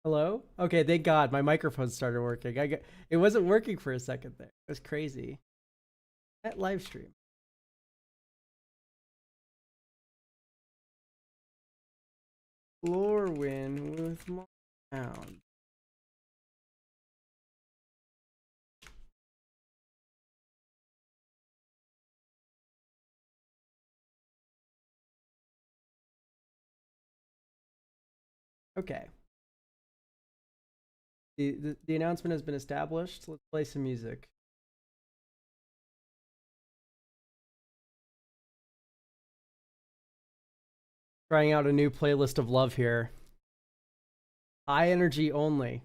Hello? Okay, thank God my microphone started working. It wasn't working for a second there. It was crazy. That live stream. LORWYN with maldhound. Okay. The announcement has been established. Let's play some music. Trying out a new playlist of love here. High energy only.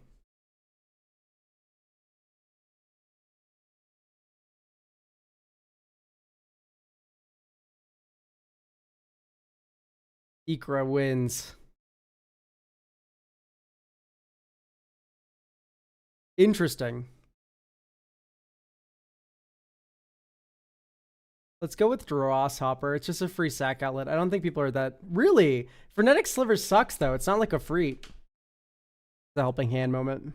Ikra wins. Interesting. Let's go with Grasshopper. It's just a free sack outlet. I don't think people are that... Really? Frenetic Sliver sucks, though. It's not like a free... The helping hand moment.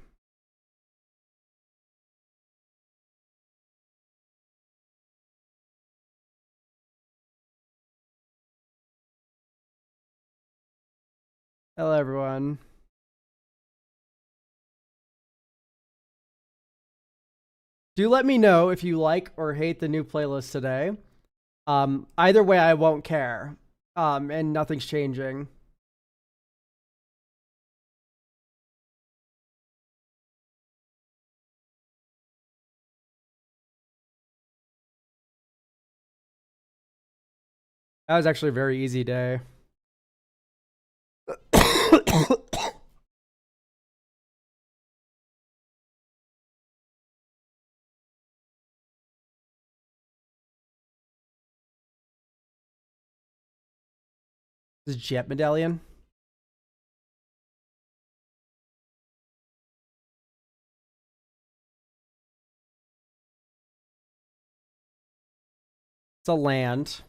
Hello, everyone. Do let me know if you like or hate the new playlist today. Either way, I won't care. And nothing's changing. That was actually a very easy day. This Jet Medallion. It's a land.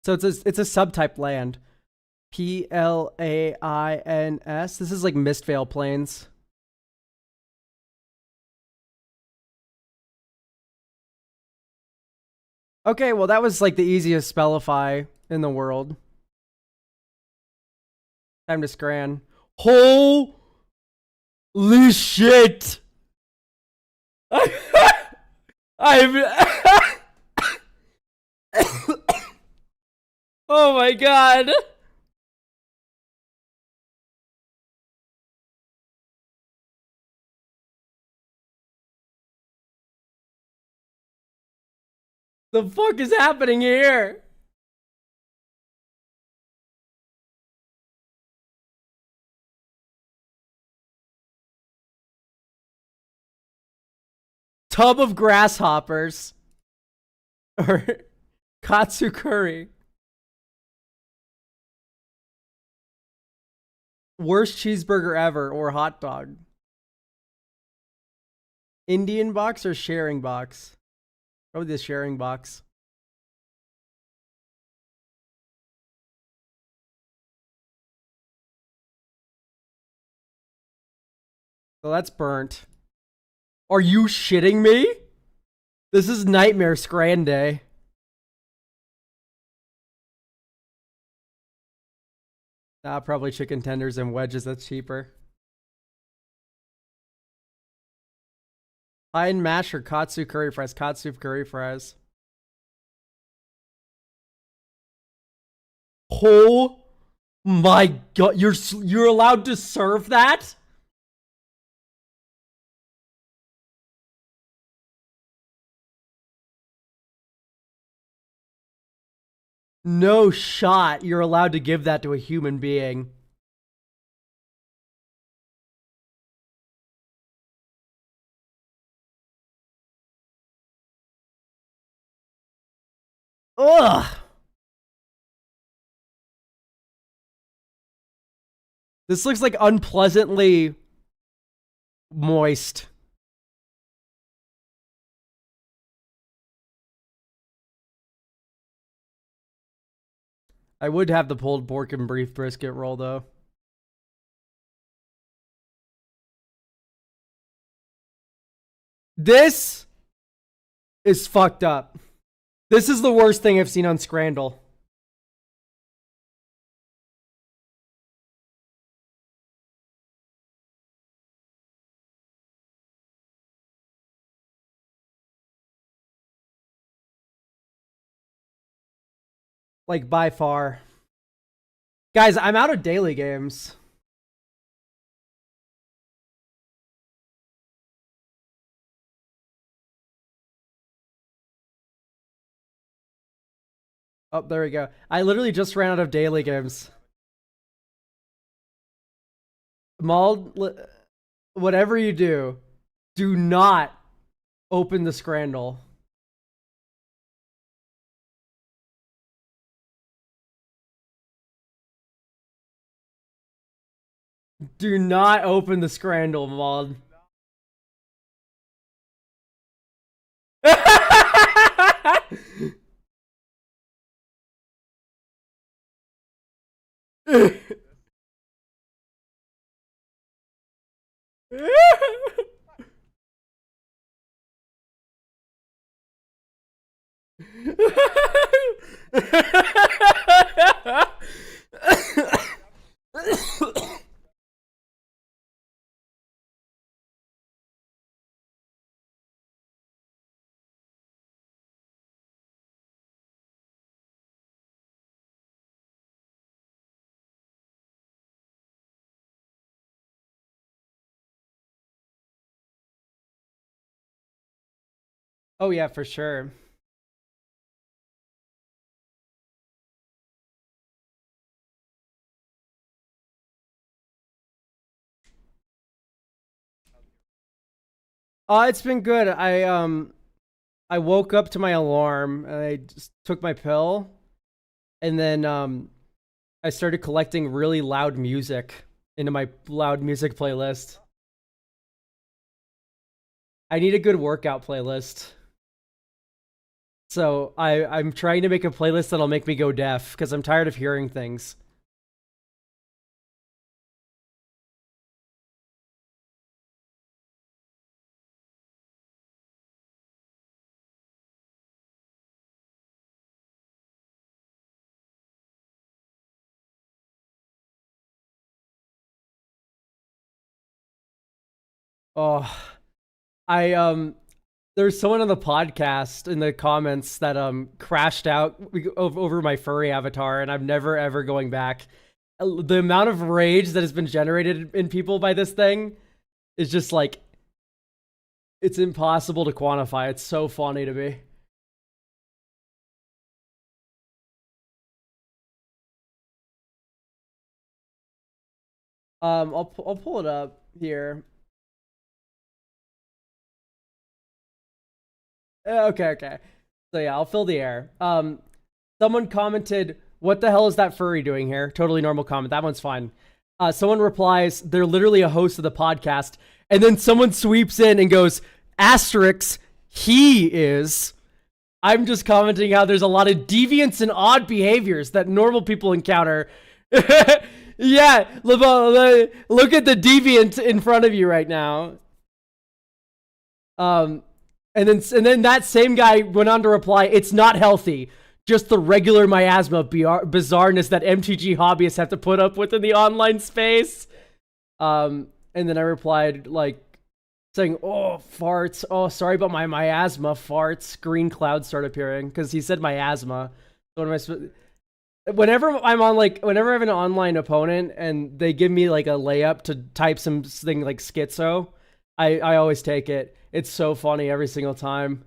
So it's a subtype land. Plains. This is like Mistveil Plains. Okay, well that was like the easiest spellify in the world. Time to scran. Holy shit! I've Oh my god! The fuck is happening here? Tub of grasshoppers. Or katsu curry. Worst cheeseburger ever or hot dog. Indian box or sharing box? Probably the sharing box. So that's burnt. Are you shitting me? This is Nightmare Scrandle. Probably chicken tenders and wedges. That's cheaper. Pine mash or katsu curry fries? Katsu curry fries. Oh my god! You're allowed to serve that? No shot. You're allowed to give that to a human being. Ugh. This looks like unpleasantly moist. I would have the pulled pork and beef brisket roll though. This is fucked up. This is the worst thing I've seen on Scrandle. Like, by far. Guys, I'm out of daily games. Oh, there we go. I literally just ran out of daily games. Mald, whatever you do not open the Scrandle. Do not open the Scrandle, Mald. Oh yeah, for sure. It's been good. I woke up to my alarm and I just took my pill and then I started collecting really loud music into my loud music playlist. I need a good workout playlist. So I'm trying to make a playlist that'll make me go deaf because I'm tired of hearing things. Oh, I there's someone on the podcast in the comments that crashed out over my furry avatar, and I'm never ever going back. The amount of rage that has been generated in people by this thing is just like it's impossible to quantify. It's so funny to me. I'll pull it up here. Okay. So yeah, I'll fill the air. Someone commented, "What the hell is that furry doing here?" Totally normal comment. That one's fine. Someone replies, "They're literally a host of the podcast," and then someone sweeps in and goes, "Asterix, he is." I'm just commenting how there's a lot of deviance and odd behaviors that normal people encounter. Yeah, look at the deviant in front of you right now. Um, and then that same guy went on to reply, "It's not healthy. Just the regular miasma bizarreness that MTG hobbyists have to put up with in the online space." And then I replied like saying, "Oh, farts. Oh, sorry about my miasma. Farts." Green clouds start appearing because he said miasma. So what am I supposed? Whenever I'm on whenever I have an online opponent and they give me like a layup to type something like schizo, I always take it. It's so funny every single time.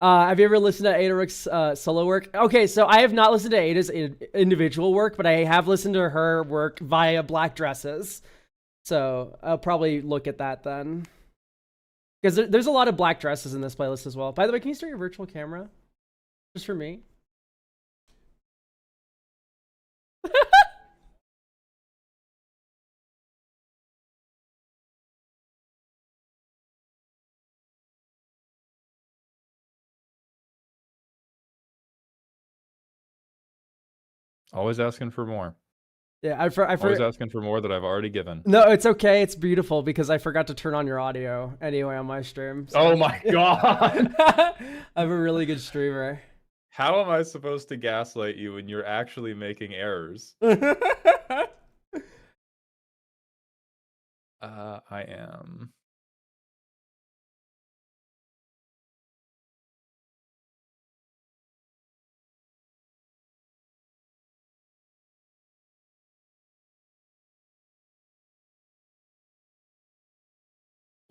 Have you ever listened to Ada solo work? Okay, so I have not listened to Ada's individual work, but I have listened to her work via Black Dresses. So I'll probably look at that then. Because there's a lot of black dresses in this playlist as well. By the way, can you start your virtual camera? Just for me? Always asking for more. Yeah, Always asking for more that I've already given. No, it's okay. It's beautiful because I forgot to turn on your audio anyway on my stream. So Oh my god! I'm a really good streamer. How am I supposed to gaslight you when you're actually making errors? I am.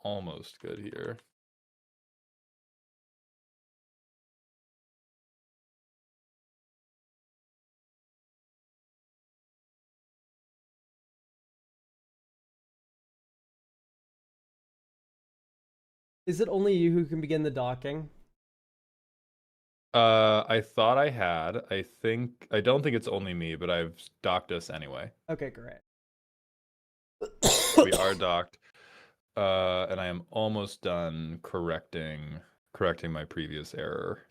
Almost good here. Is it only you who can begin the docking? I thought I had. I don't think it's only me, but I've docked us anyway. Okay, great. We are docked. And I am almost done correcting my previous error.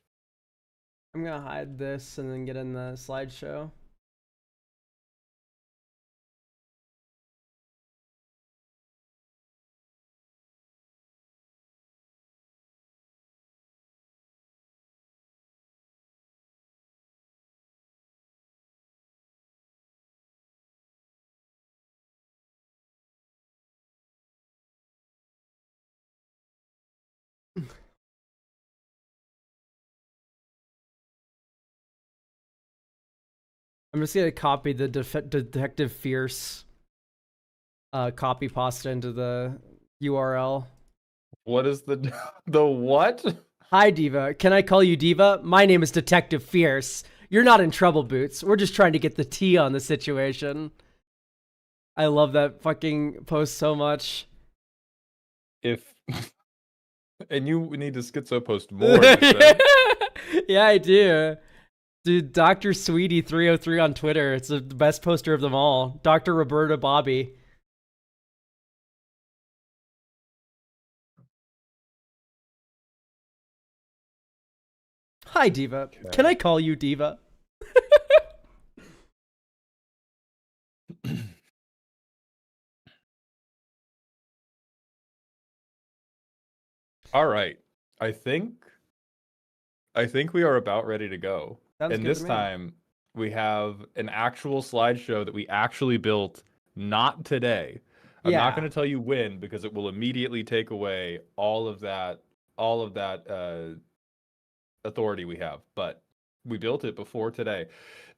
I'm gonna hide this and then get in the slideshow. I'm just gonna copy the Detective Fierce copy pasta into the URL. What is the the what? Hi, Diva. Can I call you Diva? My name is Detective Fierce. You're not in trouble, Boots. We're just trying to get the tea on the situation. I love that fucking post so much. If and you need to schizo post more. You said. Yeah, I do. Dude, Dr. Sweetie 303 on Twitter. It's the best poster of them all. Dr. Roberta Bobby. Hi, Diva. Okay. Can I call you Diva? All right. I think we are about ready to go. Sounds And good to this me. time we have an actual slideshow that we actually built not today. I'm not Yeah. going to tell you when because it will immediately take away all of that authority we have. But we built it before today.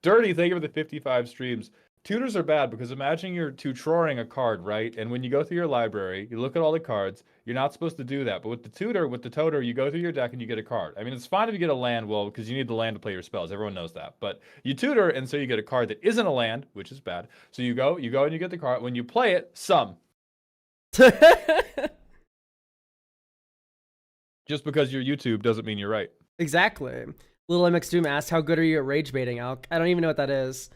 Dirty, thank you for the 55 streams. Tutors are bad because imagine you're tutoring a card, right? And when you go through your library, you look at all the cards. You're not supposed to do that. But with the tutor, you go through your deck and you get a card. I mean, it's fine if you get a land, well, because you need the land to play your spells. Everyone knows that. But you tutor, and so you get a card that isn't a land, which is bad. So you go and you get the card. When you play it, just because you're YouTube doesn't mean you're right. Exactly. Little MX Doom asked, how good are you at rage baiting, Alk? I don't even know what that is.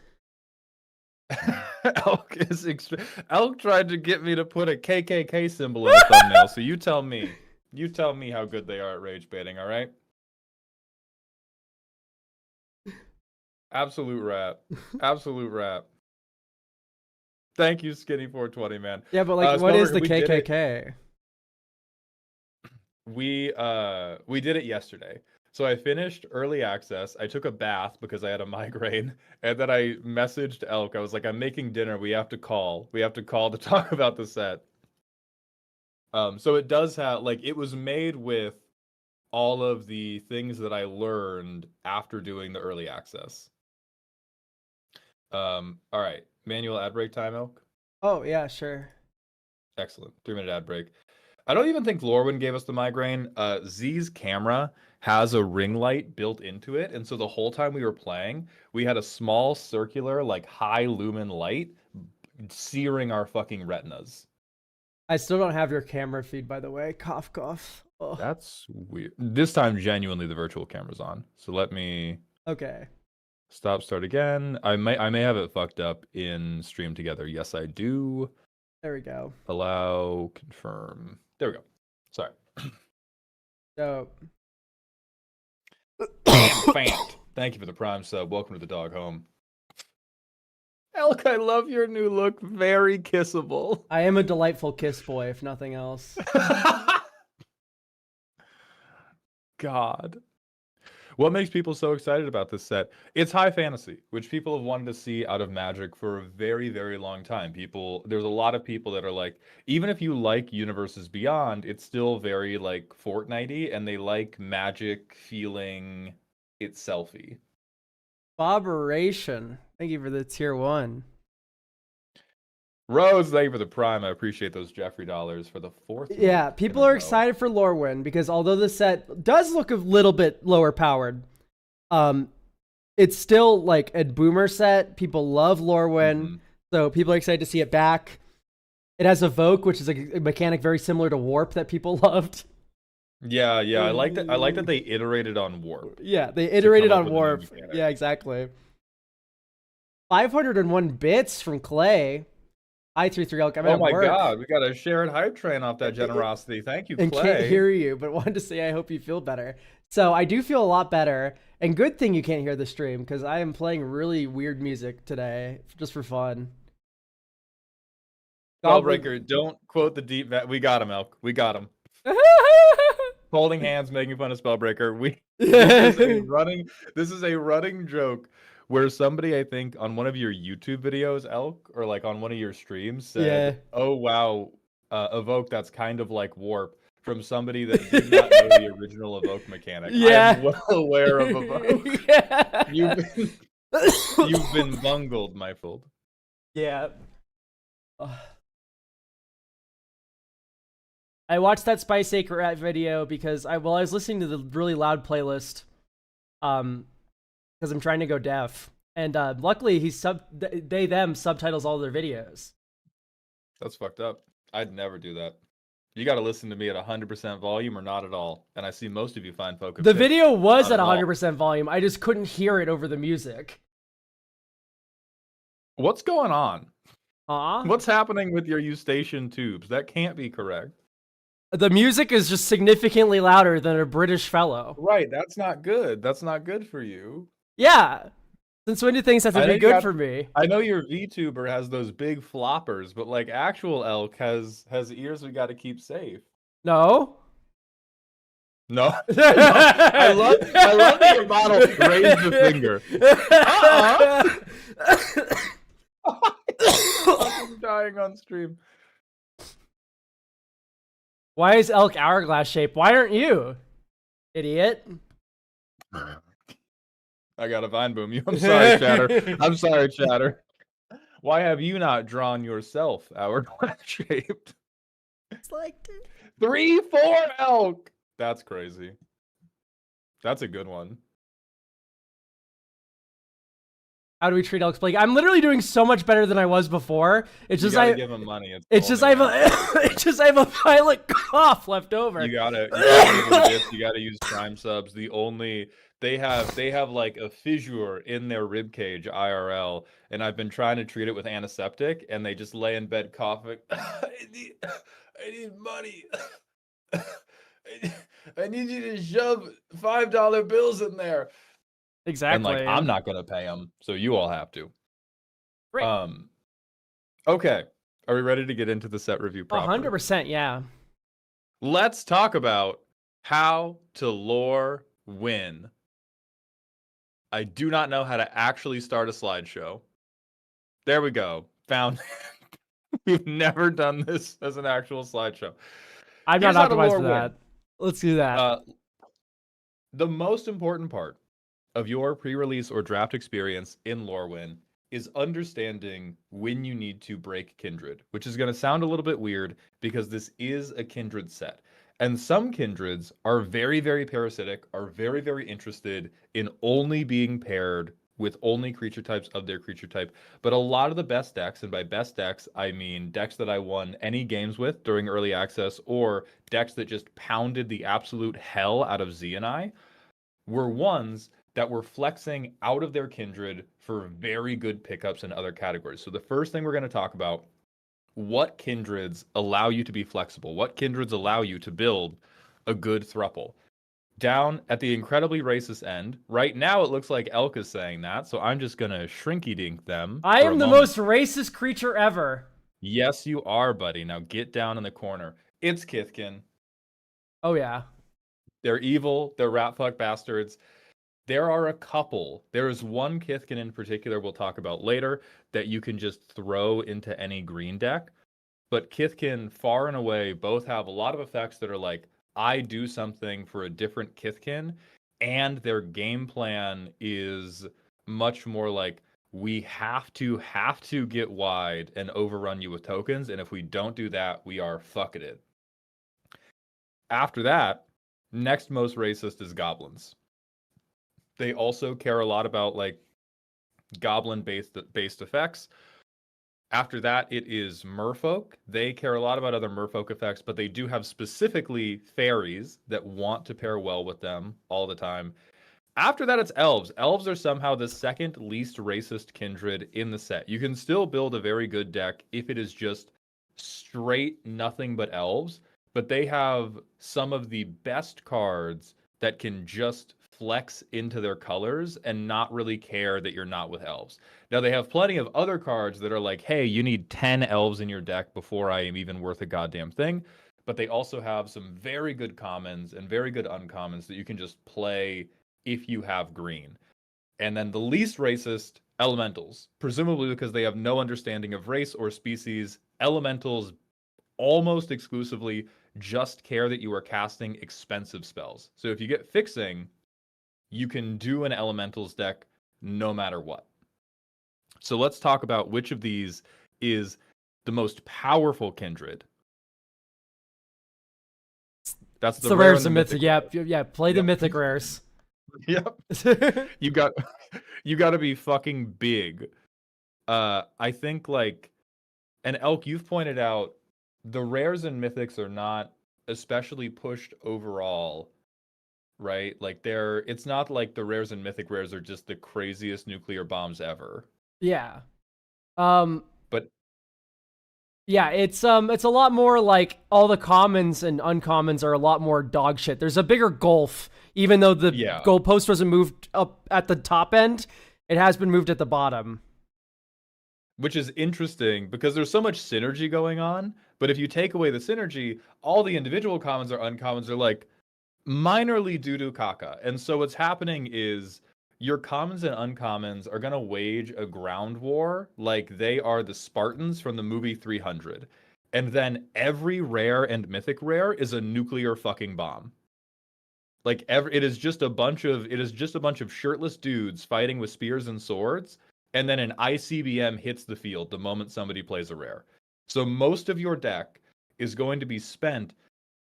Elk is Elk tried to get me to put a KKK symbol in the thumbnail, so you tell me. You tell me how good they are at rage baiting, all right? Absolute rap. Absolute rap. Thank you, Skinny420, man. Yeah, but like, what is the we did it- KKK? We did it yesterday. So I finished early access. I took a bath because I had a migraine, and then I messaged Elk. I was like, "I'm making dinner. We have to call. We have to call to talk about the set." So it does have like it was made with all of the things that I learned after doing the early access. All right, manual ad break time, Elk. Oh, yeah, sure. Excellent. 3-minute ad break. I don't even think LORWYN gave us the migraine. Z's camera has a ring light built into it, and so the whole time we were playing, we had a small circular, like high lumen light searing our fucking retinas. I still don't have your camera feed, by the way. Cough, cough. Oh. That's weird. This time, genuinely, the virtual camera's on. So let me Okay. start again. I may have it fucked up in stream together. Yes, I do. There we go. Allow, confirm. There we go. Sorry. Dope. Fant. Thank you for the prime sub. Welcome to the dog home. Elk, I love your new look. Very kissable. I am a delightful kiss boy, if nothing else. God. What makes people so excited about this set? It's high fantasy, which people have wanted to see out of Magic for a very, very long time. There's a lot of people that are like, even if you like Universes Beyond, it's still very like Fortnite-y, and they like Magic feeling itself-y. Boberation. Thank you for the tier 1. Rose, thank you for the prime. I appreciate those Jeffrey dollars for the 4th. Yeah, people are excited for LORWYN because although the set does look a little bit lower powered, it's still like a boomer set. People love LORWYN, so people are excited to see it back. It has Evoke, which is a mechanic very similar to Warp that people loved. Yeah, I like that. I like that they iterated on Warp. Yeah, they iterated on Warp. Yeah, exactly. 501 bits from Clay. I33 Elk. I'm oh at my work God, we got a shared hype train off that generosity. Thank you, Clay. and can't hear you, but wanted to say I hope you feel better. So I do feel a lot better, and good thing you can't hear the stream because I am playing really weird music today just for fun. Spellbreaker, don't quote the deep. We got him, Elk. We got him. Holding hands, making fun of Spellbreaker. This is a running joke where somebody, I think, on one of your YouTube videos, Elk, or like on one of your streams, said, "Oh wow, Evoke, that's kind of like Warp," from somebody that did not know the original Evoke mechanic. Yeah. I'm well aware of Evoke. Yeah. You've been bungled, my fool. Yeah. I watched that Spice Acre video because I was listening to the really loud playlist, because I'm trying to go deaf, and luckily them subtitles all their videos. That's fucked up. I'd never do that. You got to listen to me at 100% volume or not at all. And I see most of you fine folk. The video was at 100% volume. I just couldn't hear it over the music. What's going on? Huh? What's happening with your Eustachian tubes? That can't be correct. The music is just significantly louder than a British fellow. Right, that's not good. That's not good for you. Yeah. Since when do things have to be good for me? I know your VTuber has those big floppers, but like actual Elk has ears we got to keep safe. No. No. No. I love that your model raised the finger. I'm dying on stream. Why is Elk hourglass shaped? Why aren't you? Idiot. I got a vine boom you. I'm sorry, Chatter. I'm sorry, Chatter. Why have you not drawn yourself hourglass shaped? It's like 3-4 Elk. That's crazy. That's a good one. How do we treat Elk's play? I'm literally doing so much better than I was before. It's just I give him money. It's just I have a violent cough left over. You gotta use Prime subs. They have like a fissure in their rib cage IRL, and I've been trying to treat it with antiseptic, and they just lay in bed coughing. I need money. I need you to shove $5 bills in there. Exactly. And like, I'm not gonna pay them, so you all have to. Right. Okay. Are we ready to get into the set review proper? 100%, yeah. Let's talk about how to lore win. I do not know how to actually start a slideshow. There we go. Found. We've never done this as an actual slideshow. I'm not optimized for that. Let's do that. The most important part of your pre-release or draft experience in LORWYN is understanding when you need to break Kindred, which is going to sound a little bit weird because this is a Kindred set. And some Kindreds are very, very parasitic, are very, very interested in only being paired with only creature types of their creature type. But a lot of the best decks, and by best decks, I mean decks that I won any games with during early access, or decks that just pounded the absolute hell out of Z and I, were ones that were flexing out of their Kindred for very good pickups in other categories. So the first thing we're going to talk about, what Kindreds allow you to be flexible? What Kindreds allow you to build a good thruple? Down at the incredibly racist end. Right now, it looks like Elk is saying that, so I'm just gonna shrinky dink them I for a am the moment. most racist creature ever. Yes, you are, buddy. Now get down in the corner. It's Kithkin. Oh yeah. They're evil. They're rat fuck bastards. There are a couple. There is one Kithkin in particular we'll talk about later that you can just throw into any green deck. But Kithkin, far and away, both have a lot of effects that are like, I do something for a different Kithkin, and their game plan is much more like, we have to get wide and overrun you with tokens, and if we don't do that, we are fucketed. After that, next most racist is goblins. They also care a lot about like goblin based effects. After that, it is merfolk. They care a lot about other merfolk effects, but they do have specifically fairies that want to pair well with them all the time. After that, it's elves. Elves are somehow the second least racist kindred in the set. You can still build a very good deck if it is just straight nothing but elves, but they have some of the best cards that can just flex into their colors and not really care that you're not with elves. Now, they have plenty of other cards that are like, hey, you need 10 elves in your deck before I am even worth a goddamn thing. But they also have some very good commons and very good uncommons that you can just play if you have green. And then the least racist, elementals, presumably because they have no understanding of race or species. Elementals almost exclusively just care that you are casting expensive spells. So if you get fixing, you can do an elementals deck no matter what. So let's talk about which of these is the most powerful kindred. That's the rares and mythic. Yeah. Play the mythic rares. Yep. You got to be fucking big. I think like, and Elk, you've pointed out the rares and mythics are not especially pushed overall, right? Like it's not like the rares and mythic rares are just the craziest nuclear bombs ever. Yeah. But yeah, it's a lot more like all the commons and uncommons are a lot more dog shit. There's a bigger gulf, even though the goalpost wasn't moved up at the top end, it has been moved at the bottom. Which is interesting because there's so much synergy going on, but if you take away the synergy, all the individual commons or uncommons are like minorly doo-doo caca. And so what's happening is your commons and uncommons are going to wage a ground war like they are the Spartans from the movie 300. And then every rare and mythic rare is a nuclear fucking bomb. Like it is just a bunch of shirtless dudes fighting with spears and swords, and then an ICBM hits the field the moment somebody plays a rare. So most of your deck is going to be spent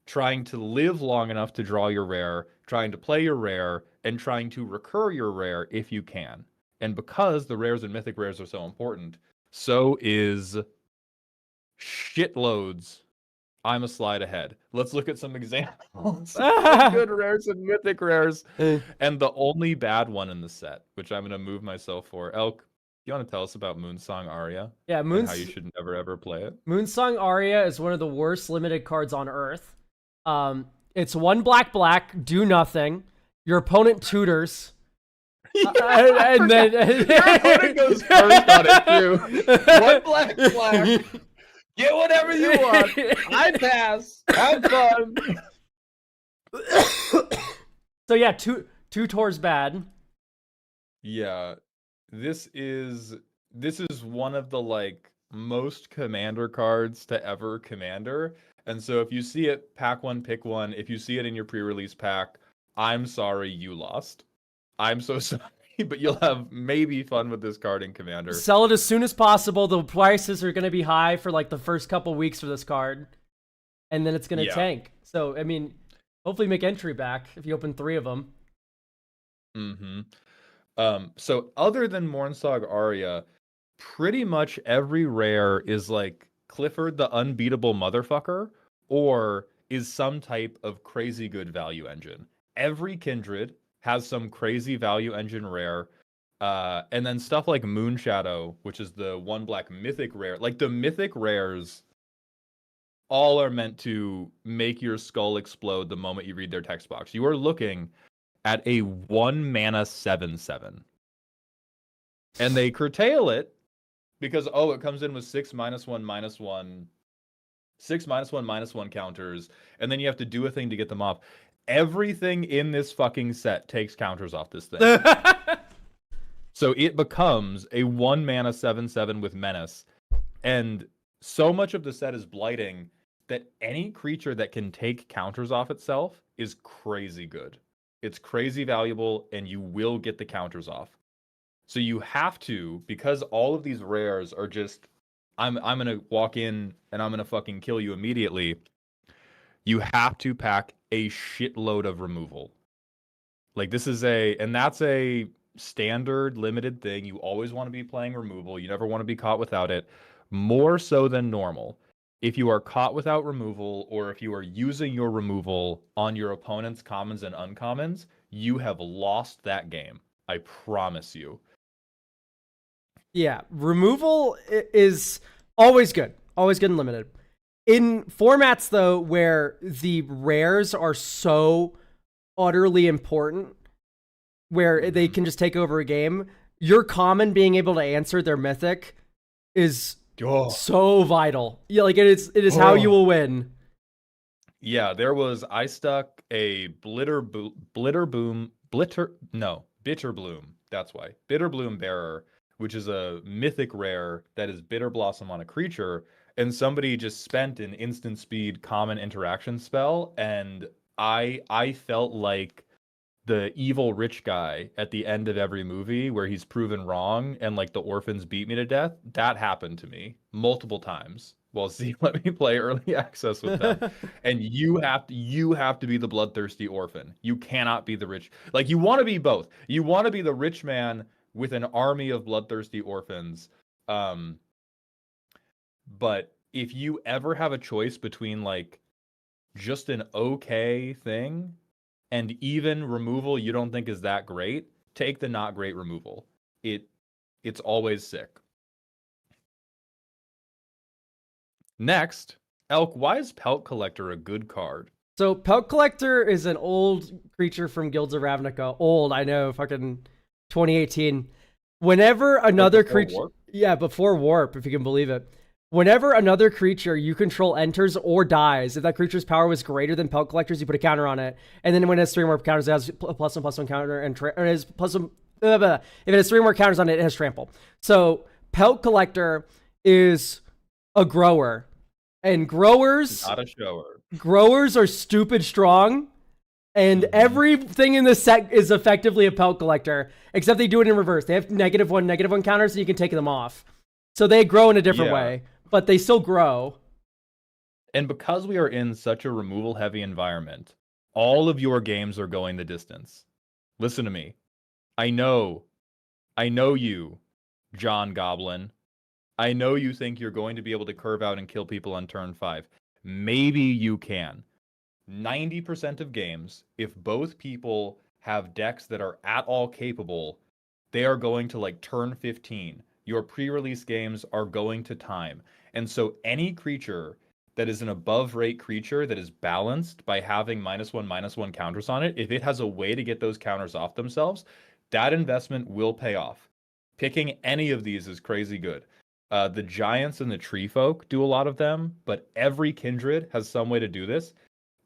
trying to live long enough to draw your rare, trying to play your rare, and trying to recur your rare if you can. And because the rares and mythic rares are so important, so is shitloads. I'm a slide ahead. Let's look at some examples of good rares and mythic rares. And the only bad one in the set, which I'm going to move myself for. Elk, you want to tell us about Moonsong Aria? Yeah, and how you should never ever play it? Moonsong Aria is one of the worst limited cards on Earth. It's 1 black, do nothing. Your opponent tutors. And then your opponent goes first on it too. 1 black. Get whatever you want. I pass. Have fun. So yeah, two tours bad. Yeah, this is one of the like most commander cards to ever commander. And so if you see it, pack one, pick one. If you see it in your pre-release pack, I'm sorry you lost. I'm so sorry. But you'll have maybe fun with this card in Commander. Sell it as soon as possible. The prices are going to be high for like the first couple weeks for this card. And then it's going to tank. So, I mean, hopefully make entry back if you open 3 of them. So other than Mornsog Aria, pretty much every rare is like Clifford the Unbeatable Motherfucker or is some type of crazy good value engine. Every Kindred has some crazy value engine rare. And then stuff like Moonshadow, which is the 1 black mythic rare. Like the mythic rares all are meant to make your skull explode the moment you read their text box. You are looking at a 1 mana 7/7. And they curtail it because, it comes in with 6 -1/-1, 6 -1/-1 counters, and then you have to do a thing to get them off. Everything in this fucking set takes counters off this thing. So it becomes a 1 mana 7/7 with Menace. And so much of the set is blighting that any creature that can take counters off itself is crazy good. It's crazy valuable, and you will get the counters off. So you have to, because all of these rares are just, I'm gonna walk in and I'm gonna fucking kill you immediately. You have to pack a shitload of removal. Like that's a standard limited thing. You always want to be playing removal. You never want to be caught without it. More so than normal. If you are caught without removal, or if you are using your removal on your opponent's commons and uncommons, you have lost that game. I promise you. Yeah, removal is always good and limited. In formats, though, where the rares are so utterly important, where they can just take over a game, your common being able to answer their mythic is so vital. Yeah, like it is how you will win. Yeah, I stuck a Bitterbloom, that's why. Bitterbloom Bearer, which is a mythic rare that is Bitter Blossom on a creature, and somebody just spent an instant speed common interaction spell, and I felt like the evil rich guy at the end of every movie where he's proven wrong and like the orphans beat me to death. That happened to me multiple times while Z let me play early access with them. And you have to be the bloodthirsty orphan. You cannot be the rich. Like, you want to be both. You want to be the rich man with an army of bloodthirsty orphans. But if you ever have a choice between like just an okay thing and even removal you don't think is that great, take the not great removal. It's always sick. Next, Elk, why is Pelt Collector a good card? So Pelt Collector is an old creature from Guilds of Ravnica. Old, I know, fucking 2018. Whenever another creature... Warp? Yeah, before Warp, if you can believe it. Whenever another creature you control enters or dies, if that creature's power was greater than Pelt Collector's, you put a counter on it. And then when it has 3 more counters, it has a +1/+1 counter, and it has +1. If it has 3 more counters on it, it has trample. So Pelt Collector is a grower. And growers... Not a shower. Growers are stupid strong. And everything in this set is effectively a Pelt Collector, except they do it in reverse. They have -1/-1 counters, so you can take them off. So they grow in a different way. But they still grow. And because we are in such a removal-heavy environment, all of your games are going the distance. Listen to me. I know you, John Goblin. I know you think you're going to be able to curve out and kill people on turn 5. Maybe you can. 90% of games, if both people have decks that are at all capable, they are going to like turn 15. Your pre-release games are going to time. And so any creature that is an above rate creature that is balanced by having -1/-1 counters on it, if it has a way to get those counters off themselves, that investment will pay off. Picking any of these is crazy good. The Giants and the Tree Folk do a lot of them, but every Kindred has some way to do this.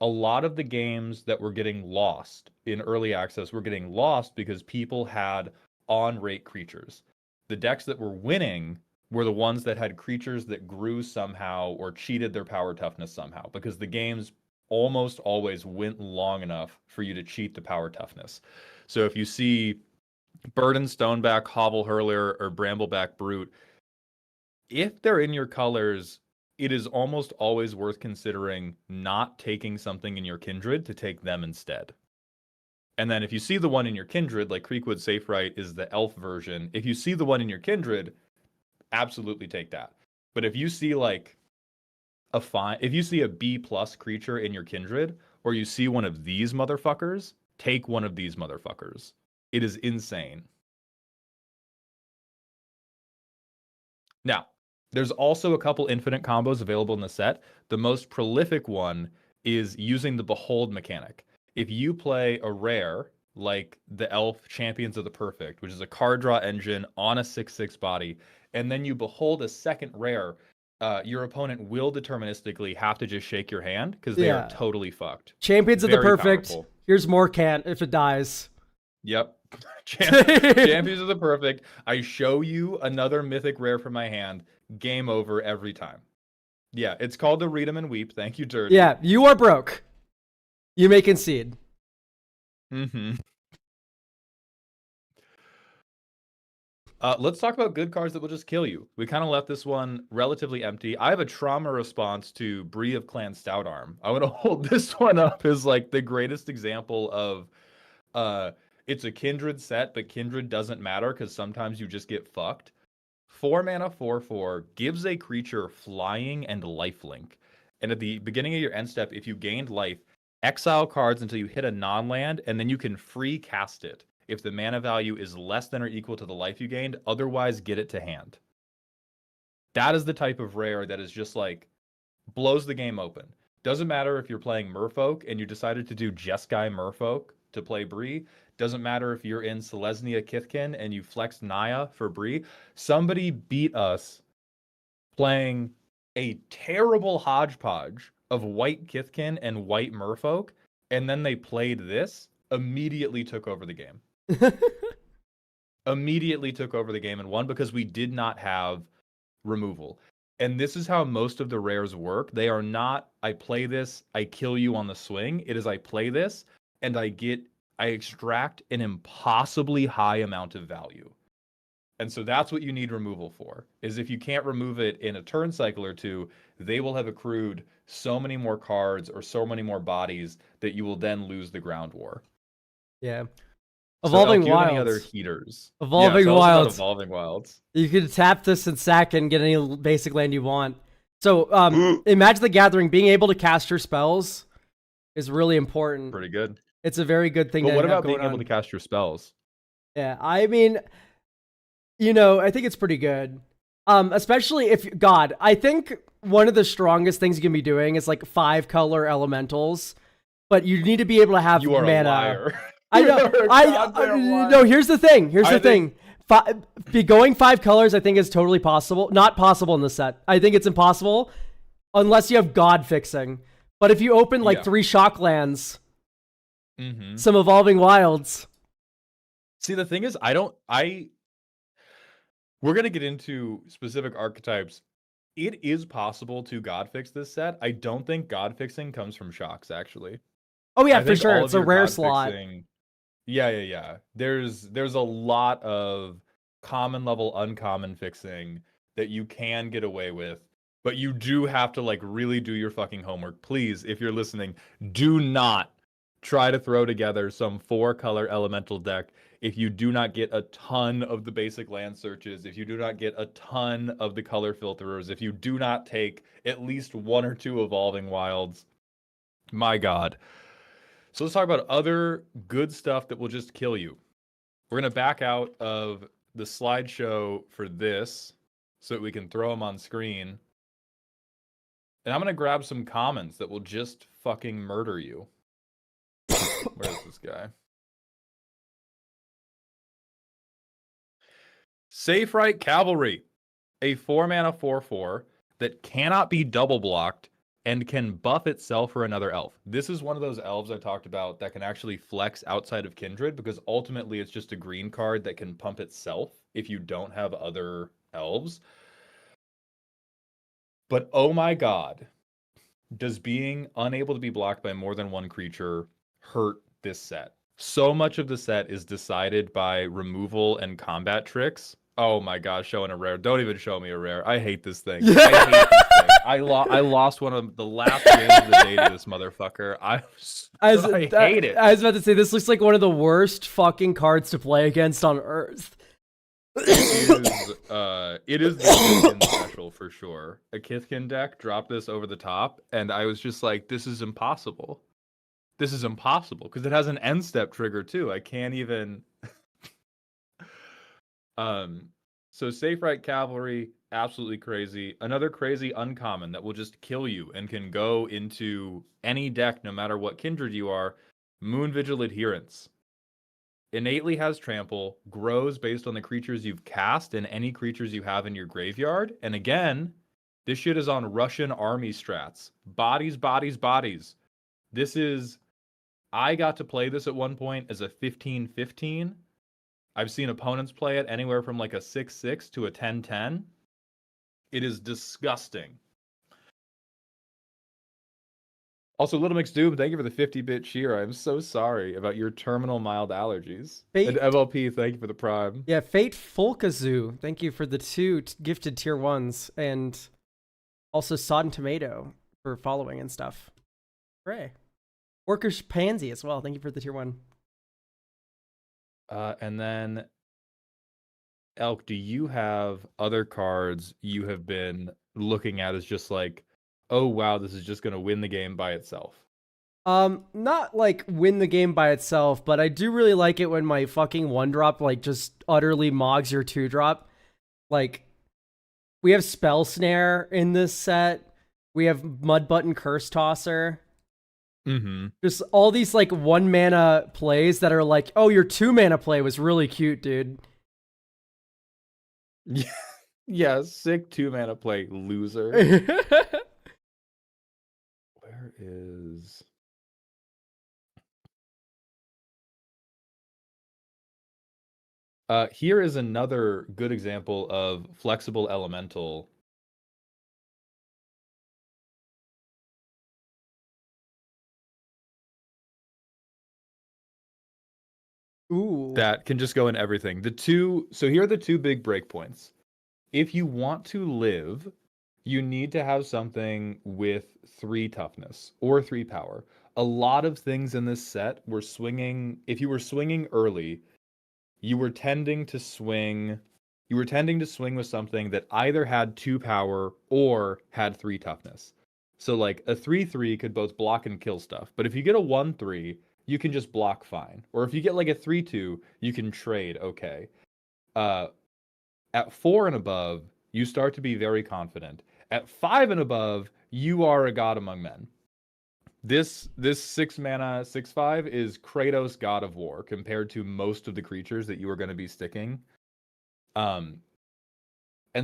A lot of the games that were getting lost in early access were getting lost because people had on-rate creatures. The decks that were winning were the ones that had creatures that grew somehow or cheated their power toughness somehow, because the games almost always went long enough for you to cheat the power toughness. So if you see Burden Stoneback, Hovel Hurler, or Brambleback Brute, if they're in your colors, it is almost always worth considering not taking something in your Kindred to take them instead. And then if you see the one in your Kindred, like Creekwood Saferight is the elf version, if you see the one in your Kindred, absolutely take that. But if you see like if you see a B+ creature in your Kindred, or you see one of these motherfuckers, take one of these motherfuckers. It is insane. Now, There's also a couple infinite combos available in the set. The most prolific one is using the Behold mechanic. If you play a rare, like the Elf Champions of the Perfect, which is a card draw engine on a 6/6 body, and then you Behold a second rare, your opponent will deterministically have to just shake your hand because they are totally fucked. Champions of the Very Perfect. powerful. Here's more can't if it dies. Yep. Champions of the Perfect. I show you another mythic rare from my hand. Game over every time. Yeah, it's called the Read 'em and Weep. Thank you, Dirty. Yeah, you are broke. You may concede. Mm-hmm. Let's talk about good cards that will just kill you. We kind of left this one relatively empty. I have a trauma response to Bree of Clan Stoutarm. I want to hold this one up as like the greatest example of it's a Kindred set, but Kindred doesn't matter because sometimes you just get fucked. 4 mana 4/4 gives a creature flying and lifelink. And at the beginning of your end step, if you gained life, exile cards until you hit a non-land, and then you can free cast it if the mana value is less than or equal to the life you gained, otherwise get it to hand. That is the type of rare that is just like, blows the game open. Doesn't matter if you're playing Merfolk and you decided to do Jeskai Merfolk to play Bree. Doesn't matter if you're in Selesnya Kithkin and you flexed Naya for Bree. Somebody beat us playing a terrible hodgepodge of white Kithkin and white Merfolk, and then they played this, immediately took over the game. Immediately took over the game and won because we did not have removal. And this is how most of the rares work. They are not, I play this, I kill you on the swing. It is I play this, and I extract an impossibly high amount of value. And so that's what you need removal for, is if you can't remove it in a turn cycle or two, they will have accrued so many more cards or so many more bodies that you will then lose the ground war. Yeah. Evolving Wilds. Any other heaters? Evolving Wilds. Evolving Wilds. You could tap this and sack and get any basic land you want. So, in Magic the Gathering, being able to cast your spells is really important. Pretty good. It's a very good thing. But what about being able to cast your spells? Yeah, I mean, I think it's pretty good. Especially if, God, I think one of the strongest things you can be doing is like 5-color elementals, but you need to be able to have mana. You are a liar. I know. No, here's the thing. Going 5 colors, I think, is totally possible. Not possible in the set. I think it's impossible unless you have God fixing. But if you open like 3 shock lands, some Evolving Wilds. See, the thing is, we're gonna get into specific archetypes. It is possible to God fix this set. I don't think God fixing comes from shocks, actually. Oh yeah, for sure. It's a rare slot. Yeah. There's a lot of common level uncommon fixing that you can get away with, but you do have to like really do your fucking homework. Please, if you're listening, do not try to throw together some 4-color elemental deck if you do not get a ton of the basic land searches, if you do not get a ton of the color filterers, if you do not take at least 1 or 2 Evolving Wilds. My God. So let's talk about other good stuff that will just kill you. We're going to back out of the slideshow for this so that we can throw them on screen. And I'm going to grab some commons that will just fucking murder you. Where's this guy? Safe Right Cavalry. A 4-mana 4/4 that cannot be double blocked and can buff itself for another elf. This is one of those elves I talked about that can actually flex outside of Kindred because ultimately it's just a green card that can pump itself if you don't have other elves. But oh my God, does being unable to be blocked by more than one creature hurt this set? So much of the set is decided by removal and combat tricks. Oh my God, showing a rare. Don't even show me a rare. I hate this thing. I hate this thing. I lost one of the last games of the day to this motherfucker. I hate it. I was about to say, this looks like one of the worst fucking cards to play against on Earth. It is the Kithkin special for sure. A Kithkin deck dropped this over the top, and I was just like, this is impossible. This is impossible, because it has an end step trigger too. I can't even... So Safe Right Cavalry, absolutely crazy. Another crazy uncommon that will just kill you and can go into any deck no matter what kindred you are. Moon Vigil Adherence. Innately has trample, grows based on the creatures you've cast and any creatures you have in your graveyard. And again, this shit is on Russian army strats. Bodies, bodies, bodies. This is, I got to play this at one point as a 15/15. I've seen opponents play it anywhere from like a 6/6 to a 10/10. It is disgusting. Also, Little Mix Doom, thank you for the 50-bit cheer. I'm so sorry about your terminal mild allergies. Fate. And MLP, thank you for the prime. Yeah, Fate Folkazoo, thank you for the 2 gifted tier 1s. And also Sodden Tomato for following and stuff. Hooray. Workers Pansy as well, thank you for the tier 1. And then, Elk, do you have other cards you have been looking at as just like, oh wow, this is just going to win the game by itself? Not like win the game by itself, but I do really like it when my fucking 1-drop like just utterly mogs your 2-drop. Like, we have Spell Snare in this set. We have Mud Button Curse Tosser. Mm-hmm. Just all these like 1 mana plays that are like, oh, your 2 mana play was really cute, dude. Yeah, sick 2 mana play, loser. Where is... here is another good example of flexible elemental. Ooh. That can just go in everything. So here are the 2 big breakpoints. If you want to live, you need to have something with 3 toughness or 3 power. A lot of things in this set were swinging. If you were swinging early, you were tending to swing with something that either had 2 power or had 3 toughness. So like a 3/3 could both block and kill stuff. But if you get a 1/3, you can just block fine. Or if you get like a 3/2, you can trade okay. At 4 and above, you start to be very confident. At 5 and above, you are a god among men. This 6 mana 6/5 is Kratos, God of War, compared to most of the creatures that you are going to be sticking. And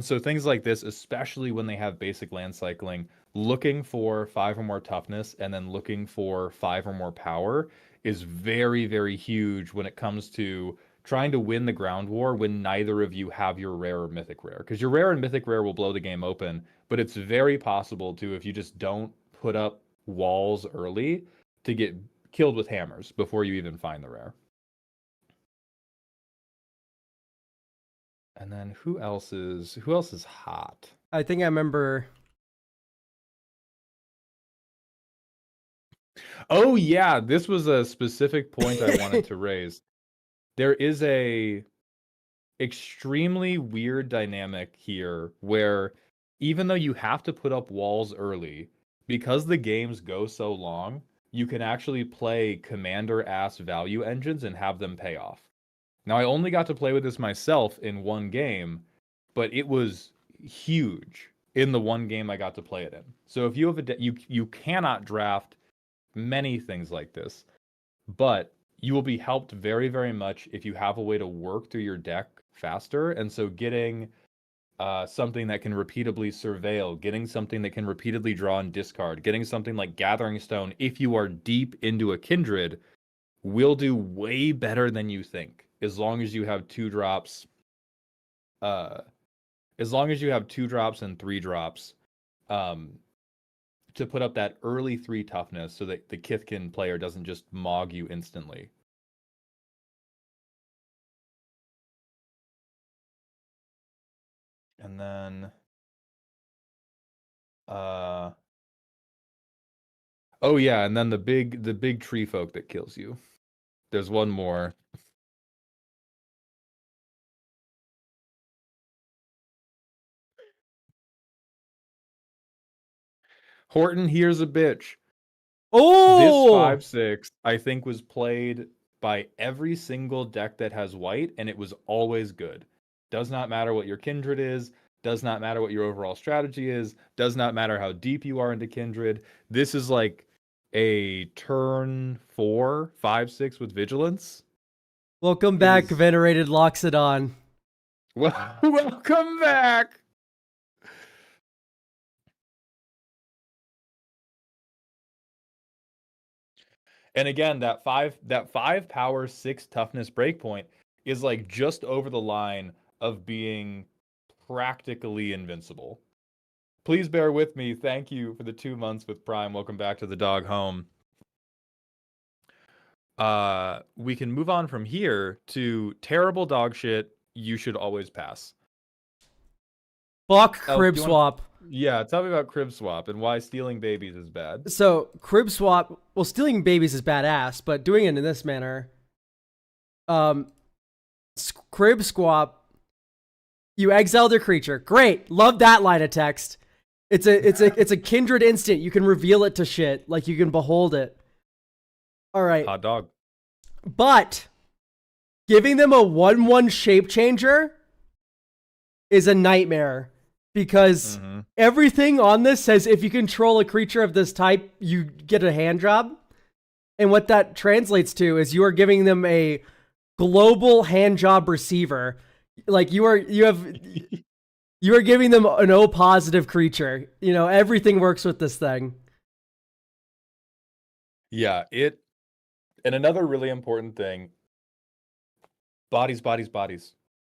so things like this, especially when they have basic land cycling, looking for 5 or more toughness and then looking for 5 or more power is very, very huge when it comes to trying to win the ground war when neither of you have your rare or mythic rare. Because your rare and mythic rare will blow the game open, but it's very possible to, if you just don't put up walls early, to get killed with hammers before you even find the rare. And then who else is hot? I think I remember. Oh yeah, this was a specific point I wanted to raise. There is a extremely weird dynamic here where even though you have to put up walls early, because the games go so long, you can actually play commander-ass value engines and have them pay off. Now, I only got to play with this myself in one game, but it was huge in the one game I got to play it in. So if you have you cannot draft many things like this, but you will be helped very, very much if you have a way to work through your deck faster. And so getting something that can repeatedly surveil, getting something that can repeatedly draw and discard, getting something like Gathering Stone, if you are deep into a Kindred, will do way better than you think. As long as you have 2-drops, as long as you have 2-drops and 3-drops, to put up that early 3 toughness so that the Kithkin player doesn't just mog you instantly. And then, oh yeah, and then the big tree folk that kills you. There's one more. Horton, here's a bitch. Oh! This 5/6, I think, was played by every single deck that has white, and it was always good. Does not matter what your Kindred is. Does not matter what your overall strategy is. Does not matter how deep you are into Kindred. This is like a turn 4, 5, 6 with Vigilance. Welcome back, venerated Loxodon. Well, welcome back. And again, that five power, 6 toughness breakpoint is like just over the line of being practically invincible. Please bear with me. Thank you for the 2 months with Prime. Welcome back to the dog home. We can move on from here to terrible dog shit. You should always pass. Fuck crib swap. Yeah, tell me about crib swap and why stealing babies is bad. So crib swap, well, stealing babies is badass, but doing it in this manner, crib swap, you exile their creature. Great, love that line of text. It's a kindred instant. You can reveal it to shit, like you can behold it. All right, Hot dog. But giving them a 1/1 shape changer is a nightmare. Because everything on this says if you control a creature of this type, you get a hand job. And what that translates to is you are giving them a global hand job receiver. Like you are giving them an O positive creature. You know, everything works with this thing. Yeah, and another really important thing, bodies.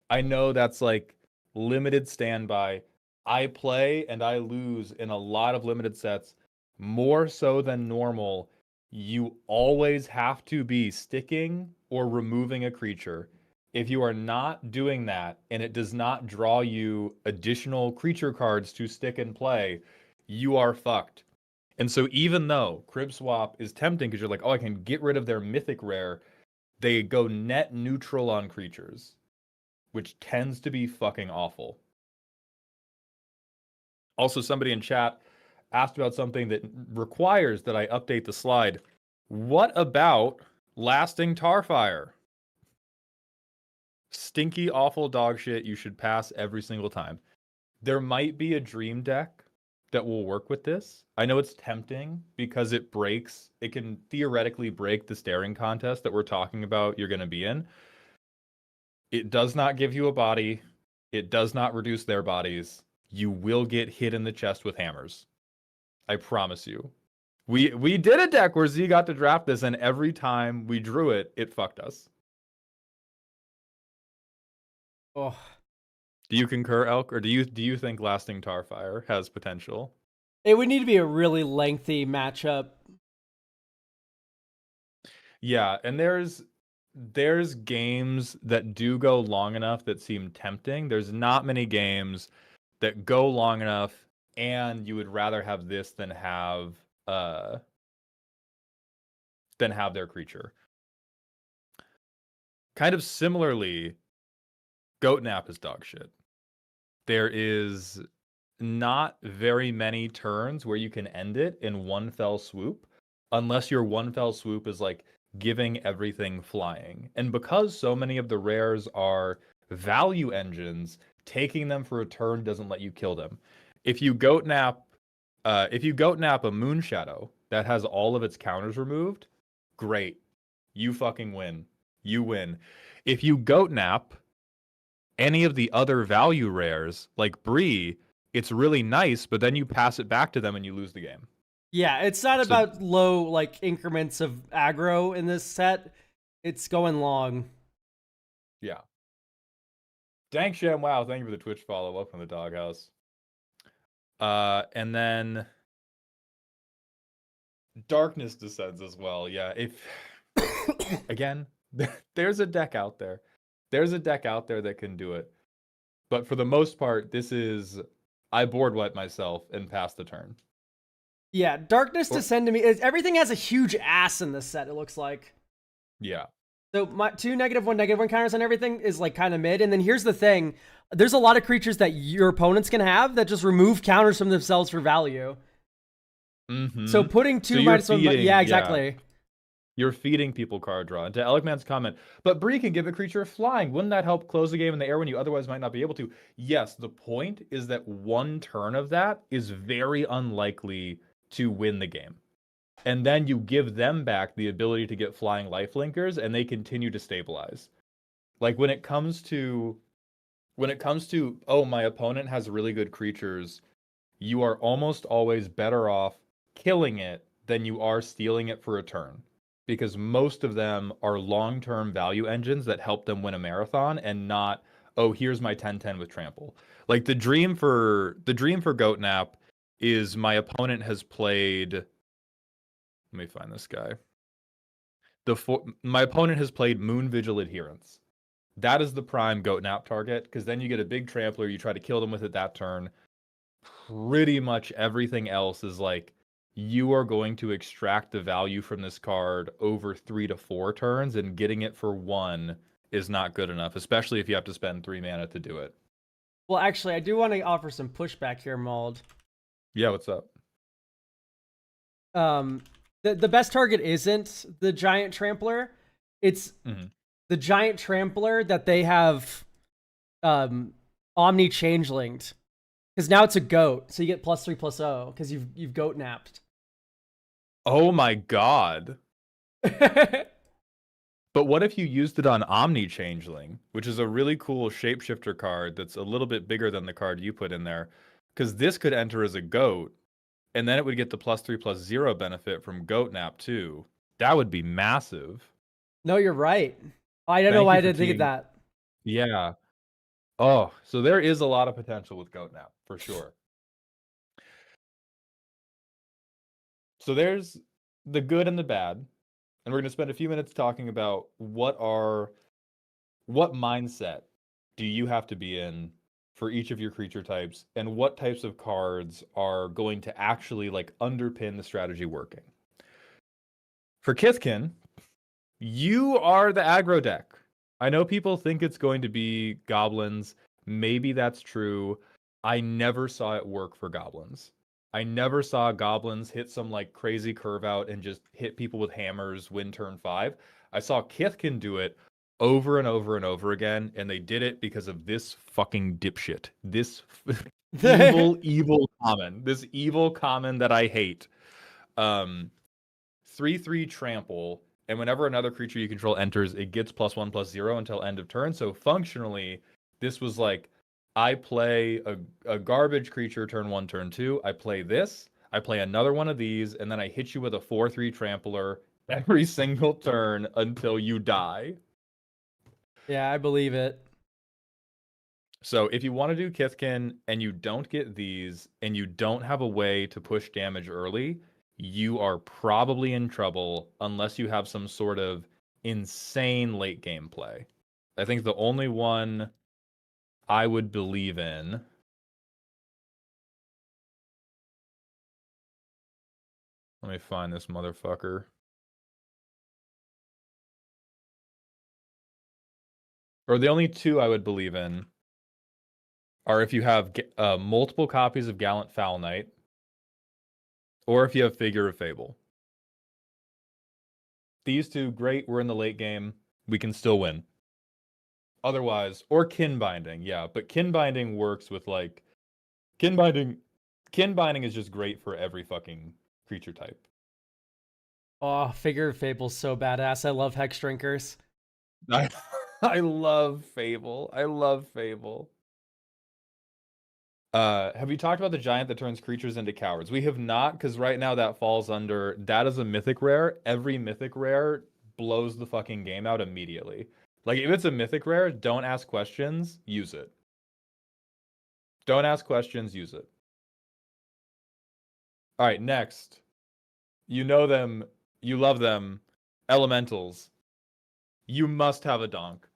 I know that's like limited standby. I play and I lose in a lot of limited sets, more so than normal. You always have to be sticking or removing a creature. If you are not doing that and it does not draw you additional creature cards to stick and play, you are fucked. And so even though crib swap is tempting because you're like, oh, I can get rid of their mythic rare, they go net neutral on creatures, which tends to be fucking awful. Also, somebody in chat asked about something that requires that I update the slide. What about lasting Tarfire? Stinky, awful dog shit you should pass every single time. There might be a dream deck that will work with this. I know it's tempting because it can theoretically break the staring contest that we're talking about you're going to be in. It does not give you a body. It does not reduce their bodies. You will get hit in the chest with hammers. I promise you. We did a deck where Z got to draft this, and every time we drew it, it fucked us. Oh. Do you concur, Elk, or do you think Lasting Tarfire has potential? It would need to be a really lengthy matchup. Yeah, and there's games that do go long enough that seem tempting. There's not many games that go long enough, and you would rather have this than have their creature. Kind of similarly, Goat Nap is dog shit. There is not very many turns where you can end it in one fell swoop, unless your one fell swoop is like giving everything flying. And because so many of the rares are value engines, taking them for a turn doesn't let you kill them. If you goat nap a Moonshadow that has all of its counters removed, great. You fucking win. You win. If you goat nap any of the other value rares, like Bree, it's really nice, but then you pass it back to them and you lose the game. Yeah, it's not about low like increments of aggro in this set. It's going long. Yeah. Dank Sham, wow, thank you for the Twitch follow. Welcome to the doghouse. And then Darkness Descends as well. Yeah, if again, there's a deck out there. There's a deck out there that can do it. But for the most part, this is I board wipe myself and pass the turn. Yeah, Darkness Descend to me everything has a huge ass in this set, it looks like. Yeah. So my 2 -1/-1 counters on everything is like kind of mid. And then here's the thing. There's a lot of creatures that your opponents can have that just remove counters from themselves for value. Mm-hmm. So putting 2 -1, yeah, exactly. Yeah. You're feeding people card draw. And to Elegman's comment, but Bree can give a creature flying. Wouldn't that help close the game in the air when you otherwise might not be able to? Yes, the point is that one turn of that is very unlikely to win the game. And then you give them back the ability to get flying lifelinkers, and they continue to stabilize. Like when it comes to, oh, my opponent has really good creatures, you are almost always better off killing it than you are stealing it for a turn. Because most of them are long-term value engines that help them win a marathon, and not, oh, here's my 10/10 with trample. Like the dream for Goatnap is my opponent has played. Let me find this guy. My opponent has played Moon Vigil Adherence. That is the prime Goatnap target, because then you get a big trampler, you try to kill them with it that turn. Pretty much everything else is like, you are going to extract the value from this card over 3 to 4 turns, and getting it for 1 is not good enough, especially if you have to spend 3 mana to do it. Well, actually, I do want to offer some pushback here, Mald. Yeah, what's up? The best target isn't the giant trampler. It's the giant trampler that they have Omni changelinged. Because now it's a goat, so you get +3/+0 because you've goat napped. Oh my god. But what if you used it on Omni Changeling, which is a really cool shapeshifter card that's a little bit bigger than the card you put in there? Because this could enter as a goat, and then it would get the +3/+0 benefit from Goat Nap too. That would be massive. No, you're right. I don't know why I didn't think of that. Yeah. Oh, so there is a lot of potential with Goat Nap, for sure. So there's the good and the bad. And we're going to spend a few minutes talking about what mindset do you have to be in for each of your creature types, and what types of cards are going to actually like underpin the strategy working. For Kithkin, you are the aggro deck. I know people think it's going to be goblins. Maybe that's true. I never saw it work for goblins. I never saw goblins hit some like crazy curve out and just hit people with hammers, win turn 5. I saw Kithkin do it over and over and over again, and they did it because of this fucking dipshit. This evil common. This evil common that I hate. 3/3 trample, and whenever another creature you control enters, it gets +1/+0 until end of turn. So functionally, this was like, I play a garbage creature turn 1, turn 2. I play this. I play another one of these, and then I hit you with a 4/3 trampler every single turn until you die. Yeah, I believe it. So if you want to do Kithkin and you don't get these, and you don't have a way to push damage early, you are probably in trouble unless you have some sort of insane late game play. I think the only one I would believe in. Let me find this motherfucker. Or the only two I would believe in are if you have multiple copies of Gallant Foul Knight, or if you have Figure of Fable. These two, great, we're in the late game. We can still win. Otherwise, or Kin Binding, yeah. But Kin Binding works with like... Kin Binding is just great for every fucking creature type. Oh, Figure of Fable's so badass. I love Hex Drinkers. I love Fable. I love Fable. Have you talked about the giant that turns creatures into cowards? We have not, because right now that falls under... That is a mythic rare. Every mythic rare blows the fucking game out immediately. Like, if it's a mythic rare, don't ask questions, use it. Don't ask questions, use it. All right, next. You know them. You love them. Elementals. You must have a donk.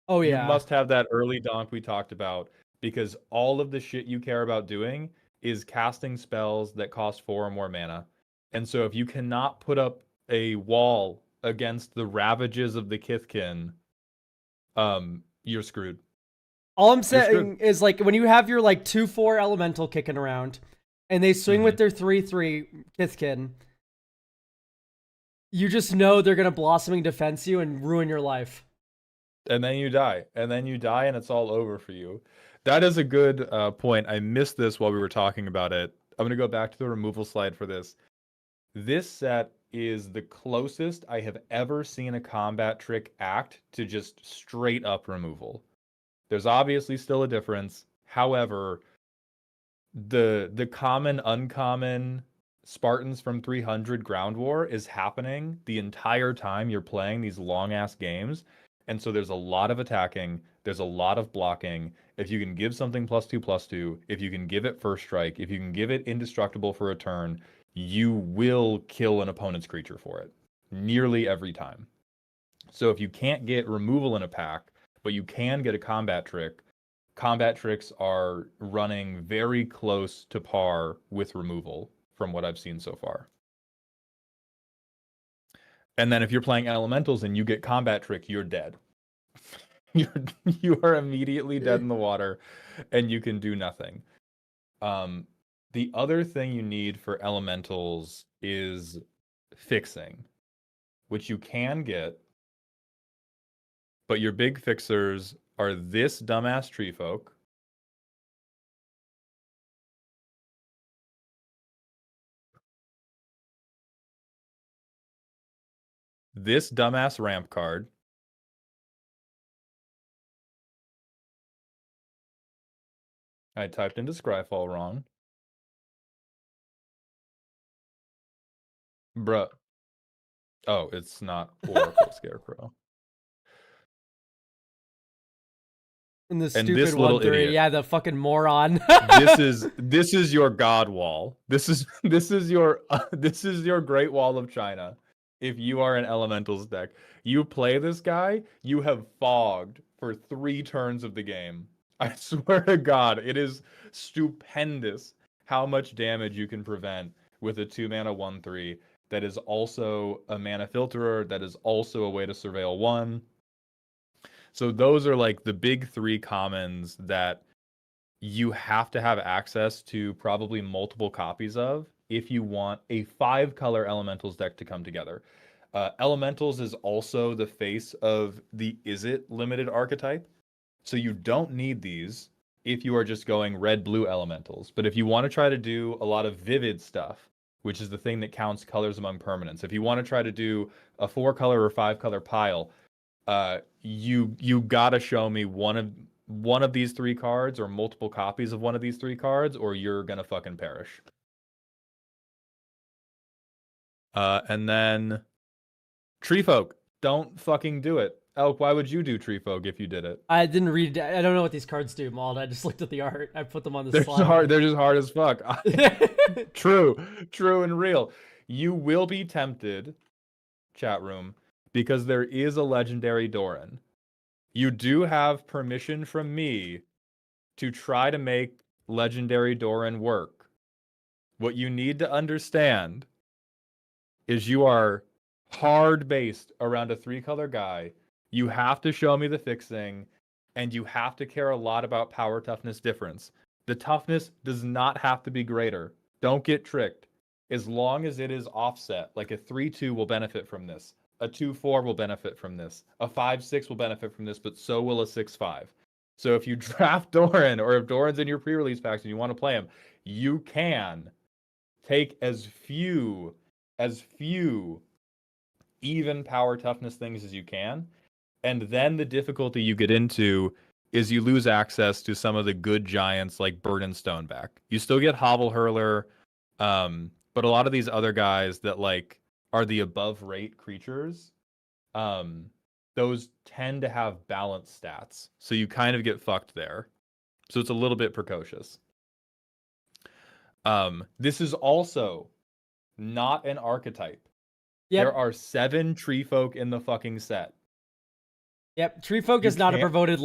Oh, yeah. You must have that early donk we talked about, because all of the shit you care about doing is casting spells that cost 4 or more mana. And so if you cannot put up a wall against the ravages of the Kithkin, you're screwed. All I'm saying is, like, when you have your like 2/4 elemental kicking around, and they swing with their 3/3 Kithkin, You just know they're gonna blossoming defense you and ruin your life. And then you die. And then you die and it's all over for you. That is a good point. I missed this while we were talking about it. I'm going to go back to the removal slide for this. This set is the closest I have ever seen a combat trick act to just straight up removal. There's obviously still a difference. However, the common, uncommon Spartans from 300 ground war is happening the entire time you're playing these long ass games. And so there's a lot of attacking, there's a lot of blocking. If you can give something +2/+2, if you can give it first strike, if you can give it indestructible for a turn, you will kill an opponent's creature for it nearly every time. So if you can't get removal in a pack, but you can get a combat trick, combat tricks are running very close to par with removal from what I've seen so far. And then if you're playing elementals and you get combat trick, you're dead. You are immediately dead in the water and you can do nothing. The other thing you need for elementals is fixing, which you can get, but your big fixers are this dumbass tree folk, this dumbass ramp card, I typed into Scryfall wrong. Bruh. Oh, it's not Oracle Scarecrow. And the And stupid this little 1-3. idiot. Yeah, the fucking moron. this is your god wall. This is your this is your Great Wall of China. If you are an elementals deck, you play this guy, you have fogged for 3 turns of the game. I swear to God, it is stupendous how much damage you can prevent with a 2-mana 1/3 that is also a mana filterer, that is also a way to surveil 1. So those are like the big 3 commons that you have to have access to probably multiple copies of if you want a 5-color elementals deck to come together. Elementals is also the face of the Izzet limited archetype. So you don't need these if you are just going red-blue elementals. But if you want to try to do a lot of vivid stuff, which is the thing that counts colors among permanents, if you want to try to do a 4-color or 5-color pile, you gotta show me one of these 3 cards or multiple copies of one of these 3 cards, or you're gonna fucking perish. And then Tree Folk, don't fucking do it. Elk, why would you do Tree Folk if you did it? I didn't read. I don't know what these cards do, Mald. I just looked at the art. I put them on the They're slide. They're just hard as fuck. True and real. You will be tempted, chat room, because there is a legendary Doran. You do have permission from me to try to make legendary Doran work. What you need to understand is you are hard based around a 3-color guy. You have to show me the fixing, and you have to care a lot about power toughness difference. The toughness does not have to be greater. Don't get tricked. As long as it is offset, like a 3/2 will benefit from this. A 2/4 will benefit from this. A 5/6 will benefit from this, but so will a 6/5. So if you draft Doran, or if Doran's in your pre-release packs and you want to play him, you can take as few even power toughness things as you can. And then the difficulty you get into is you lose access to some of the good giants like Bird and Stoneback. You still get Hovel Hurler, but a lot of these other guys that like are the above rate creatures, those tend to have balanced stats. So you kind of get fucked there. So it's a little bit precocious. This is also not an archetype. Yep. There are 7 tree folk in the fucking set. Yep. Tree Folk is not a promoted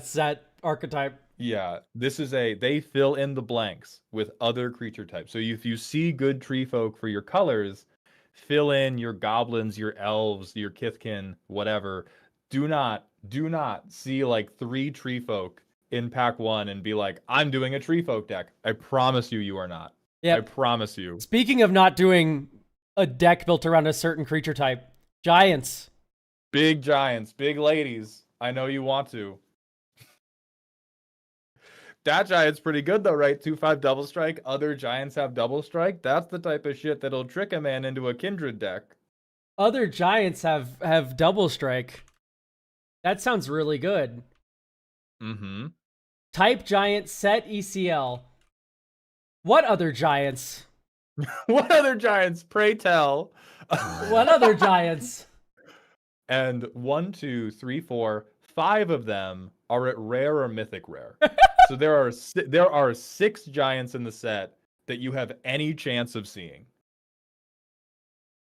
set archetype. Yeah, this is they fill in the blanks with other creature types. So if you see good tree folk for your colors, fill in your goblins, your elves, your kithkin, whatever. Do not see like 3 tree folk in pack 1 and be like, I'm doing a tree folk deck. I promise you are not. Yeah. I promise you. Speaking of not doing a deck built around a certain creature type. Giants. Big giants, big ladies. I know you want to. That giant's pretty good though, right? 2/5 double strike. Other giants have double strike. That's the type of shit that'll trick a man into a Kindred deck. Other giants have double strike. That sounds really good. Mm-hmm. Type giant set ECL. What other giants? What other giants? Pray tell. What other giants? And 1, 2, 3, 4, 5 of them are at rare or mythic rare. So there are 6 giants in the set that you have any chance of seeing.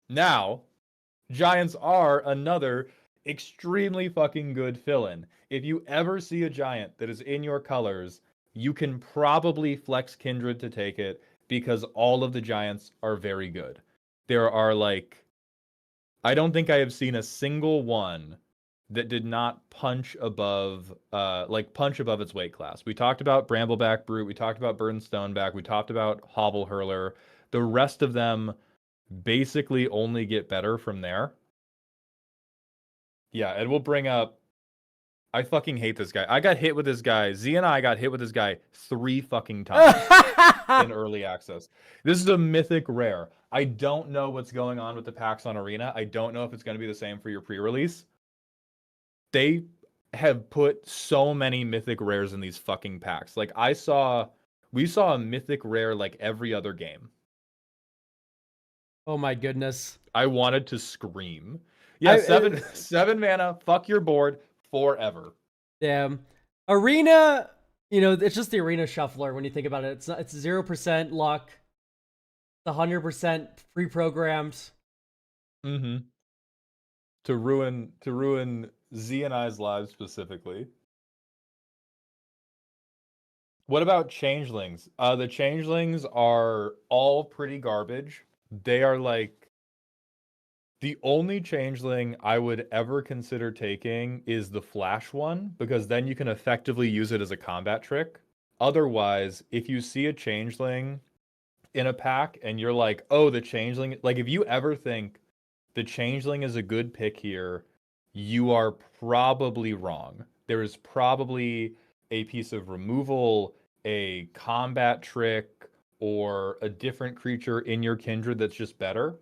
Now, giants are another extremely fucking good fill-in. If you ever see a giant that is in your colors, you can probably flex Kindred to take it because all of the giants are very good. There are like, I don't think I have seen a single one that did not punch above its weight class. We talked about Brambleback Brute, we talked about Burn Stoneback, we talked about Hobble Hurler. The rest of them basically only get better from there. Yeah, and we'll bring up, I fucking hate this guy. I got hit with this guy. Z and I got hit with this guy 3 fucking times in early access. This is a mythic rare. I don't know what's going on with the packs on Arena. I don't know if it's going to be the same for your pre-release. They have put so many mythic rares in these fucking packs. Like we saw a mythic rare like every other game. Oh my goodness. I wanted to scream. Yeah, 7 mana, fuck your board forever. Damn. Arena, it's just the arena shuffler when you think about it. It's 0% luck. It's 100% pre-programmed. Mm-hmm. To ruin Z and I's lives specifically. What about changelings? The changelings are all pretty garbage. They are like, the only changeling I would ever consider taking is the flash one, because then you can effectively use it as a combat trick. Otherwise, if you see a changeling in a pack and you're like, oh, the changeling, like if you ever think the changeling is a good pick here, you are probably wrong. There is probably a piece of removal, a combat trick, or a different creature in your Kindred that's just better.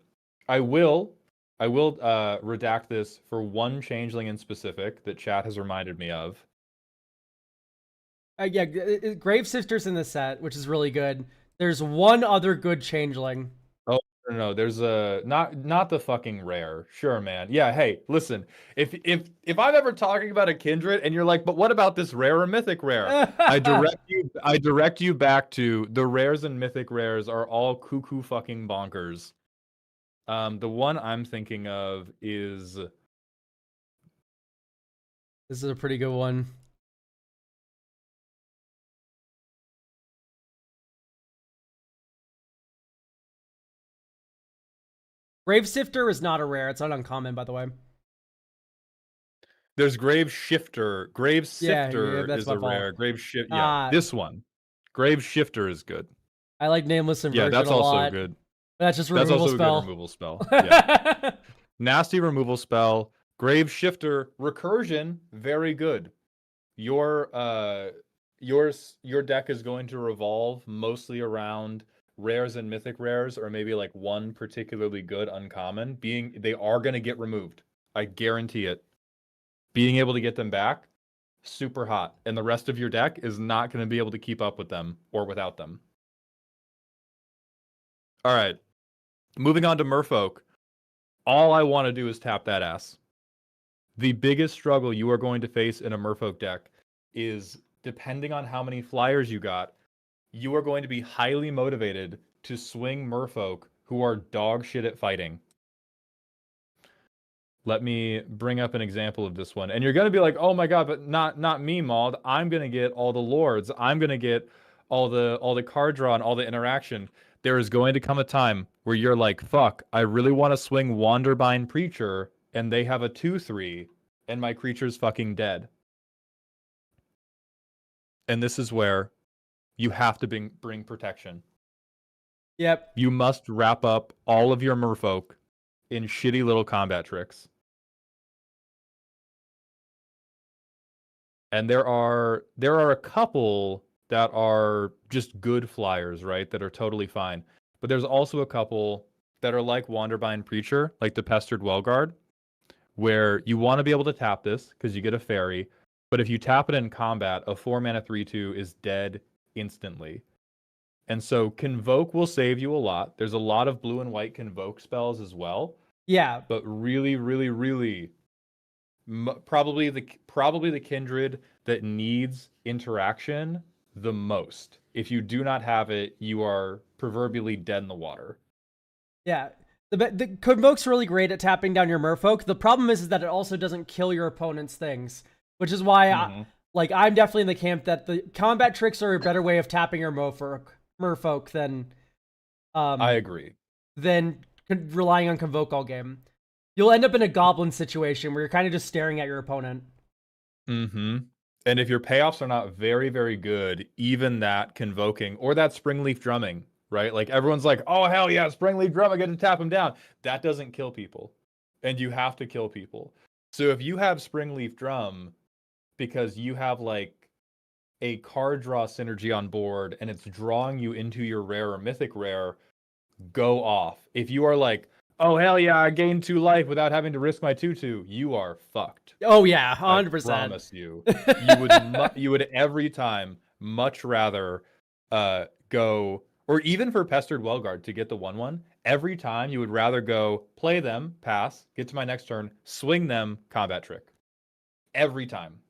I will redact this for one changeling in specific that chat has reminded me of. Yeah, Grave Sister's in the set, which is really good. There's one other good changeling. Oh no, there's a not the fucking rare. Sure, man. Yeah, hey, listen. If I'm ever talking about a Kindred and you're like, but what about this rare or mythic rare? I direct you back to the rares and mythic rares are all cuckoo fucking bonkers. The one I'm thinking of is, This is a pretty good one. Grave Sifter is not a rare. It's not uncommon, by the way. there's Grave Shifter. Grave Sifter that's is my a fault. rare. Grave Shift. Yeah, this one. Grave Shifter is good. I like Nameless Inversion Yeah, that's a also lot. good. That's just a That's removal also spell. a good removal spell. Yeah. Nasty removal spell. Grave Shifter. Recursion. Very good. Your deck is going to revolve mostly around rares and mythic rares, or maybe like one particularly good uncommon. They are going to get removed. I guarantee it. Being able to get them back, super hot. And the rest of your deck is not going to be able to keep up with them or without them. All right. Moving on to Merfolk. All I want to do is tap that ass. The biggest struggle you are going to face in a Merfolk deck is, depending on how many flyers you got, you are going to be highly motivated to swing Merfolk who are dog shit at fighting. Let me bring up an example of this one. And you're going to be like, oh my god, but not me, Mauld. I'm going to get all the lords. I'm going to get all the card draw and all the interaction. There is going to come a time where you're like, fuck, I really want to swing Wanderbind Preacher, and they have a 2/3, and my creature's fucking dead. And this is where you have to bring protection. Yep. You must wrap up all of your merfolk in shitty little combat tricks. And there are a couple that are just good flyers, right? That are totally fine. But there's also a couple that are like Wanderbind Preacher, like the Pestered Wellguard, where you want to be able to tap this because you get a fairy, but if you tap it in combat, a 4-mana 3/2 is dead instantly. And so Convoke will save you a lot. There's a lot of blue and white Convoke spells as well. Yeah. But really, really, really, probably the Kindred that needs interaction the most. If you do not have it, you are proverbially dead in the water. Yeah. The Convoke's really great at tapping down your merfolk. The problem is that it also doesn't kill your opponent's things, which is why I'm definitely in the camp that the combat tricks are a better way of tapping your merfolk than I agree. Than relying on Convoke all game. You'll end up in a goblin situation where you're kind of just staring at your opponent. Mm-hmm. And if your payoffs are not very, very good, even that Convoking or that Springleaf Drumming, right? Like everyone's like, oh, hell yeah, Springleaf Drum, I get to tap him down. That doesn't kill people. And you have to kill people. So if you have Springleaf Drum because you have like a card draw synergy on board and it's drawing you into your rare or mythic rare, go off. If you are like, oh, hell yeah, I gained 2 life without having to risk my 2/2, you are fucked. Oh, yeah, 100%. I promise you. You would every time much rather go, or even for Pestered Wellguard to get the 1/1, every time you would rather go play them, pass, get to my next turn, swing them, combat trick. Every time.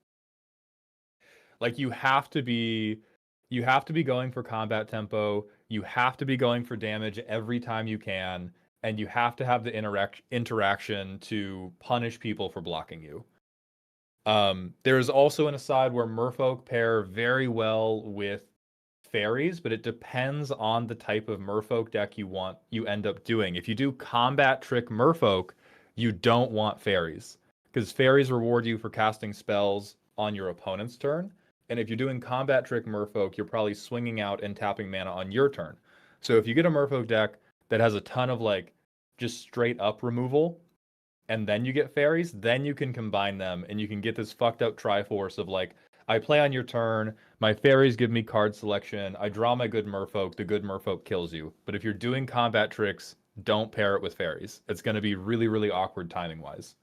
Like you have to be going for combat tempo, you have to be going for damage every time you can, and you have to have the interaction to punish people for blocking you. There is also an aside where merfolk pair very well with fairies, but it depends on the type of merfolk deck you end up doing. If you do combat trick merfolk, you don't want fairies, because fairies reward you for casting spells on your opponent's turn. And if you're doing combat trick merfolk, you're probably swinging out and tapping mana on your turn. So if you get a merfolk deck that has a ton of like just straight up removal, and then you get fairies, then you can combine them and you can get this fucked up Triforce of like, I play on your turn, my fairies give me card selection, I draw my good merfolk, the good merfolk kills you. But if you're doing combat tricks, don't pair it with fairies. It's going to be really, really awkward timing wise.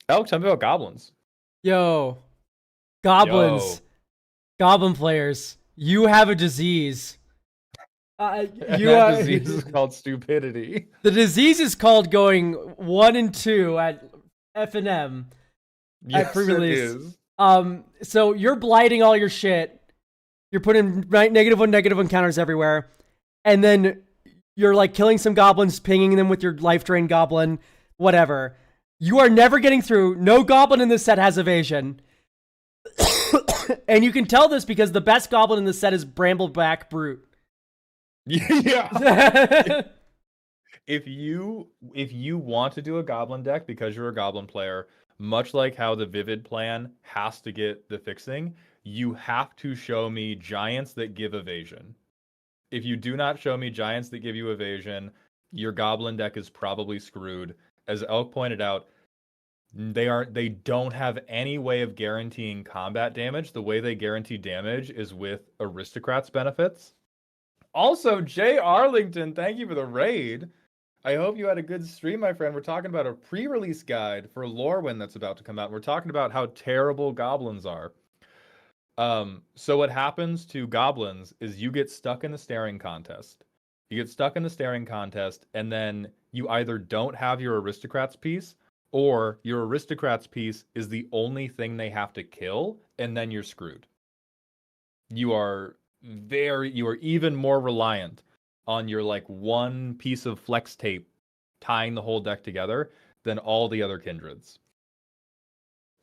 Alex, tell me about goblins. Yo. Goblins. Yo. Goblin players. You have a disease. That disease is called stupidity. The disease is called going 1 and 2 at F&M. Yes, at pre-release. It is. So you're blighting all your shit. You're putting -1/-1 counters everywhere. And then you're like killing some goblins, pinging them with your life drain goblin, whatever. You are never getting through. No goblin in this set has evasion. And you can tell this because the best goblin in the set is Brambleback Brute. Yeah. If you want to do a goblin deck because you're a goblin player, much like how the Vivid plan has to get the fixing, you have to show me giants that give evasion. If you do not show me giants that give you evasion, your goblin deck is probably screwed. As Elk pointed out, they don't have any way of guaranteeing combat damage. The way they guarantee damage is with Aristocrats benefits. Also, Jay Arlington, thank you for the raid. I hope you had a good stream, my friend. We're talking about a pre-release guide for LORWYN that's about to come out. We're talking about how terrible goblins are. So what happens to goblins is you get stuck in the staring contest. You get stuck in the staring contest, and then you either don't have your Aristocrats piece, or your Aristocrats piece is the only thing they have to kill, and then you're screwed. You are even more reliant on your like one piece of flex tape tying the whole deck together than all the other Kindreds.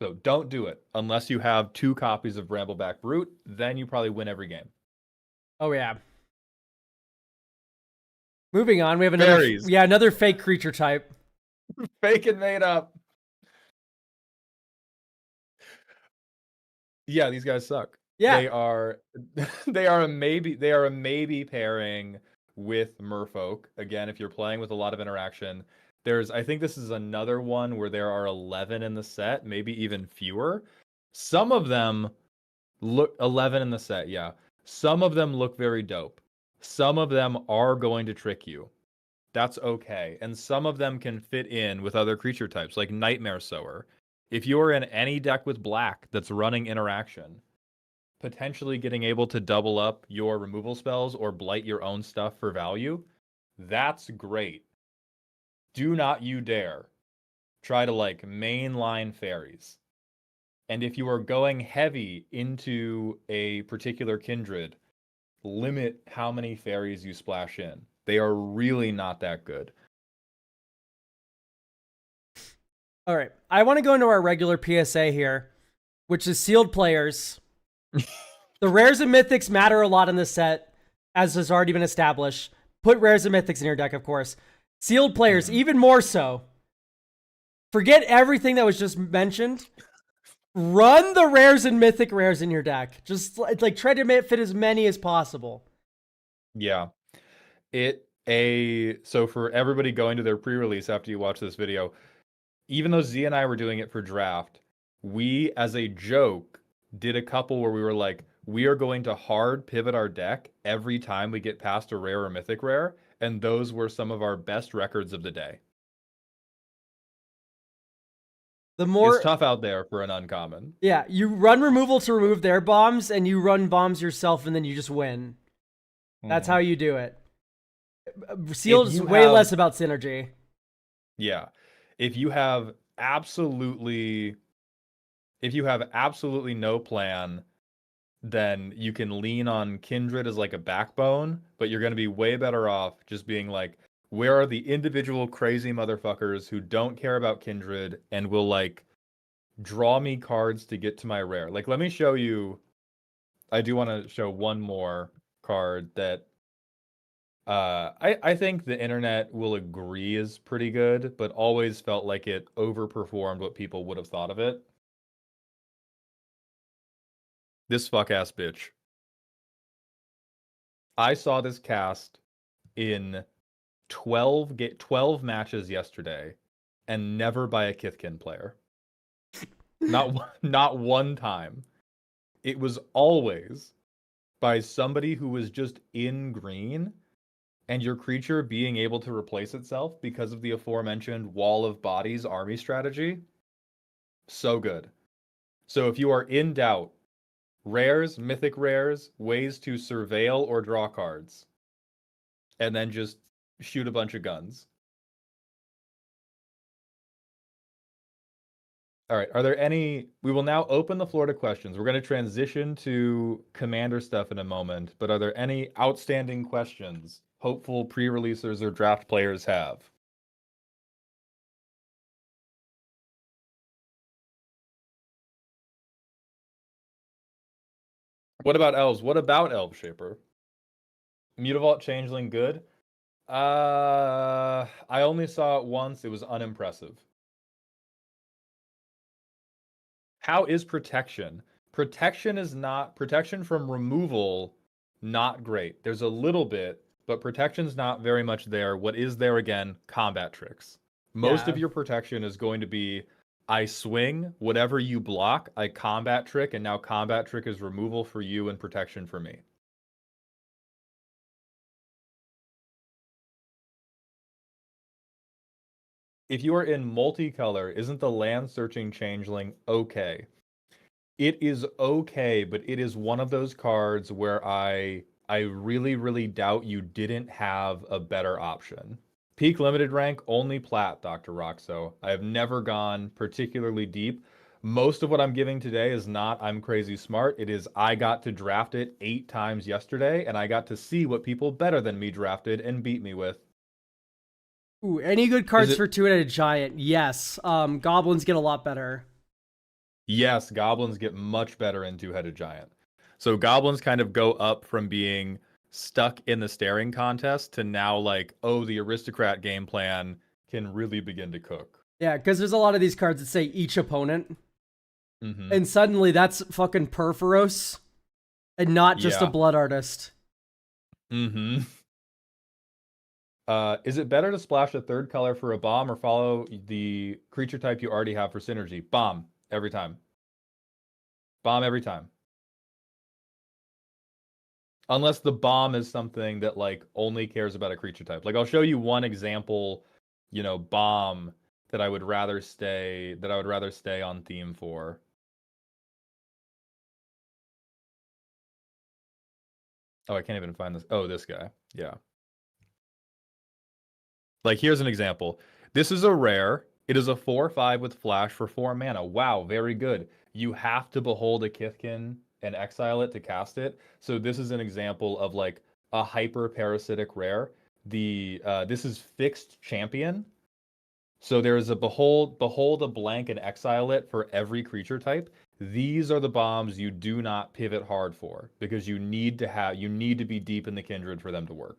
So don't do it unless you have 2 copies of Brambleback Brute. Then you probably win every game. Oh yeah. Moving on, we have another fake creature type. Fake and made up. Yeah, these guys suck. Yeah. They are they are a maybe pairing with Merfolk. Again, if you're playing with a lot of interaction. I think this is another one where there are 11 in the set, maybe even fewer. Some of them look 11 in the set, yeah. Some of them look very dope. Some of them are going to trick you. That's okay. And some of them can fit in with other creature types, like Nightmare Sower. If you are in any deck with black that's running interaction, potentially getting able to double up your removal spells or blight your own stuff for value, that's great. Do not you dare try to like mainline fairies. And if you are going heavy into a particular kindred, limit how many fairies you splash in. They are really not that good. All right. I want to go into our regular PSA here, which is sealed players. The rares and mythics matter a lot in this set, as has already been established. Put rares and mythics in your deck, of course. Sealed players, even more so. Forget everything that was just mentioned. Run the rares and mythic rares in your deck. Just like try to fit as many as possible. Yeah. So for everybody going to their pre-release after you watch this video, even though Z and I were doing it for draft, we, as a joke, did a couple where we were like, we are going to hard pivot our deck every time we get past a rare or mythic rare, and those were some of our best records of the day. It's tough out there for an uncommon. Yeah, you run removal to remove their bombs, and you run bombs yourself, and then you just win. That's how you do it. Sealed is way less about synergy. Yeah. If you have absolutely no plan, then you can lean on Kindred as like a backbone, but you're going to be way better off just being like, where are the individual crazy motherfuckers who don't care about Kindred and will like draw me cards to get to my rare? Like, let me show you. I do want to show one more card that I think the internet will agree is pretty good, but always felt like it overperformed what people would have thought of it. This fuck-ass bitch. I saw this cast in 12 matches yesterday, and never by a Kithkin player. Not one time. It was always by somebody who was just in green, and your creature being able to replace itself because of the aforementioned wall of bodies army strategy. So good. So if you are in doubt, rares, mythic rares, ways to surveil or draw cards, and then just shoot a bunch of guns. All right, are there any... We will now open the floor to questions. We're going to transition to Commander stuff in a moment, but are there any outstanding questions hopeful pre-releasers or draft players have? What about elves? What about Elf Shaper? Mutavault Changeling good? I only saw it once. It was unimpressive. How is protection? Protection from removal, not great. There's a little bit, but protection's not very much there. What is there again? Combat tricks. Most of your protection is going to be, I swing, whatever you block, I combat trick, and now combat trick is removal for you and protection for me. If you are in multicolor, isn't the land searching changeling okay? It is okay, but it is one of those cards where I really, really doubt you didn't have a better option. Peak limited rank, only plat, Dr. Roxo. I have never gone particularly deep. Most of what I'm giving today is not I'm crazy smart. It is I got to draft it 8 times yesterday, and I got to see what people better than me drafted and beat me with. Ooh, any good cards for two-headed giant? Yes. Goblins get a lot better. Yes, goblins get much better in two-headed giant. So goblins kind of go up from being stuck in the staring contest to now like, oh, the aristocrat game plan can really begin to cook. Yeah, because there's a lot of these cards that say each opponent. And suddenly that's fucking Perforos. and not just a Yeah. blood artist. Mm-hmm. Is it better to splash a third color for a bomb or follow the creature type you already have for synergy? Bomb every time. Bomb every time. Unless the bomb is something that like only cares about a creature type. Like I'll show you one example, bomb that I would rather stay on theme for. Oh, I can't even find this. Oh, this guy. Yeah. Like here's an example. This is a rare. It is a 4/5 with flash for 4 mana. Wow, very good. You have to behold a Kithkin and exile it to cast it. So this is an example of like a hyper parasitic rare. This is fixed champion. So there is a behold a blank and exile it for every creature type. These are the bombs you do not pivot hard for because you need to be deep in the Kindred for them to work.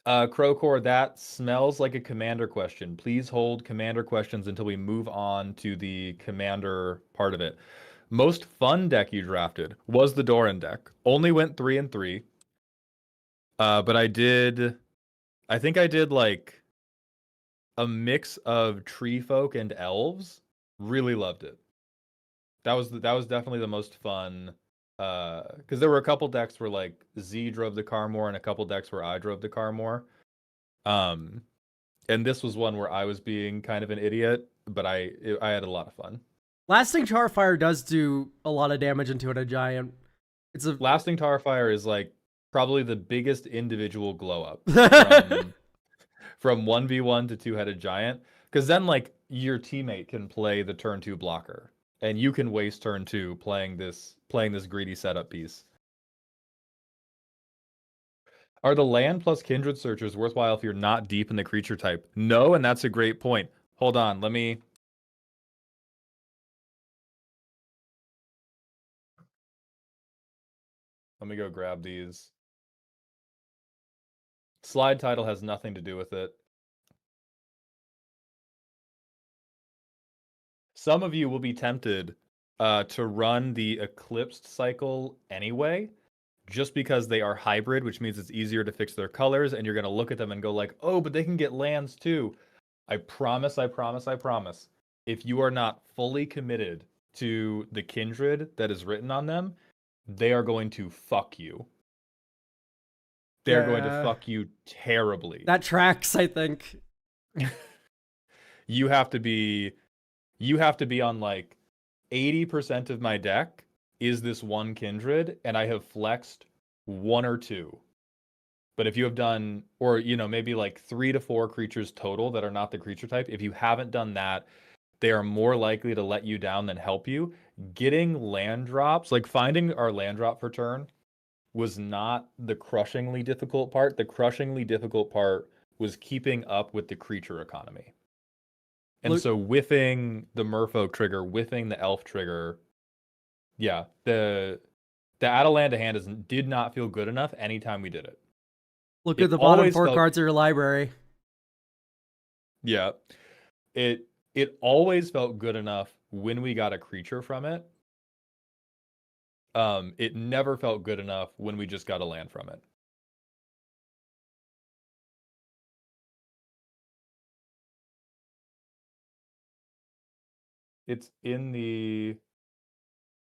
Crowcore, that smells like a commander question. Please hold commander questions until we move on to the commander part of it. Most fun deck you drafted was the Doran deck. Only went 3-3. But I think I did like a mix of tree folk and elves. Really loved it. That was definitely the most fun. Because there were a couple decks where like Z drove the car more, and a couple decks where I drove the car more. And this was one where I was being kind of an idiot, but I had a lot of fun. Lasting Charfire does do a lot of damage into a giant. It's a Lasting Tarfire is like probably the biggest individual glow up from 1v1 to two-headed giant. Because then like your teammate can play the turn 2 blocker, and you can waste turn 2 playing this greedy setup piece. Are the land plus kindred searchers worthwhile if you're not deep in the creature type? No, and that's a great point. Hold on, let me go grab these. Slide title has nothing to do with it. Some of you will be tempted to run the Eclipsed cycle anyway, just because they are hybrid, which means it's easier to fix their colors, and you're going to look at them and go like, oh, but they can get lands too. I promise. If you are not fully committed to the Kindred that is written on them, they are going to fuck you. They're going to fuck you terribly. That tracks, I think. You have to be on like 80% of my deck is this one Kindred, and I have flexed 1 or 2. But if you have done, or maybe like 3 to 4 creatures total that are not the creature type, if you haven't done that, they are more likely to let you down than help you. Getting land drops, like finding our land drop for turn, was not the crushingly difficult part. The crushingly difficult part was keeping up with the creature economy. And so whiffing the merfolk trigger, whiffing the elf trigger, yeah, the add a land to hand did not feel good enough anytime we did it. Look at the bottom 4 cards of your library. Yeah. It always felt good enough when we got a creature from it. It never felt good enough when we just got a land from it. It's in the...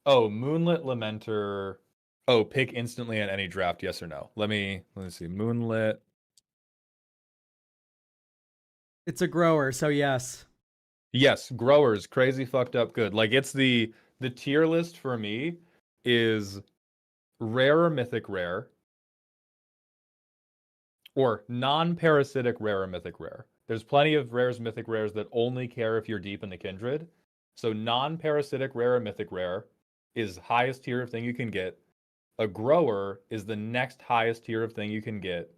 Oh, Moonlit Lamenter. Oh, pick instantly in any draft, yes or no? Let me see. Moonlit. It's a grower, so yes. Yes, growers, crazy fucked up good. Like it's the tier list for me is rare or mythic rare, or non-parasitic rare or mythic rare. There's plenty of rares, mythic rares that only care if you're deep in the Kindred. So non-parasitic rare or mythic rare is highest tier of thing you can get. A grower is the next highest tier of thing you can get.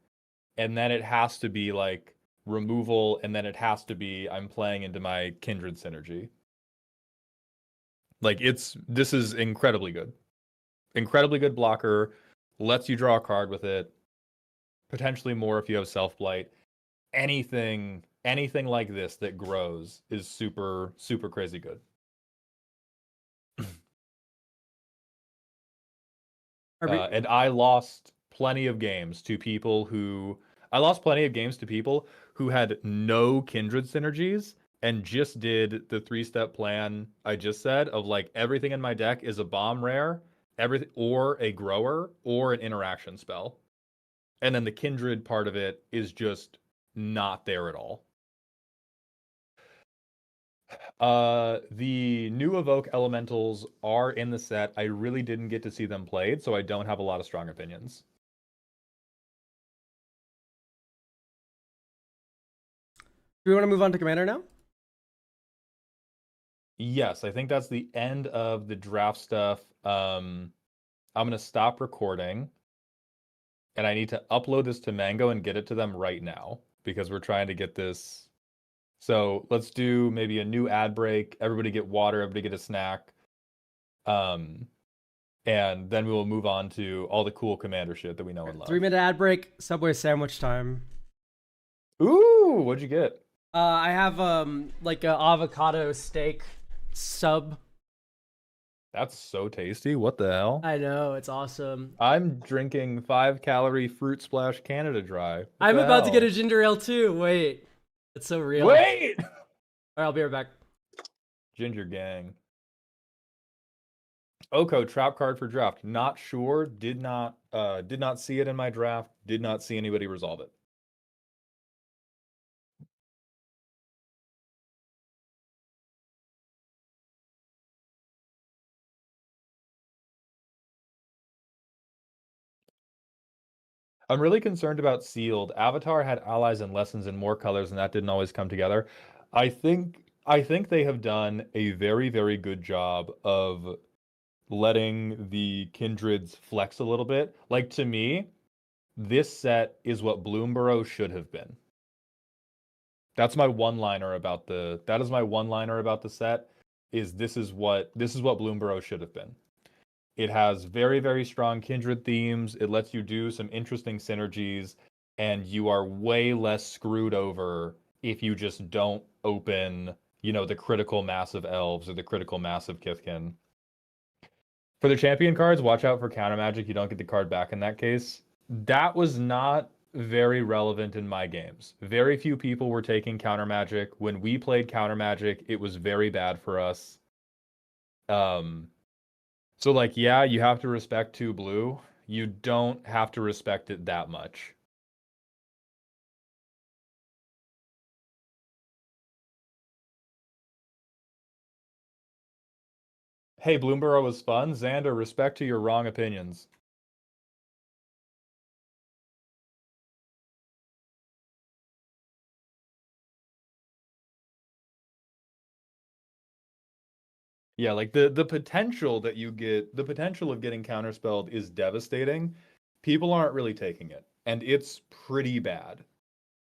And then it has to be like removal, and then it has to be I'm playing into my Kindred synergy. Like this is incredibly good. Incredibly good blocker, lets you draw a card with it. Potentially more if you have Self-Blight. Anything like this that grows is super, super crazy good. Are we, And I lost plenty of games to people who had no Kindred synergies and just did the 3-step plan I just said of like everything in my deck is a bomb rare, everything or a grower or an interaction spell. And then the Kindred part of it is just not there at all. The new Evoke elementals are in the set. I really didn't get to see them played, so I don't have a lot of strong opinions. do we want to move on to Commander now? Yes, I think that's the end of the draft stuff. I'm gonna stop recording, and I need to upload this to Mango and get it to them right now because we're trying to get this. So let's do maybe a new ad break. Everybody get water. Everybody get a snack. Um, and then we will move on to all the cool Commander shit that we know and love. 3-minute ad break. Subway sandwich time. Ooh, what'd you get? I have like a avocado steak sub. That's so tasty. What the hell? I know, it's awesome. I'm drinking 5-calorie Fruit Splash Canada Dry. What I'm the about to get a hell? ginger ale too. Wait, it's so real. Wait! All right, I'll be right back. Ginger Gang. Oko trap card for draft. Not sure. Did not see it in my draft. Did not see anybody resolve it. I'm really concerned about sealed. Avatar had allies and lessons in more colors, and that didn't always come together. I think they have done a very, very good job of letting the kindreds flex a little bit. Like to me, this set is what Bloomborough should have been. That's my one-liner about the set is this is what Bloomborough should have been. It has very, very strong kindred themes. It lets you do some interesting synergies, and you are way less screwed over if you just don't open, the critical mass of elves or the critical mass of Kithkin. For the champion cards, watch out for counter magic. You don't get the card back in that case. That was not very relevant in my games. Very few people were taking counter magic. When we played counter magic, it was very bad for us. So like, yeah, you have to respect 2 blue. You don't have to respect it that much. Hey, Bloomborough was fun. Xander, respect to your wrong opinions. Yeah, like the potential that you get, the potential of getting counterspelled is devastating. People aren't really taking it, and it's pretty bad.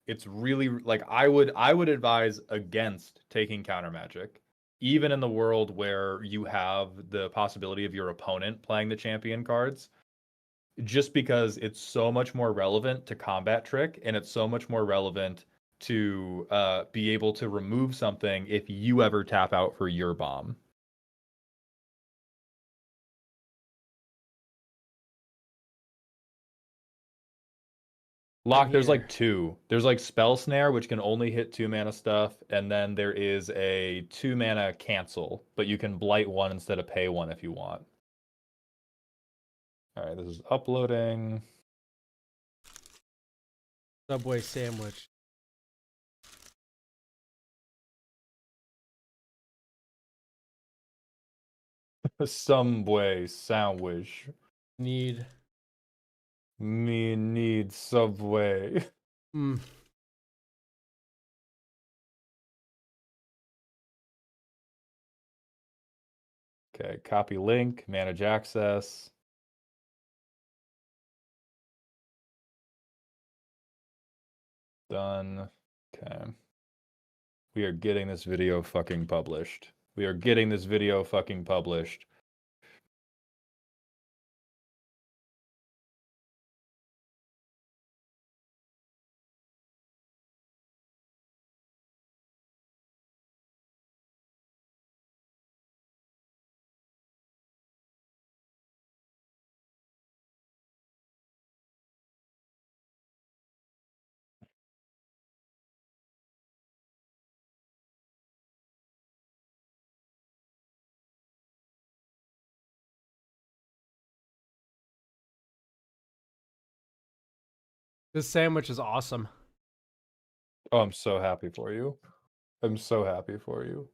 It's really like I would advise against taking counter magic, even in the world where you have the possibility of your opponent playing the champion cards, just because it's so much more relevant to combat trick and it's so much more relevant to be able to remove something if you ever tap out for your bomb. Lock, there's Here. like 2. There's like Spell Snare, which can only hit 2-mana stuff, and then there is a 2-mana cancel, but you can blight 1 instead of pay 1 if you want. All right, this is uploading. Subway sandwich. Subway sandwich. Need. Me need Subway. Mm. Okay, copy link, manage access. Done. Okay. We are getting this video fucking published. We are getting this video fucking published. This sandwich is awesome. Oh, I'm so happy for you. I'm so happy for you.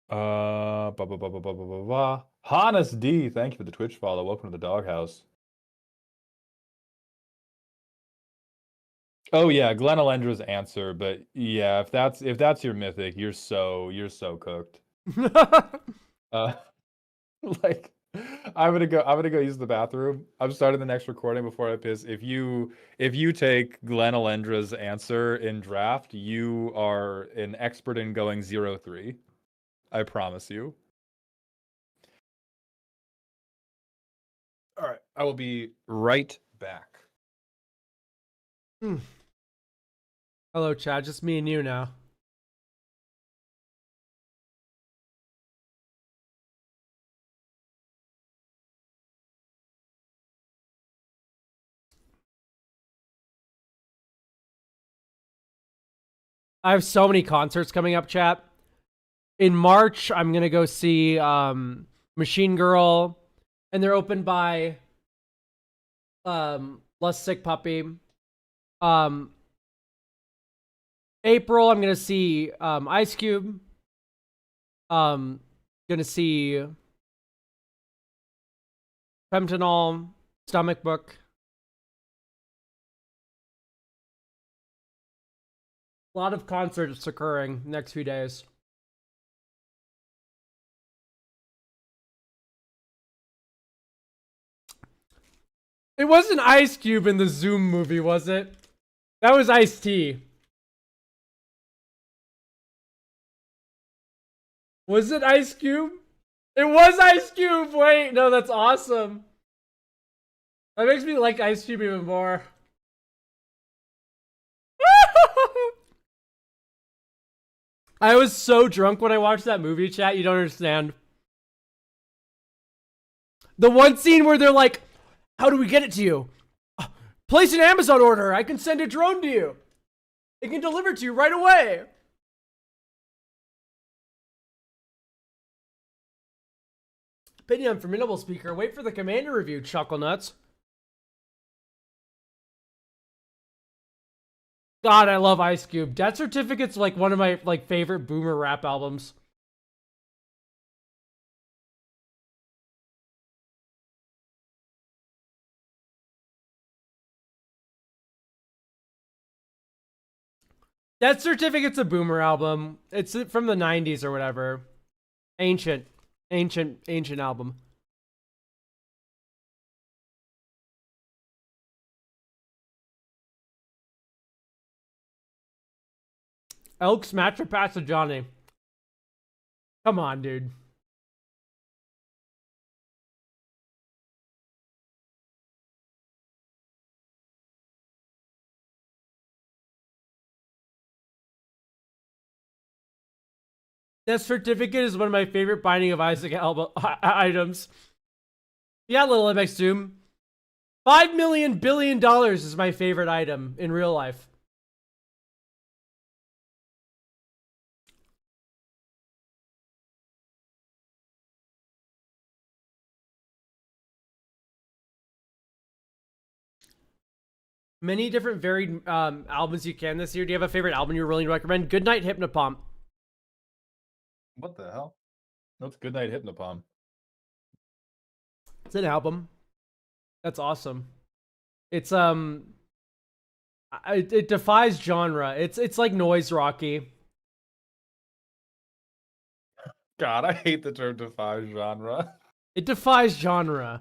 Ba, ba, ba, ba, ba, ba, ba, ba. Hannes D, thank you for the Twitch follow. Welcome to the doghouse. Oh yeah, Glenn Alendra's answer, but yeah, if that's your mythic, you're so cooked. Uh, like I'm gonna go use the bathroom. I'm starting the next recording before I piss. If you take Glenn Alendra's answer in draft, you are an expert in going 0-3. I promise you. All right, I will be right back. Hello, Chad. Just me and you now. I have so many concerts coming up, chat. In March, I'm gonna go see Machine Girl, and they're opened by Less Sick Puppy. April, I'm gonna see Ice Cube. Gonna see Fentanyl, Stomach Book. A lot of concerts occurring next few days. It wasn't Ice Cube in the Zoom movie, was it? That was Ice-T. Was it Ice Cube? It was Ice Cube! Wait, no, that's awesome. That makes me like Ice Cube even more. I was so drunk when I watched that movie, chat, you don't understand. The one scene where they're like, how do we get it to you? Place an Amazon order. I can send a drone to you. It can deliver to you right away. Opinion on Formidable Speaker. Wait for the Commander review, Chuckle Nuts. God, I love Ice Cube. Death Certificate's like one of my favorite boomer rap albums. Death Certificate's a boomer album. It's from the 90s or whatever. Ancient album. Elks match or pass to Johnny. Come on, dude. Death Certificate is one of my favorite Binding of Isaac items. Yeah, little MX Doom. $5 million billion is my favorite item in real life. Many different varied albums you can this year. Do you have a favorite album you're willing to recommend? Goodnight Hypnopomp. What the hell? That's Goodnight Hypnopomp. It's an album. That's awesome. It's it defies genre. It's like noise rocky. God, I hate the term defies genre. It defies genre.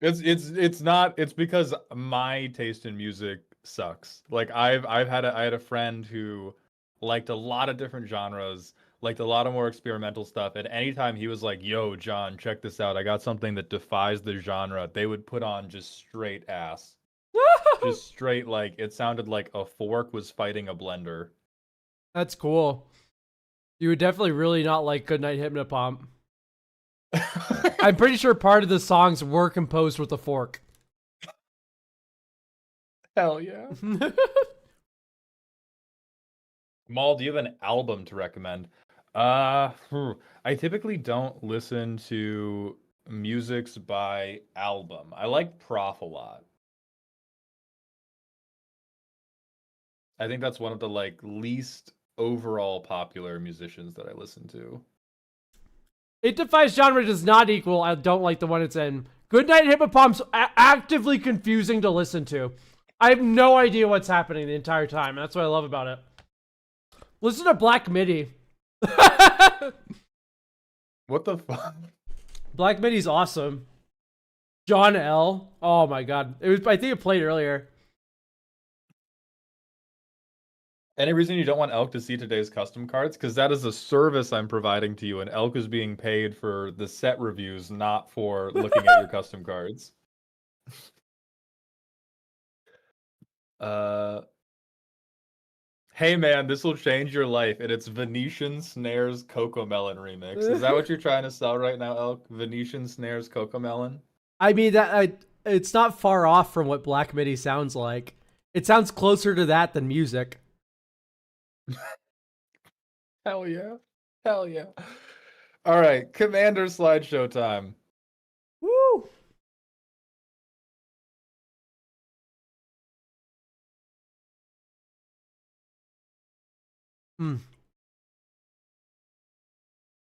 It's not. It's because my taste in music sucks. Like I had a friend who liked a lot of different genres, liked a lot of more experimental stuff. And anytime he was like, "Yo, John, check this out. I got something that defies the genre," they would put on just straight ass, just straight like it sounded like a fork was fighting a blender. That's cool. You would definitely really not like Goodnight Hypnopomp. I'm pretty sure part of the songs were composed with a fork. Hell yeah. Mal, do you have an album to recommend? I typically don't listen to musics by album. I like Prof a lot. I think that's one of the like least overall popular musicians that I listen to. It Defies Genre does not equal I don't like the one it's in. Goodnight Hippopom's actively confusing to listen to. I have no idea what's happening the entire time. That's what I love about it. Listen to Black Midi. What the fuck? Black Midi's awesome. John L. Oh my god. I think it played earlier. Any reason you don't want Elk to see today's custom cards? Because that is a service I'm providing to you, and Elk is being paid for the set reviews, not for looking at your custom cards. Hey man, this will change your life, and it's Venetian Snares Cocomelon remix. Is that what you're trying to sell right now, Elk? Venetian Snares Cocomelon? I mean, it's not far off from what Black Midi sounds like. It sounds closer to that than music. Hell yeah. Hell yeah. All right, Commander slideshow time. Woo!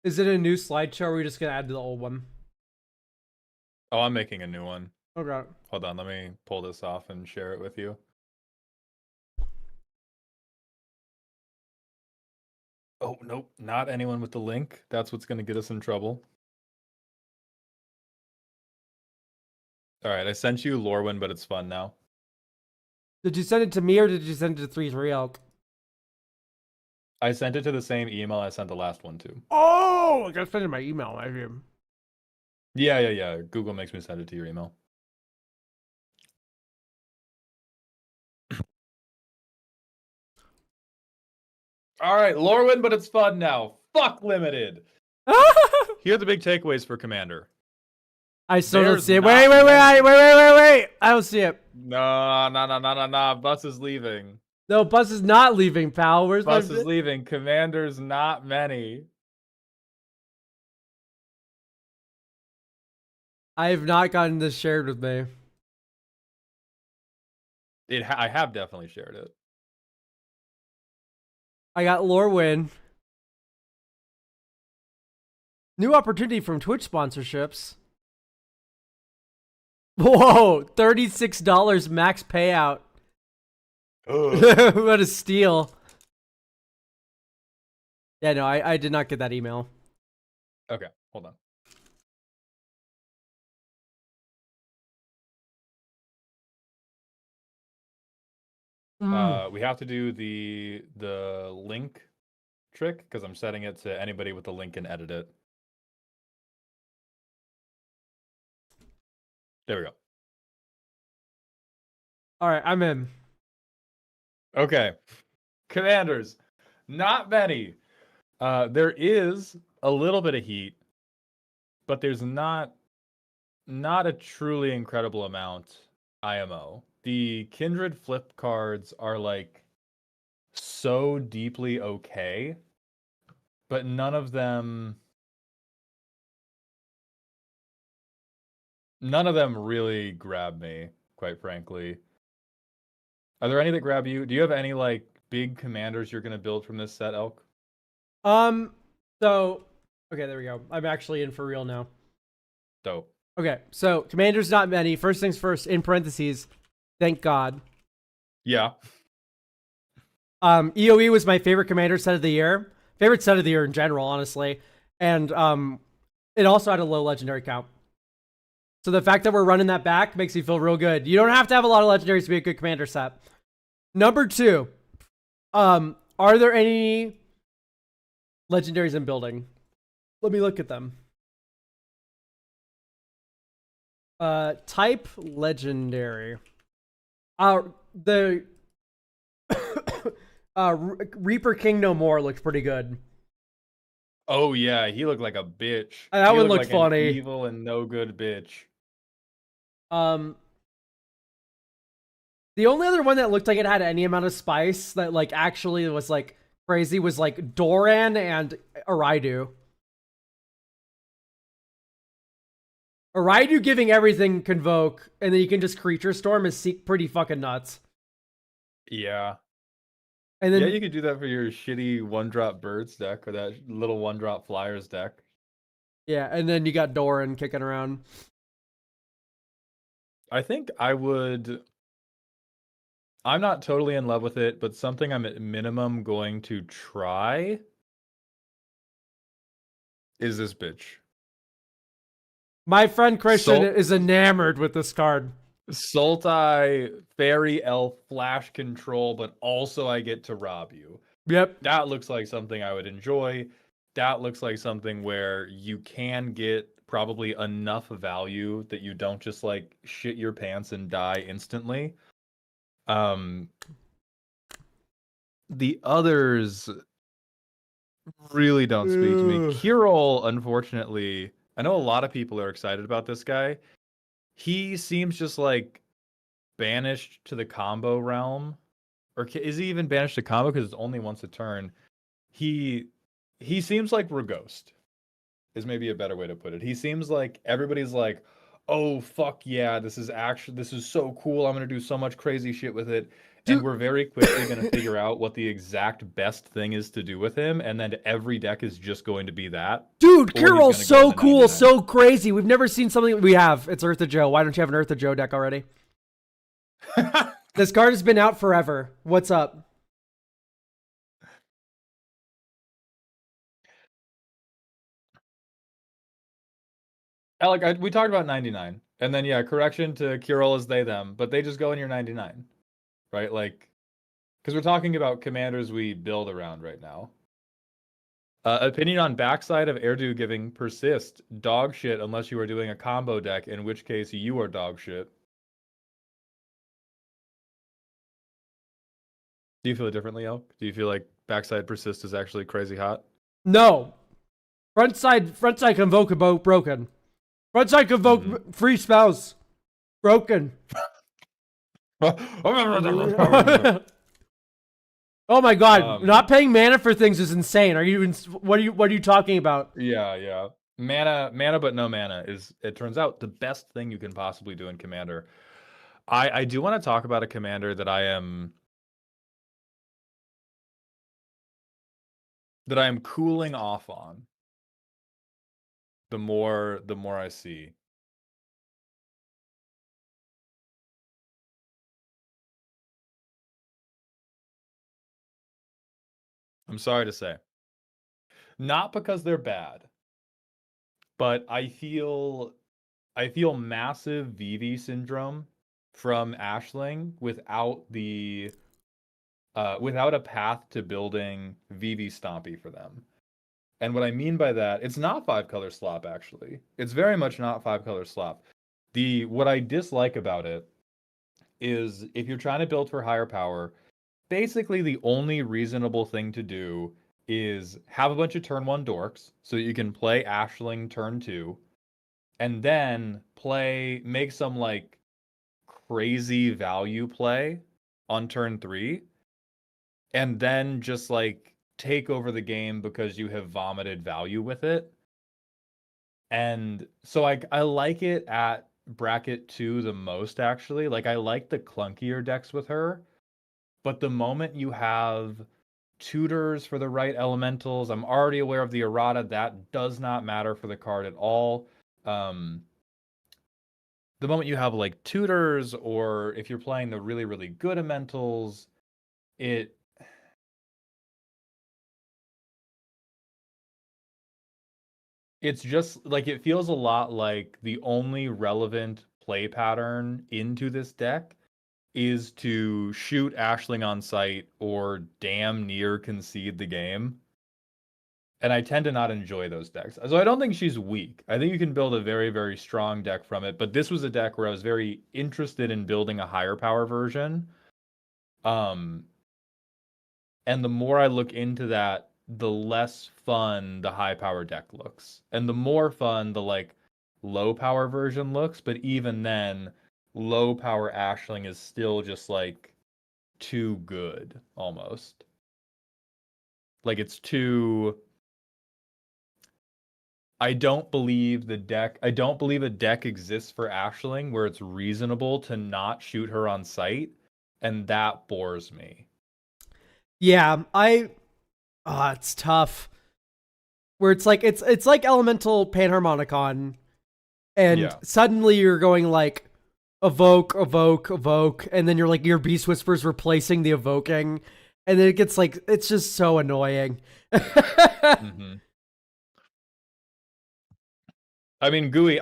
Is it a new slideshow or are we just going to add to the old one? Oh, I'm making a new one. Okay. Hold on, let me pull this off and share it with you. Oh, nope, not anyone with the link. That's what's going to get us in trouble. All right, I sent you LORWYN, but it's fun now. Did you send it to me or did you send it to 3-3 Elk? I sent it to the same email I sent the last one to. Oh, I got to send it my email. Yeah. Google makes me send it to your email. All right, LORWYN, but it's fun now. Fuck limited. Here are the big takeaways for Commander. I still don't see it. Wait. I don't see it. No. Bus is leaving. No, Bus is not leaving, pal. Where's Bus is leaving. Commander's not many. I have not gotten this shared with me. I have definitely shared it. I got LORWYN. New opportunity from Twitch sponsorships. Whoa, $36 max payout. What a steal. Yeah, no, I did not get that email. Okay, hold on. We have to do the link trick because I'm setting it to anybody with the link and edit it. There we go. All right, I'm in. Okay. Commanders, not many. There is a little bit of heat, but there's not a truly incredible amount IMO. The Kindred flip cards are like so deeply okay, but none of them really grab me, quite frankly. Are there any that grab you? Do you have any like big commanders you're gonna build from this set, Elk? So okay, there we go. I'm actually in for real now. Dope. Okay, so commanders not many. First things first, in parentheses, thank God. Yeah. EOE was my favorite commander set of the year. Favorite set of the year in general, honestly. And it also had a low legendary count. So the fact that we're running that back makes me feel real good. You don't have to have a lot of legendaries to be a good commander set. Number 2. Are there any legendaries in building? Let me look at them. Type legendary. The Reaper King No More looks pretty good. Oh yeah, he looked like a bitch. That one looked funny. An evil and no good bitch. The only other one that looked like it had any amount of spice that like actually was like crazy was like Doran and Aridu. Aridu giving everything Convoke, and then you can just Creature Storm is pretty fucking nuts. Yeah. And then Yeah, you could do that for your shitty 1-drop birds deck or that little 1-drop flyers deck. yeah, and then you got Doran kicking around. I think I would. I'm not totally in love with it, but something I'm at minimum going to try is this bitch. My friend Christian Sol- is enamored with this card. Sultai, Fairy Elf, Flash Control, but also I get to rob you. Yep. That looks like something I would enjoy. That looks like something where you can get probably enough value that you don't just like shit your pants and die instantly. The others really don't speak to me. Kirill, unfortunately, I know a lot of people are excited about this guy. He seems just like banished to the combo realm, or is he even banished to combo because it's only once a turn? He seems like Reghost is maybe a better way to put it. He seems like everybody's like, oh fuck yeah, this is so cool. I'm gonna do so much crazy shit with it. Dude. And we're very quickly going to figure out what the exact best thing is to do with him, and then every deck is just going to be that. Dude, Kirill's so cool, 99. so crazy. We've never seen something we have. It's Earth of Joe. Why don't you have an Earth of Joe deck already? This card has been out forever. What's up? Alec, we talked about 99, and then yeah, correction to Kirill is they them, but they just go in your 99, right? Like, because we're talking about commanders we build around right now. Opinion on backside of Erdu giving persist dog shit unless you are doing a combo deck, in which case you are dog shit. Do you feel it differently, Elk? Do you feel like backside persist is actually crazy hot? No. Frontside convoke about broken. Frontside convoke free spells. Broken. Oh my god, not paying mana for things is insane. What are you talking about? Yeah. Mana but no mana is, it turns out, the best thing you can possibly do in Commander. I do want to talk about a commander that I am cooling off on. The more I see. I'm sorry to say. Not because they're bad, but I feel massive VV syndrome from Ashling without a path to building VV Stompy for them. And what I mean by that, it's not 5-color slop, actually. It's very much not 5-color slop. What I dislike about it is if you're trying to build for higher power, basically the only reasonable thing to do is have a bunch of turn 1 dorks so that you can play Ashling turn 2, and then make some like crazy value play on turn 3, and then just like take over the game because you have vomited value with it. And so I like it at bracket 2 the most, actually. Like, I like the clunkier decks with her, but the moment you have tutors for the right elementals, I'm already aware of the errata. That does not matter for the card at all. The moment you have like tutors, or if you're playing the really, really good elementals, it's just like, it feels a lot like the only relevant play pattern into this deck is to shoot Ashling on sight or damn near concede the game. And I tend to not enjoy those decks. So I don't think she's weak. I think you can build a very, very strong deck from it. But this was a deck where I was very interested in building a higher power version. And the more I look into that, the less fun the high power deck looks. And the more fun the like low power version looks. But even then, low power Ashling is still just like too good almost. Like, it's too... I don't believe a deck exists for Ashling where it's reasonable to not shoot her on sight, and that bores me. Yeah, it's tough. Where it's like it's like elemental panharmonicon, and Yeah. suddenly you're going like evoke, evoke, evoke, and then you're like your beast whispers replacing the evoking, and then it gets like it's just so annoying. Mm-hmm. I mean, Gooey,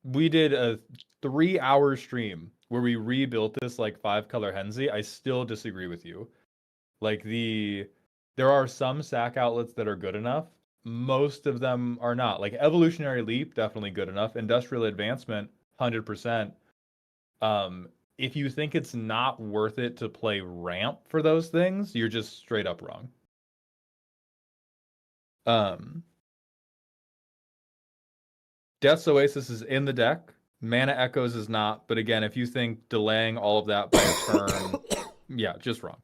we did a 3-hour stream where we rebuilt this like 5-color Henzi. I still disagree with you. Like there are some sack outlets that are good enough. Most of them are not. Like Evolutionary Leap, definitely good enough. Industrial Advancement, 100%. If you think it's not worth it to play ramp for those things, you're just straight up wrong. Death's Oasis is in the deck. Mana Echoes is not. But again, if you think delaying all of that by a turn, yeah, just wrong.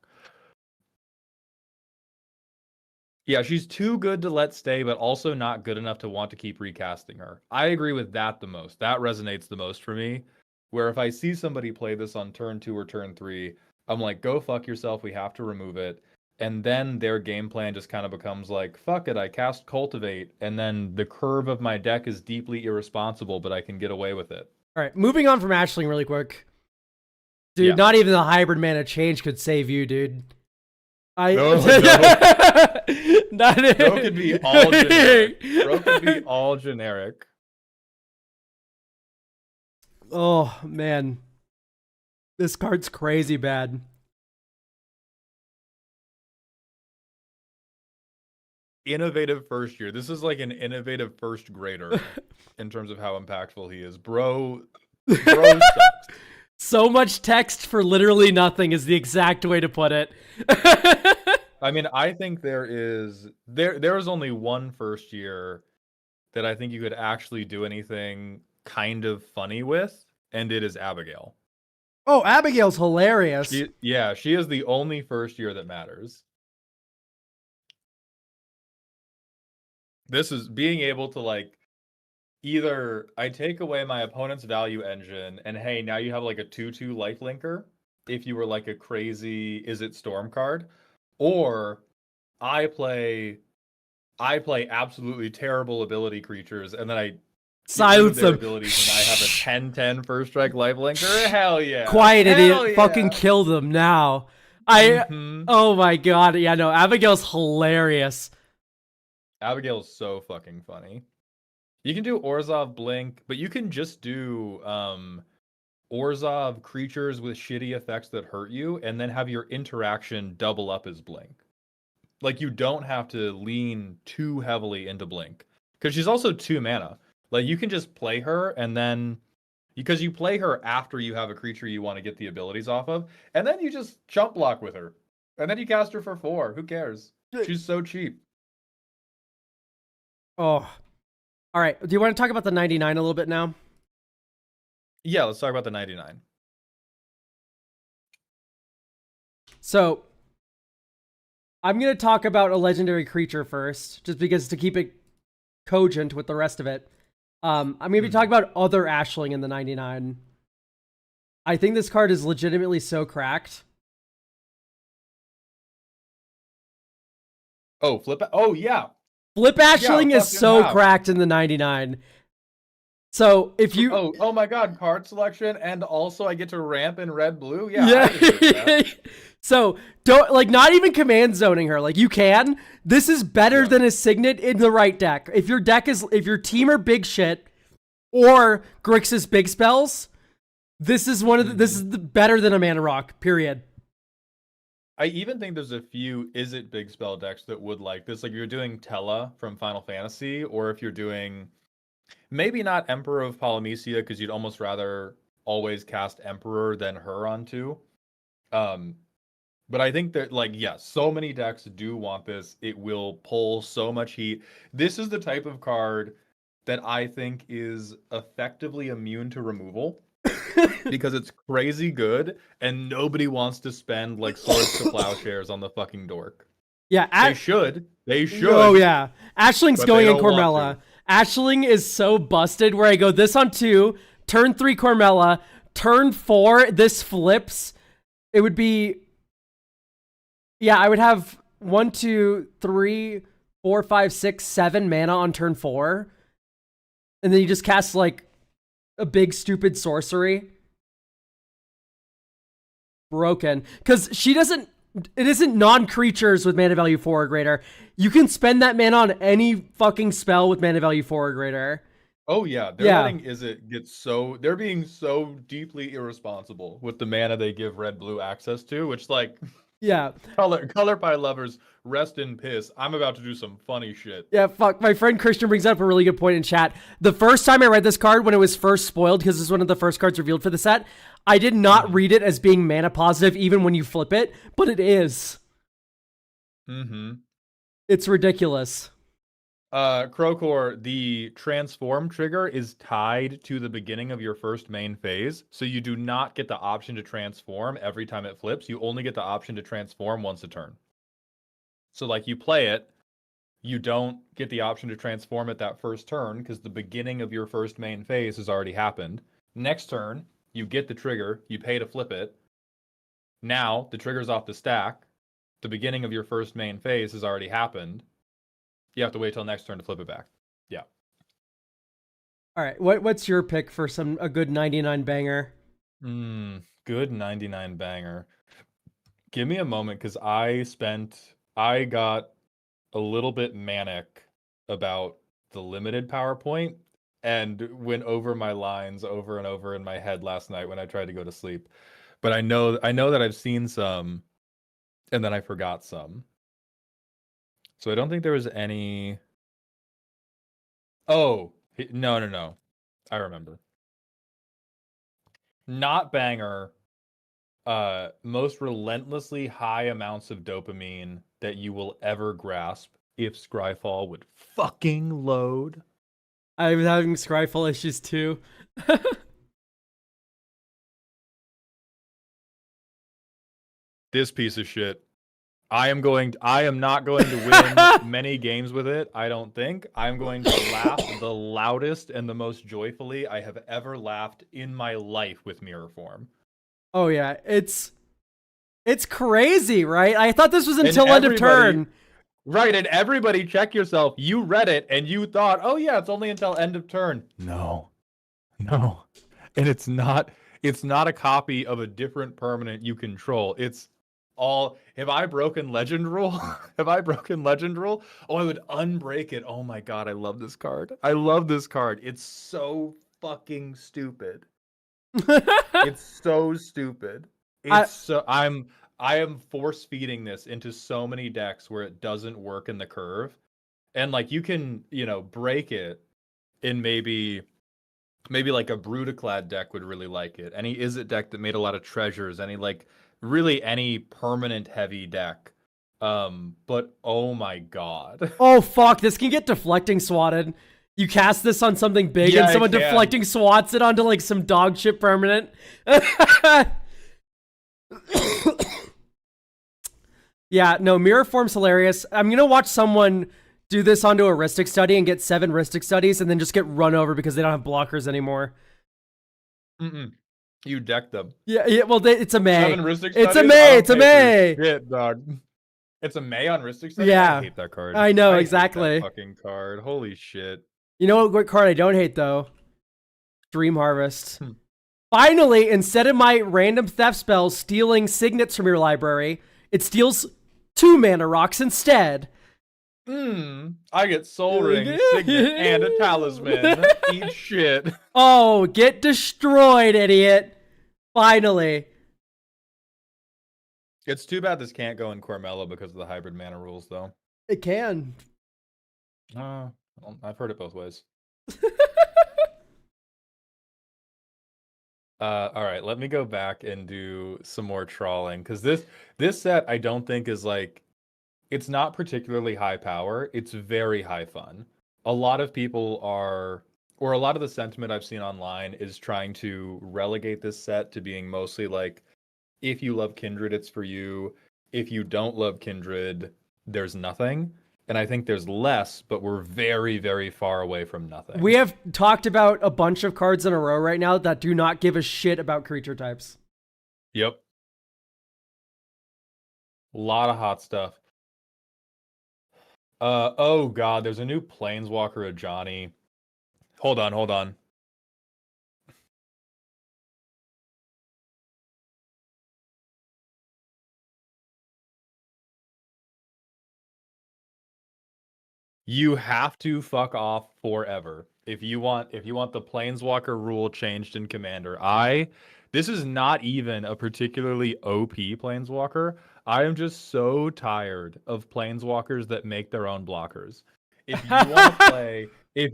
Yeah, she's too good to let stay, but also not good enough to want to keep recasting her. I agree with that the most. That resonates the most for me. Where if I see somebody play this on turn 2 or turn 3, I'm like, go fuck yourself, we have to remove it. And then their game plan just kind of becomes like, fuck it, I cast Cultivate, and then the curve of my deck is deeply irresponsible, but I can get away with it. All right, moving on from Ashling really quick. Dude, Yeah. not even the hybrid mana change could save you, dude. No. Not Bro could be all generic. Bro could be all generic. Oh, man. This card's crazy bad. Innovative first year. This is like an innovative first grader in terms of how impactful he is. Bro sucks. So much text for literally nothing is the exact way to put it. I mean, I think there is only one first year that I think you could actually do anything kind of funny with, and it is Abigail. Oh, Abigail's hilarious. She is the only first year that matters. This is being able to like either I take away my opponent's value engine and hey, now you have like a 2/2 lifelinker if you were like a crazy Is It Storm card, or I play absolutely terrible ability creatures and then I silence their them. abilities and I have a 10/10 first strike lifelinker. Hell yeah. Quiet Hell idiot. yeah. Fucking kill them now. Oh my god. Yeah, no, Abigail's hilarious. Abigail is so fucking funny. You can do Orzhov Blink, but you can just do Orzhov creatures with shitty effects that hurt you, and then have your interaction double up as Blink. Like, you don't have to lean too heavily into Blink. Because she's also 2 mana. Like, you can just play her, and then... Because you play her after you have a creature you want to get the abilities off of, and then you just chump block with her. And then you cast her for 4. Who cares? She's so cheap. Oh. All right. Do you want to talk about the 99 a little bit now? Yeah, let's talk about the 99. So, I'm going to talk about a legendary creature first, just because to keep it cogent with the rest of it. I'm going to be talking about other Ashling in the 99. I think this card is legitimately so cracked. Oh, flip it. Oh, yeah. Flip Ashling is so wow. cracked in the 99. So if you oh my god, card selection and also I get to ramp in red blue. Yeah. So don't like not even command zoning her. Like you can. This is better than a Signet in the right deck. If your team are big shit or Grixis big spells, this is better than a Mana Rock. Period. I even think there's a few Is It big spell decks that would like this. Like you're doing Tella from Final Fantasy, or if you're doing maybe not Emperor of Polymecia because you'd almost rather always cast Emperor than her on 2. But I think that so many decks do want this. It will pull so much heat. This is the type of card that I think is effectively immune to removal. Because it's crazy good, and nobody wants to spend like Swords to Plowshares on the fucking dork. Yeah, they should. Oh yeah, Ashling's going in Cormella. Ashling is so busted. Where I go this on 2, turn 3 Cormella, turn 4 this flips. It would be Yeah, I would have 1, 2, 3, 4, 5, 6, 7 mana on turn 4. And then you just cast like a big stupid sorcery. Broken. Because she doesn't, it isn't non-creatures with mana value 4 or greater. You can spend that mana on any fucking spell with mana value 4 or greater. Oh yeah, they're being so deeply irresponsible with the mana they give red blue access to, which like Yeah. color pie lovers, rest in piss. I'm about to do some funny shit. Yeah, fuck. My friend Christian brings up a really good point in chat. The first time I read this card when it was first spoiled, because this is one of the first cards revealed for the set, I did not read it as being mana positive even when you flip it, but it is. Mm-hmm. It's ridiculous. Krokor, the transform trigger is tied to the beginning of your first main phase, so you do not get the option to transform every time it flips. You only get the option to transform once a turn. So like you play it, you don't get the option to transform it that first turn because the beginning of your first main phase has already happened. Next turn, you get the trigger, you pay to flip it. Now, the trigger's off the stack. The beginning of your first main phase has already happened. You have to wait till next turn to flip it back. Yeah. All right, what's your pick for a good 99 banger? Good 99 banger. Give me a moment because I got a little bit manic about the limited PowerPoint and went over my lines over and over in my head last night when I tried to go to sleep. But I know that I've seen some and then I forgot some. So I don't think there was any. Oh, no. I remember. Not banger. Most relentlessly high amounts of dopamine that you will ever grasp if Scryfall would fucking load. I'm having Scryfall issues too. This piece of shit. I am not going to win many games with it, I don't think. I'm going to laugh the loudest and the most joyfully I have ever laughed in my life with Mirror Form. Oh yeah, it's crazy, right? I thought this was until end of turn. Right, and everybody check yourself. You read it and you thought, oh yeah, it's only until end of turn. No. And it's not a copy of a different permanent you control. It's all, have I broken legend rule? Have I broken legend rule? Oh, I would unbreak it. Oh my god, I love this card. It's so fucking stupid. It's so stupid. I am force feeding this into so many decks where it doesn't work in the curve. And like you can, break it in maybe like a Brutaclad deck would really like it. Any Izzet deck that made a lot of treasures, any permanent heavy deck. But oh my god. Oh fuck, this can get deflecting swatted. You cast this on something big and someone deflecting swats it onto like some dog shit permanent. Yeah, no, Mirror Form's hilarious. I'm gonna watch someone do this onto a Rhystic Study and get 7 Rhystic Studies and then just get run over because they don't have blockers anymore. You deck them. Yeah, well, it's a May. 7 Rhystic Studies? It's a May! Shit, dog. It's a May on Rhystic Studies? Yeah. I hate that card. I know, I exactly. hate that fucking card. Holy shit. You know what card I don't hate, though? Dream Harvest. Finally, instead of my random theft spell stealing signets from your library, it steals 2 mana rocks instead. I get Soul Ring, Signet, and a Talisman. Eat shit. Oh, get destroyed, idiot. Finally. It's too bad this can't go in Cormello because of the hybrid mana rules, though. It can. I've heard it both ways. All right, let me go back and do some more trawling because this set I don't think is like, it's not particularly high power. It's very high fun. A lot of people or a lot of the sentiment I've seen online is trying to relegate this set to being mostly like, if you love Kindred, it's for you. If you don't love Kindred, there's nothing. And I think there's less, but we're very, very far away from nothing. We have talked about a bunch of cards in a row right now that do not give a shit about creature types. Yep. A lot of hot stuff. Oh god, there's a new Planeswalker of Johnny. Hold on. You have to fuck off forever if you want the Planeswalker rule changed in Commander. This is not even a particularly OP Planeswalker. I am just so tired of Planeswalkers that make their own blockers. If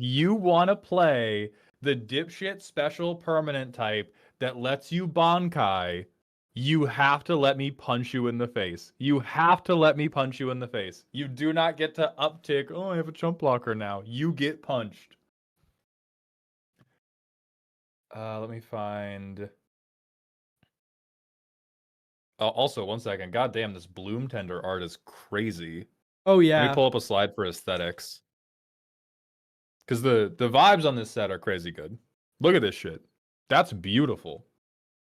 you want to play the dipshit special permanent type that lets you Bankai, you have to let me punch you in the face. You have to let me punch you in the face. You do not get to uptick. Oh, I have a chump blocker now. You get punched. Let me find. Also, one second. God damn, this Bloom Tender art is crazy. Oh Let yeah. me pull up a slide for aesthetics. Because the vibes on this set are crazy good. Look at this shit. That's beautiful.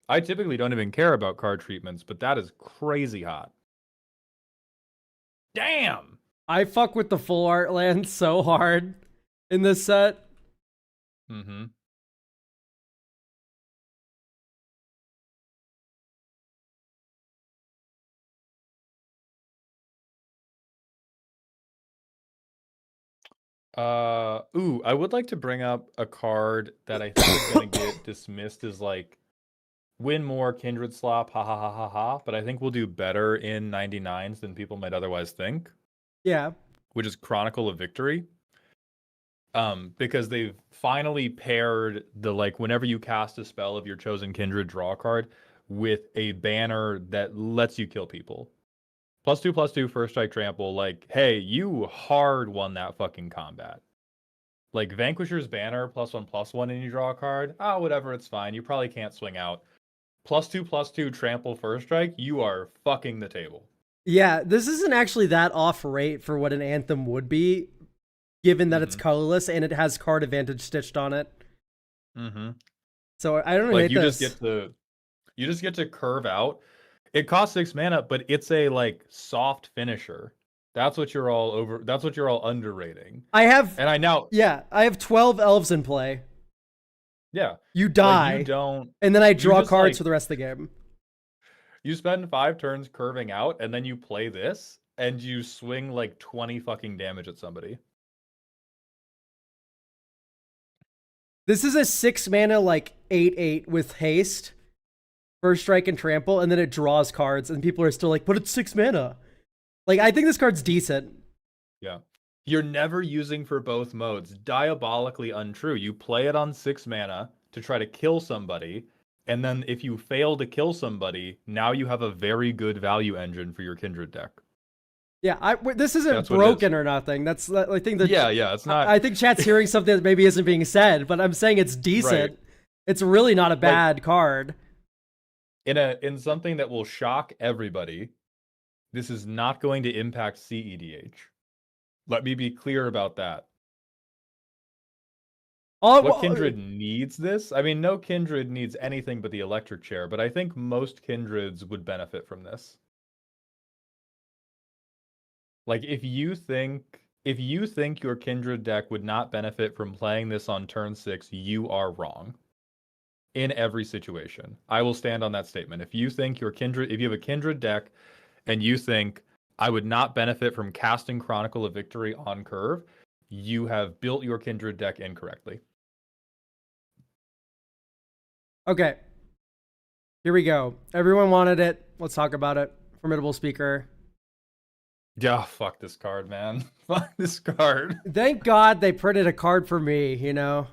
I typically don't even care about card treatments, but that is crazy hot. Damn! I fuck with the full art land so hard in this set. Mm-hmm. I would like to bring up a card that I think is gonna get dismissed as like win more Kindred slop, ha ha ha ha ha. But I think we'll do better in 99s than people might otherwise think, Yeah. which is Chronicle of Victory. Because they've finally paired the like whenever you cast a spell of your chosen Kindred, draw a card with a banner that lets you kill people. +2/+2 first strike trample. Like, hey, you hard won that fucking combat. Like Vanquisher's banner +1/+1 and you draw a card. Ah, whatever, it's fine. You probably can't swing out. +2/+2 trample first strike. You are fucking the table. Yeah, this isn't actually that off rate for what an anthem would be, given that it's colorless and it has card advantage stitched on it. Mm-hmm. So I don't Like hate this. you just get to curve out. It costs 6 mana, but it's a like soft finisher. That's what you're all underrating. I have And I have 12 elves in play. yeah. You die. Like you don't and then I draw just, cards like, for the rest of the game. You spend 5 turns curving out, and then you play this, and you swing like 20 fucking damage at somebody. This is a 6 mana like 8/8 with haste, first strike and trample, and then it draws cards, and people are still like, but it's 6 mana. Like, I think this card's decent. Yeah. You're never using for both modes. Diabolically untrue. You play it on 6 mana to try to kill somebody, and then if you fail to kill somebody, now you have a very good value engine for your Kindred deck. Yeah, this isn't That's what it broken is. or nothing. That's I think that Yeah, it's not. I think chat's hearing something that maybe isn't being said, but I'm saying it's decent. Right. It's really not a bad card. In something that will shock everybody, this is not going to impact CEDH. Let me be clear about that. What Kindred needs this? I mean, no Kindred needs anything but the electric chair, but I think most Kindreds would benefit from this. Like, if you think your Kindred deck would not benefit from playing this on turn 6, you are wrong. In every situation. I will stand on that statement. If you have a Kindred deck and you think I would not benefit from casting Chronicle of Victory on curve, you have built your Kindred deck incorrectly. Okay. Here we go. Everyone wanted it. Let's talk about it. Formidable Speaker. Yeah, fuck this card, man. Fuck this card. Thank God they printed a card for me, you know?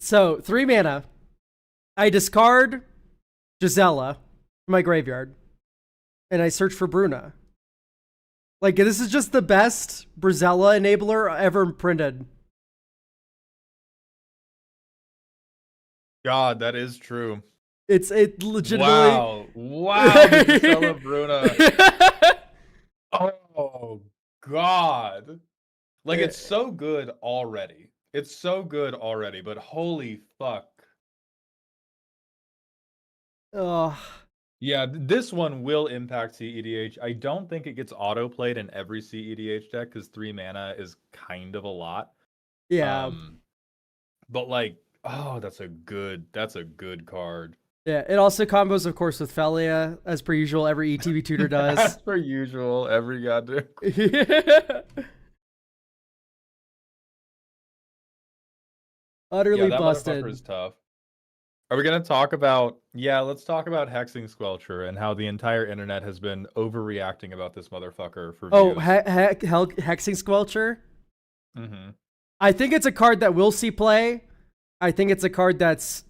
So, 3 mana. I discard Gisela from my graveyard. And I search for Bruna. Like, this is just the best Brizella enabler ever printed. God, that is true. It legitimately. Wow, Gisela Bruna. Oh God. Like, it's so good already. It's so good already, but holy fuck. Oh, Yeah, this one will impact CEDH. I don't think it gets auto-played in every CEDH deck because 3 mana is kind of a lot. Yeah. But like, oh, that's a good card. Yeah, it also combos, of course, with Felia, as per usual, every ETB tutor does. As per usual, every goddamn. Utterly Yeah, that busted. motherfucker is tough. Are we gonna talk about? Yeah, let's talk about Hexing Squelcher and how the entire internet has been overreacting about this motherfucker for Oh, views. Hexing Squelcher? Mm-hmm. I think it's a card that will see play. I think it's a card that's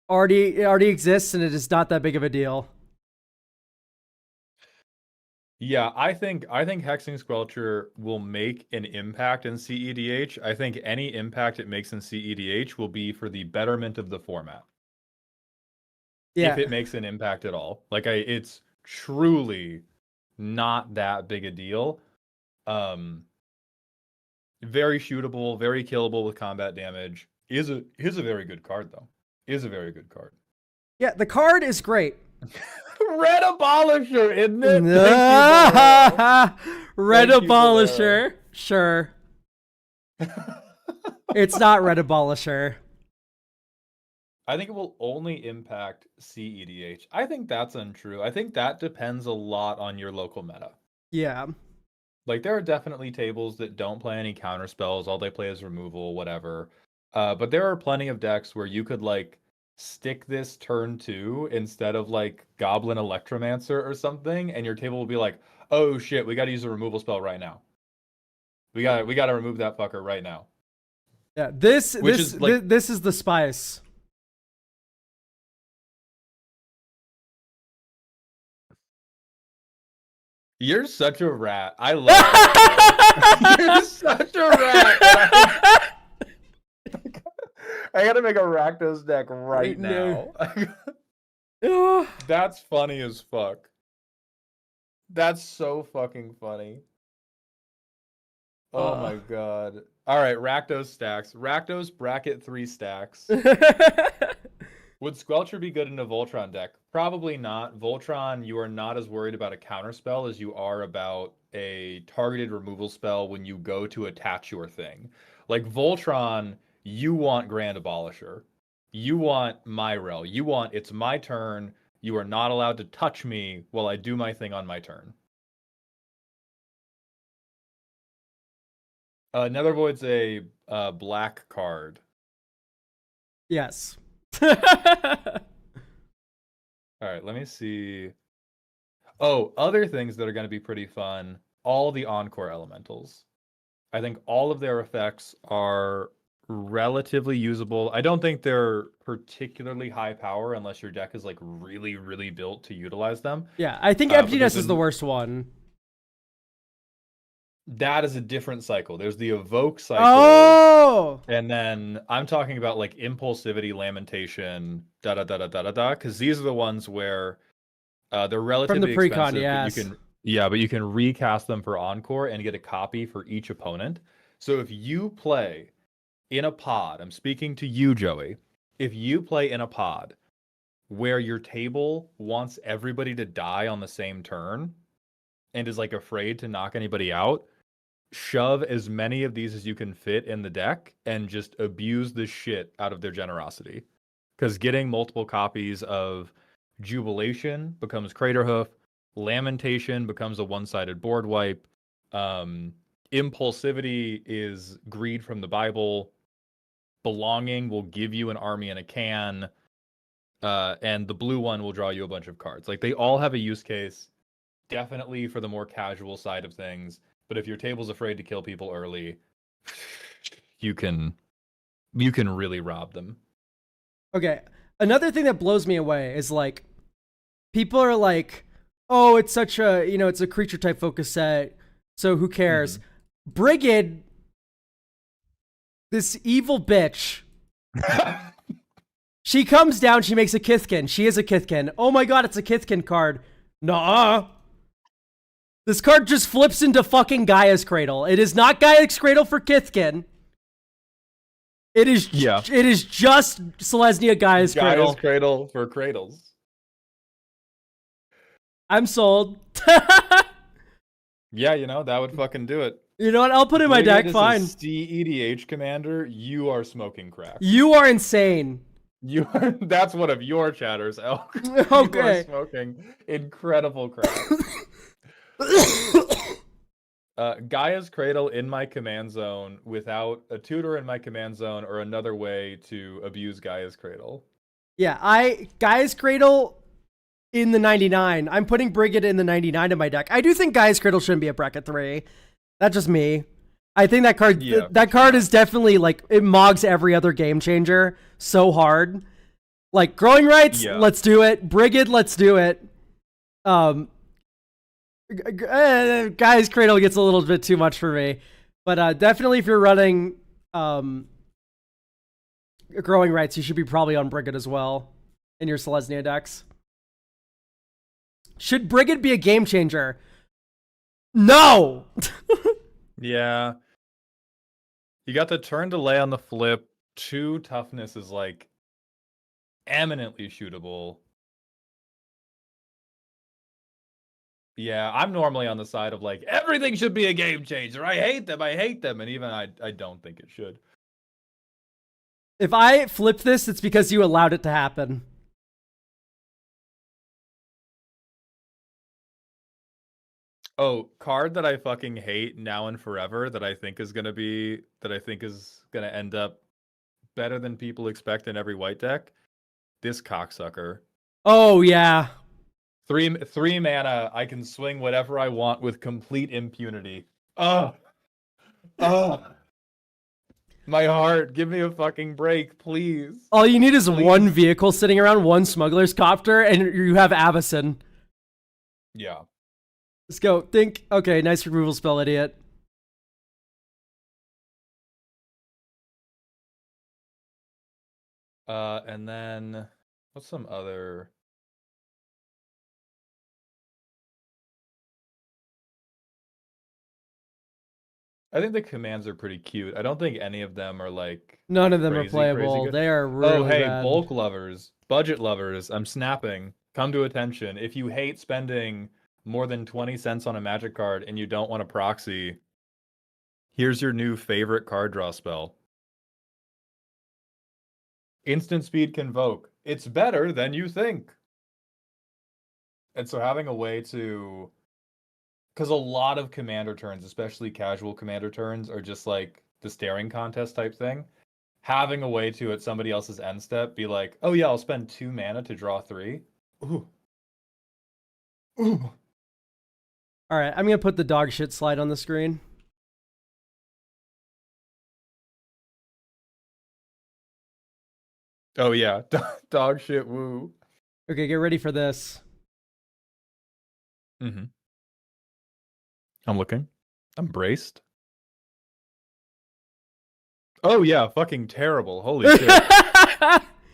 already exists and it is not that big of a deal. Yeah, I think Hexing Squelcher will make an impact in CEDH. I think any impact it makes in CEDH will be for the betterment of the format. If Yeah. it makes an impact at all. It's truly not that big a deal. Very shootable, very killable with combat damage. Is a very good card though. Is a very good card. Yeah, the card is great. Red Abolisher, isn't it? Red Thank you, Abolisher. Sure. It's not Red Abolisher. I think it will only impact CEDH. I think that's untrue. I think that depends a lot on your local meta. Yeah. Like, there are definitely tables that don't play any counter spells. All they play is removal, whatever. But there are plenty of decks where you could, like, stick this turn 2 instead of, like, Goblin Electromancer or something, and your table will be like, oh shit, we gotta use a removal spell right now. We gotta remove that fucker right now. Yeah. This Which is is, like, this is the spice. You're such a rat. I love it. You're such a rat. I gotta make a Rakdos deck right now. That's funny as fuck. That's so fucking funny. Oh my god. Alright, Rakdos stacks. Rakdos bracket 3 stacks. Would Squelcher be good in a Voltron deck? Probably not. Voltron, you are not as worried about a counterspell as you are about a targeted removal spell when you go to attach your thing. Like Voltron, you want Grand Abolisher. You want Myrel. You want, it's my turn. You are not allowed to touch me while I do my thing on my turn. Nethervoid's a black card. Yes. All right, let me see. Oh, other things that are going to be pretty fun. All the Encore elementals. I think all of their effects are relatively usable. I don't think they're particularly high power unless your deck is like really, really built to utilize them. Yeah, I think Emptiness is the worst one. That is a different cycle. There's the Evoke cycle. Oh! And then I'm talking about like Impulsivity, Lamentation, da-da-da-da-da-da-da, because these are the ones where they're relatively From the precon, expensive, yes. but you can recast them for Encore and get a copy for each opponent. So if you play in a pod, I'm speaking to you, Joey, if you play in a pod where your table wants everybody to die on the same turn and is like afraid to knock anybody out, shove as many of these as you can fit in the deck and just abuse the shit out of their generosity. Because getting multiple copies of Jubilation becomes Craterhoof, Lamentation becomes a one-sided board wipe, Impulsivity is Greed from the Bible, Belonging will give you an army in a can, and the blue one will draw you a bunch of cards. Like, they all have a use case, definitely for the more casual side of things. But if your table's afraid to kill people early, you can really rob them. Okay. Another thing that blows me away is like people are like, "Oh, it's such a, it's a creature type focus set, so who cares?" Brigid, this evil bitch. She comes down, she makes a Kithkin. She is a Kithkin. Oh my god, it's a Kithkin card. Nuh-uh. This card just flips into fucking Gaia's Cradle. It is not Gaia's Cradle for Kithkin. It is just Selesnya Gaia's Cradle. Gaia's Cradle for cradles. I'm sold. Yeah, you know, that would fucking do it. You know what? I'll put in my deck. Fine. CEDH commander, you are smoking crack. You are insane. You are. That's one of your chatters, Elk. Okay. You are smoking incredible crack. Gaia's Cradle in my command zone without a tutor in my command zone or another way to abuse Gaia's Cradle. Yeah, Gaia's Cradle in the 99. I'm putting Brigade in the 99 in my deck. I do think Gaia's Cradle shouldn't be a bracket 3. That's just me. I think that card card is definitely like it mogs every other game changer so hard. Like Growing Rights, let's do it. Brigade, let's do it. Gaia's Cradle gets a little bit too much for me. But definitely if you're running Growing Rights, you should be probably on Brigade as well in your Selesnya decks. Should Brigade be a game changer? No! Yeah. You got the turn delay on the flip. 2 toughness is like eminently shootable. Yeah, I'm normally on the side of like everything should be a game changer. I hate them, and even I don't think it should. If I flip this, it's because you allowed it to happen. Oh, card that I fucking hate now and forever that I think is gonna end up better than people expect in every white deck. This cocksucker. Oh yeah. 3 mana, I can swing whatever I want with complete impunity. Ugh. Ugh. My heart, give me a fucking break, please. All you need is one vehicle sitting around, one smuggler's copter, and you have Avacyn. Yeah. Let's go. Think. Okay, nice removal spell, idiot. And then what's some other? I think the commands are pretty cute. I don't think any of them are like none of them are playable. They are really bad. Bulk lovers, budget lovers, I'm snapping. Come to attention. If you hate spending more than 20 cents on a magic card and you don't want a proxy, here's your new favorite card draw spell. Instant speed convoke. It's better than you think. And so having a way to, because a lot of commander turns, especially casual commander turns, are just like the staring contest type thing. Having a way to, at somebody else's end step, be like, oh yeah, I'll spend 2 mana to draw 3. Ooh. Ooh. All right, I'm going to put the dog shit slide on the screen. Oh yeah, dog shit woo. Okay, get ready for this. Mm-hmm. I'm looking. I'm braced. Oh yeah, fucking terrible. Holy shit.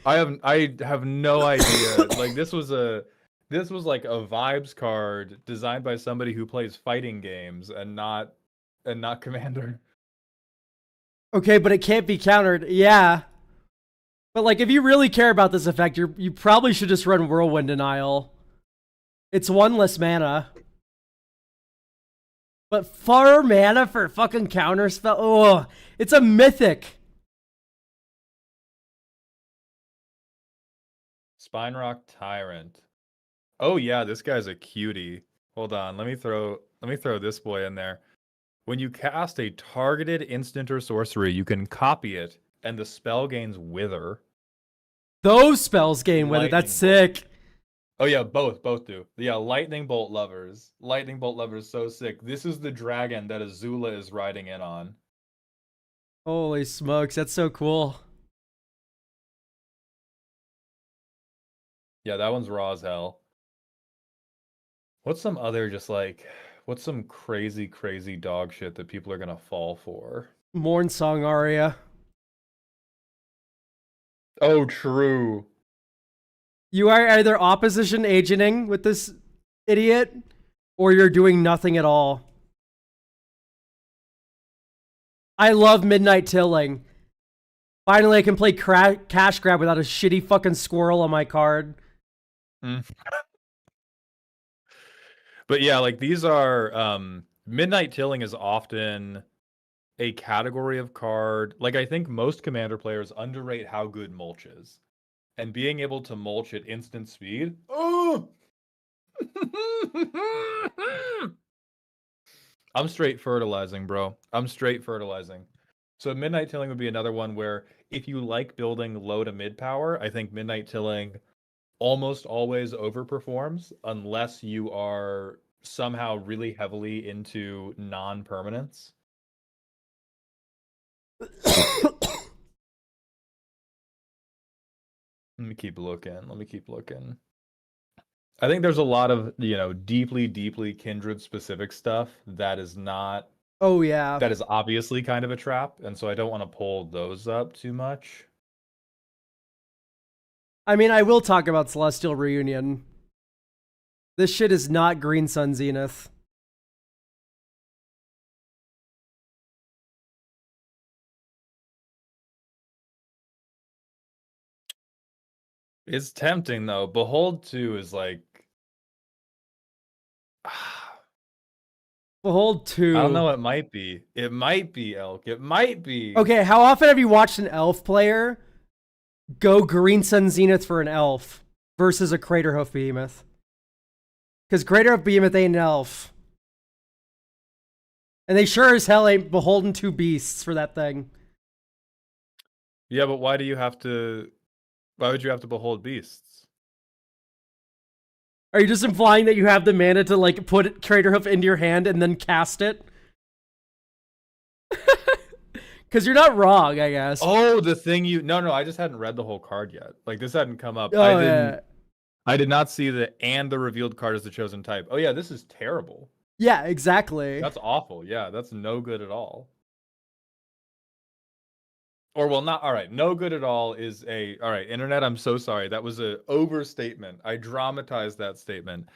I have no idea. Like this was like a vibes card designed by somebody who plays fighting games and not Commander. Okay, but it can't be countered. Yeah. But like if you really care about this effect, you probably should just run Whirlwind Denial. It's 1 less mana. But 4 mana for fucking counter spell? Oh, it's a mythic. Spinerock Tyrant. Oh yeah, this guy's a cutie. Hold on, let me throw this boy in there. When you cast a targeted instant or sorcery, you can copy it, and the spell gains Wither. Those spells gain Wither. That's sick. Oh yeah, both do. Yeah, Lightning Bolt lovers. Lightning Bolt lovers, so sick. This is the dragon that Azula is riding in on. Holy smokes, that's so cool. Yeah, that one's raw as hell. What's some other what's some crazy dog shit that people are gonna fall for? Morn Song Aria. Oh, true. You are either opposition agenting with this idiot, or you're doing nothing at all. I love Midnight Tilling. Finally, I can play Cash Grab without a shitty fucking squirrel on my card. But yeah, like these are Midnight Tilling is often a category of card. Like I think most commander players underrate how good mulch is. And being able to mulch at instant speed. Oh! I'm straight fertilizing, bro. I'm straight fertilizing. So Midnight Tilling would be another one where if you like building low to mid power, I think Midnight Tilling almost always overperforms unless you are somehow really heavily into non-permanence. Let me keep looking. I think there's a lot of, deeply Kindred specific stuff that is not Oh yeah. that is obviously kind of a trap, and so I don't want to pull those up too much. I mean, I will talk about Celestial Reunion. This shit is not Green Sun Zenith. It's tempting though. Behold 2 is like Behold 2. I don't know, it might be. It might be Elk. It might be. Okay, how often have you watched an elf player go Green Sun Zenith for an elf versus a Craterhoof Behemoth? Because Craterhoof Behemoth ain't an elf. And they sure as hell ain't beholden 2 beasts for that thing. Yeah, but why would you have to behold beasts? Are you just implying that you have the mana to like put Craterhoof into your hand and then cast it? Because you're not wrong, I guess. Oh, the thing no, I just hadn't read the whole card yet. Like this hadn't come up. Oh, I did not see the revealed card as the chosen type. Oh yeah, this is terrible. Yeah, exactly. That's awful. Yeah, that's no good at all. Or well, not all right. No good at all is all right. Internet, I'm so sorry. That was an overstatement. I dramatized that statement.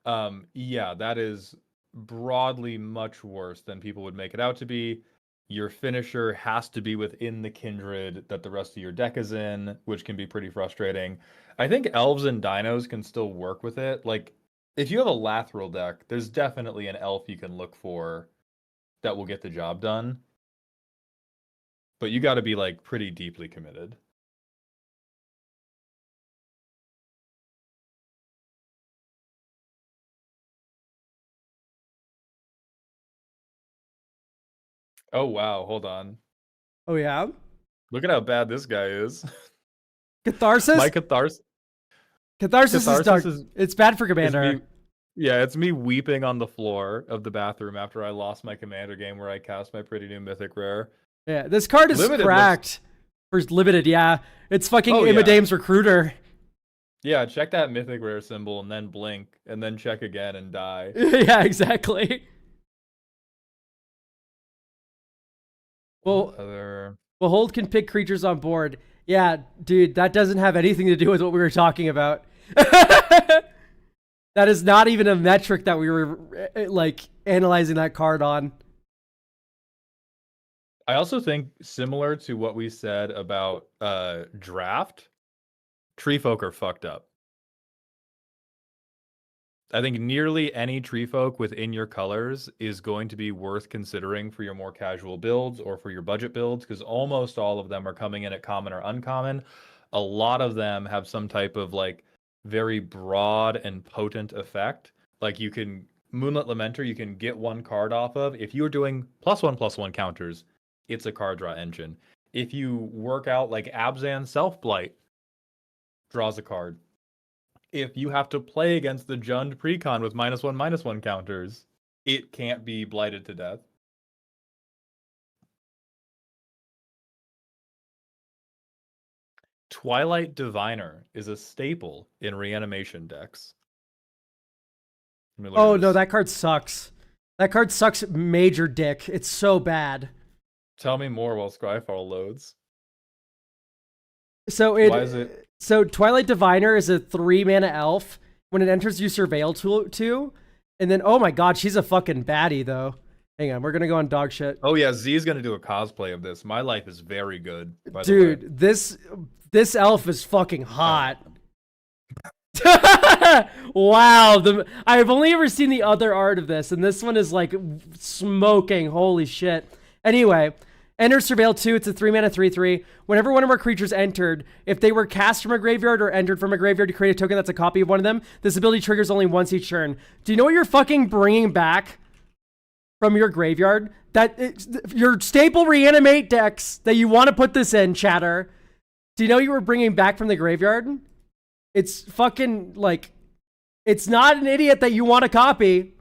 Yeah, that is broadly much worse than people would make it out to be. Your finisher has to be within the Kindred that the rest of your deck is in, which can be pretty frustrating. I think elves and dinos can still work with it. Like, if you have a Lathril deck, there's definitely an elf you can look for that will get the job done. But you got to be, like, pretty deeply committed. Oh, wow. Hold on. Oh, yeah? Look at how bad this guy is. Catharsis? My Catharsis is dark. It's bad for Commander. It's me weeping on the floor of the bathroom after I lost my Commander game where I cast my pretty new Mythic Rare. Yeah, this card is cracked. For limited, yeah. It's fucking Imadame's Recruiter. Yeah, check that Mythic Rare symbol and then blink and then check again and die. Yeah, exactly. Well, Behold can pick creatures on board. Yeah, dude, that doesn't have anything to do with what we were talking about. That is not even a metric that we were like analyzing that card on. I also think similar to what we said about draft, tree folk are fucked up. I think nearly any tree folk within your colors is going to be worth considering for your more casual builds or for your budget builds, because almost all of them are coming in at common or uncommon. A lot of them have some type of like very broad and potent effect. Like you can Moonlit Lamenter, you can get one card off of. If you're doing +1/+1 counters, it's a card draw engine. If you work out like Abzan Selfblight, draws a card. If you have to play against the Jund Precon with -1/-1 counters, it can't be blighted to death. Twilight Diviner is a staple in reanimation decks. Oh no, that card sucks. That card sucks major dick. It's so bad. Tell me more while Scryfall loads. So why is it? So Twilight Diviner is a 3-mana elf. When it enters, you surveil 2, and then oh my god, she's a fucking baddie though. Hang on, we're gonna go on dog shit. Oh yeah, Z's gonna do a cosplay of this. My life is very good. Dude, this elf is fucking hot. Wow, I've only ever seen the other art of this, and this one is like smoking. Holy shit. Anyway, enter Surveil 2. It's a 3-mana 3/3. Whenever one of our creatures entered, if they were cast from a graveyard or entered from a graveyard to create a token that's a copy of one of them, this ability triggers only once each turn. Do you know what you're fucking bringing back from your graveyard? Your staple reanimate decks that you want to put this in, chatter. Do you know you were bringing back from the graveyard? It's fucking, like, it's not an idiot that you want to copy.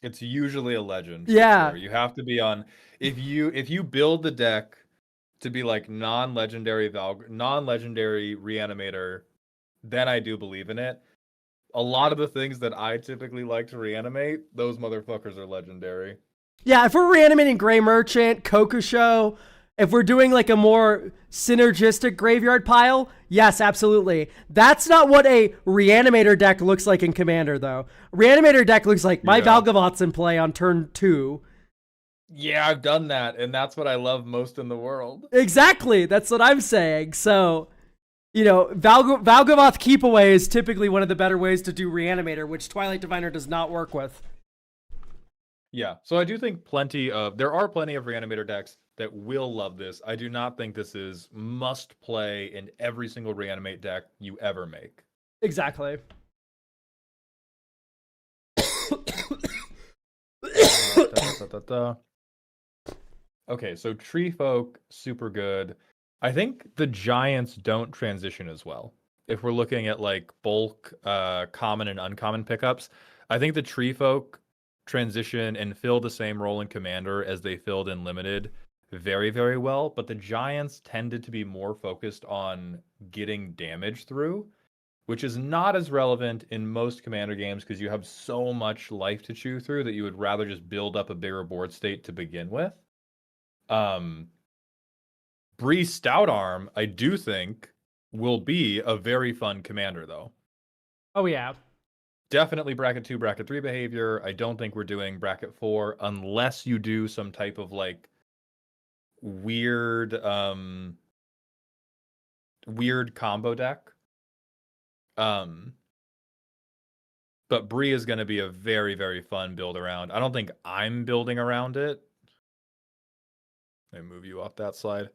It's usually a legend. Yeah. Sure. You have to be on, if you build the deck to be like non-legendary reanimator, then I do believe in it. A lot of the things that I typically like to reanimate, those motherfuckers are legendary. Yeah, if we're reanimating Grey Merchant, Kokusho, if we're doing like a more synergistic graveyard pile, yes, absolutely. That's not what a reanimator deck looks like in Commander, though. Reanimator deck looks like my Valgavott's in play on turn 2. Yeah, I've done that, and that's what I love most in the world. Exactly, that's what I'm saying. So, you know, Valgavoth Keep Away is typically one of the better ways to do Reanimator, which Twilight Diviner does not work with. Yeah, so I do think there are plenty of Reanimator decks that will love this. I do not think this is must play in every single Reanimate deck you ever make. Exactly. Okay, so Tree Folk, super good. I think the Giants don't transition as well. If we're looking at like bulk, common and uncommon pickups, I think the Tree Folk transition and fill the same role in Commander as they filled in Limited very, very well. But the Giants tended to be more focused on getting damage through, which is not as relevant in most Commander games because you have so much life to chew through that you would rather just build up a bigger board state to begin with. Bree Stoutarm, I do think, will be a very fun Commander, though. Oh, yeah. Definitely bracket 2, bracket 3 behavior. I don't think we're doing bracket 4 unless you do some type of like weird combo deck. But Bree is going to be a very, very fun build around. I don't think I'm building around it. Let me move you off that slide.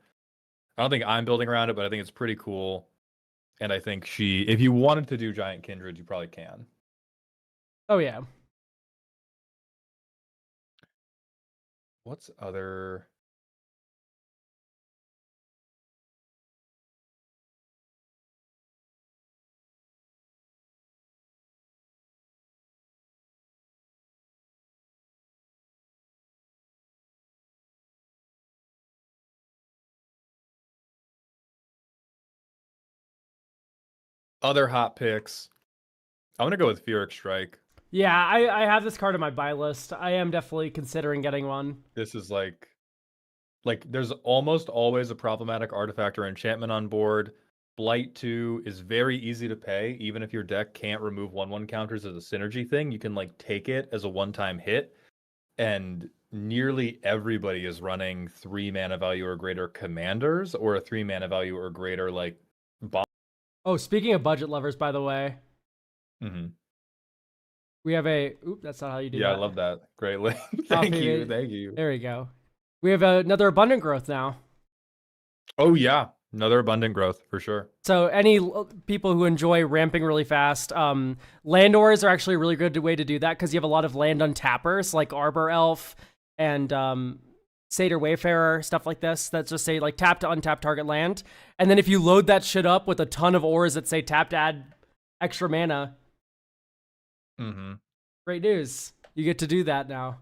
I don't think I'm building around it, but I think it's pretty cool. And I think if you wanted to do Giant Kindred, you probably can. Oh, yeah. What's other... Other hot picks. I'm going to go with Feeric Strike. Yeah, I have this card on my buy list. I am definitely considering getting one. This is like there's almost always a problematic artifact or enchantment on board. Blight 2 is very easy to pay, even if your deck can't remove 1/1 counters as a synergy thing. You can like take it as a one-time hit, and nearly everybody is running 3 mana value or greater commanders or a 3 mana value or greater like bomb. Oh, speaking of budget lovers, by the way. Mm-hmm. We have that's not how you do that. Yeah, I love that. Great link. Thank you. There we go. We have another abundant growth now. Oh, yeah. Another abundant growth, for sure. So any people who enjoy ramping really fast, Landors are actually a really good way to do that because you have a lot of land untappers like Arbor Elf and Satyr Wayfarer, stuff like this that just say like tap to untap target land. And then if you load that shit up with a ton of ores that say tap to add extra mana, great news. You get to do that now.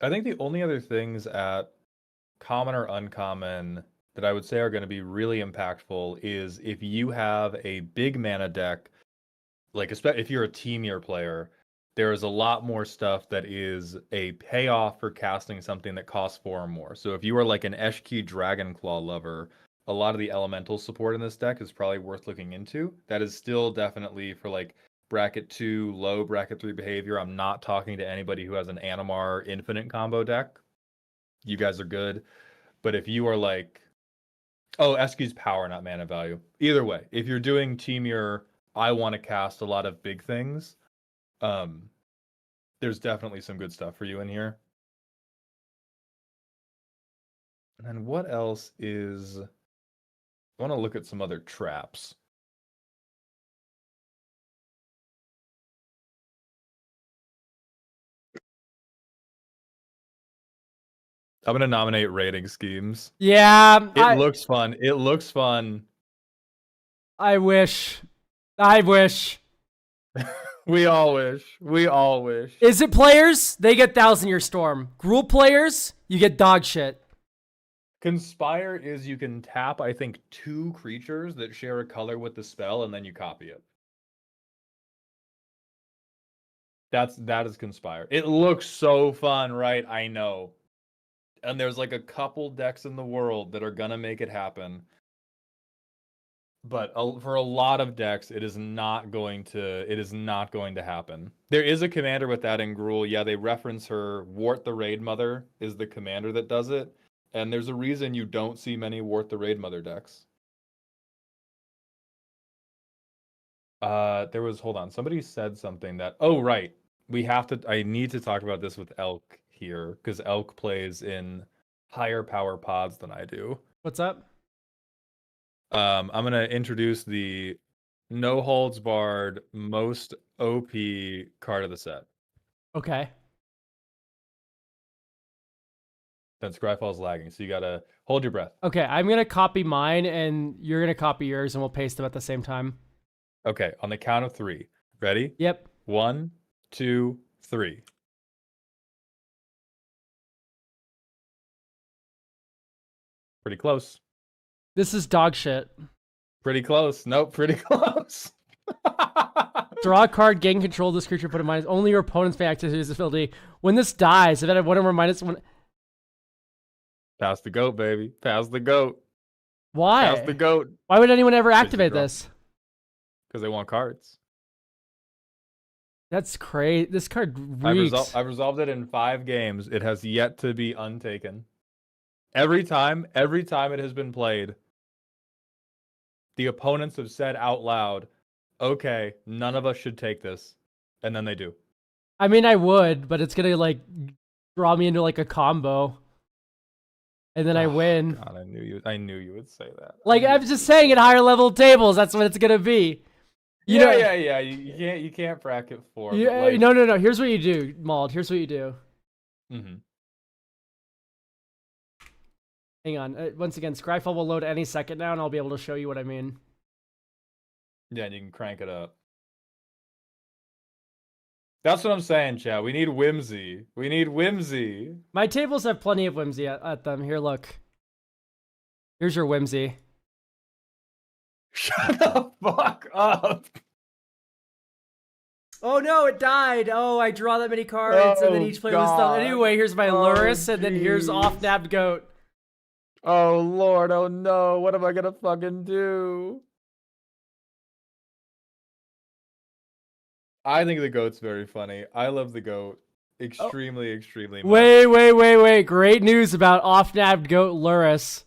I think the only other things at common or uncommon that I would say are going to be really impactful is if you have a big mana deck, like if you're a teamier player, there is a lot more stuff that is a payoff for casting something that costs 4 or more. So if you are like an Eshki Dragonclaw lover, a lot of the elemental support in this deck is probably worth looking into. That is still definitely for like bracket 2, low bracket 3 behavior. I'm not talking to anybody who has an Animar infinite combo deck. You guys are good. But if you are like Oh, SQ's power, not mana value. Either way, if you're doing Temur, I want to cast a lot of big things. There's definitely some good stuff for you in here. And then what else is... I want to look at some other traps. I'm going to nominate rating schemes. Yeah. It looks fun. It looks fun. I wish. I wish. We all wish. We all wish. Is it players? They get 1,000-Year Storm. Gruul players, you get dog shit. Conspire is you can tap, I think, 2 creatures that share a color with the spell, and then you copy it. That is Conspire. It looks so fun, right? I know. And there's like a couple decks in the world that are gonna make it happen. But for a lot of decks, it is not going to happen. There is a commander with that in Gruul. Yeah, they reference her. Wart the Raid Mother is the commander that does it. And there's a reason you don't see many Wart the Raid Mother decks. Hold on, somebody said something that, oh, right. I need to talk about this with Elk here, because Elk plays in higher power pods than I do. What's up? I'm going to introduce the no holds barred most OP card of the set. Okay. Then Scryfall's lagging, so you got to hold your breath. Okay, I'm going to copy mine, and you're going to copy yours, and we'll paste them at the same time. Okay, on the count of 3. Ready? Yep. 1, 2, 3. Pretty close. This is dog shit. Pretty close. Nope, pretty close. Draw a card, gain control of this creature, put it minus. Only your opponents may activate this ability. When this dies, if I have one of them minus one. Pass the goat, baby. Pass the goat. Why? Pass the goat. Why would anyone ever activate this? Because they want cards. That's crazy. This card reeks. I've resolved it in 5 games. It has yet to be untaken. Every time it has been played, the opponents have said out loud, okay, none of us should take this. And then they do. I mean, I would, but it's going to, like, draw me into, like, a combo. And then I win. God, I knew you would say that. Like, I'm just saying at higher level tables, that's what it's going to be. Yeah. You can't bracket 4. Yeah, like... No. Here's what you do, Mald. Here's what you do. Mm-hmm. Hang on. Once again, Scryfall will load any second now, and I'll be able to show you what I mean. Yeah, and you can crank it up. That's what I'm saying, chat. We need whimsy. We need whimsy. My tables have plenty of whimsy at them. Here, look. Here's your whimsy. Shut the fuck up. Oh no, it died. Oh, I draw that many cards, and then each player was stuff. Anyway, here's my Lurrus, and then here's off-nabbed goat. Oh lord, oh no, what am I gonna fucking do? I think the goat's very funny. I love the goat. Extremely much. Wait. Great news about off-nabbed goat Lurrus.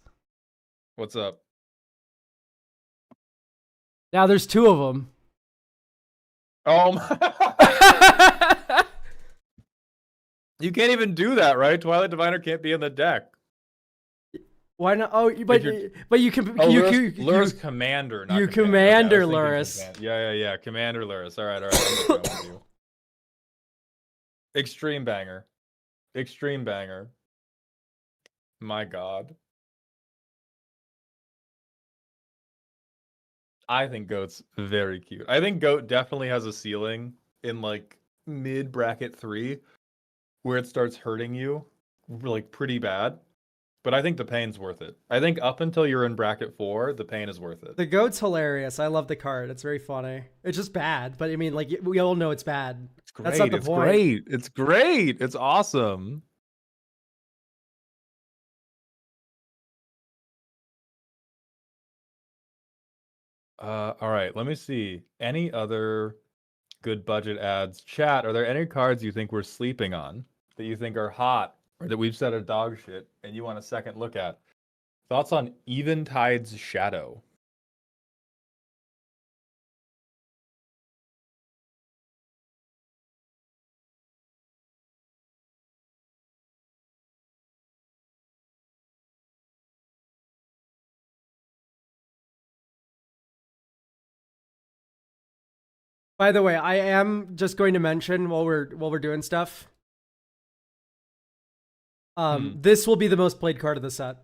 What's up? Now there's 2 of them. Oh my. You can't even do that, right? Twilight Diviner can't be in the deck. Why not? Oh, but you can. Lurrus Commander. Not you Commander okay, Lurrus. Yeah. Commander Lurrus. All right. I'm going with you. Extreme banger. My God. I think Goat's very cute. I think Goat definitely has a ceiling in like mid bracket 3 where it starts hurting you like pretty bad. But I think the pain's worth it. I think up until you're in bracket 4, the pain is worth it. The goat's hilarious. I love the card. It's very funny. It's just bad, but I mean, like, we all know it's bad. It's great. That's not the point. It's great. It's awesome. All right. Let me see. Any other good budget ads? Chat, are there any cards you think we're sleeping on that you think are hot? Or that we've said are dog shit and you want a second look at? Thoughts on Eventide's Shadow? By the way, I am just going to mention while we're doing stuff. This will be the most played card of the set.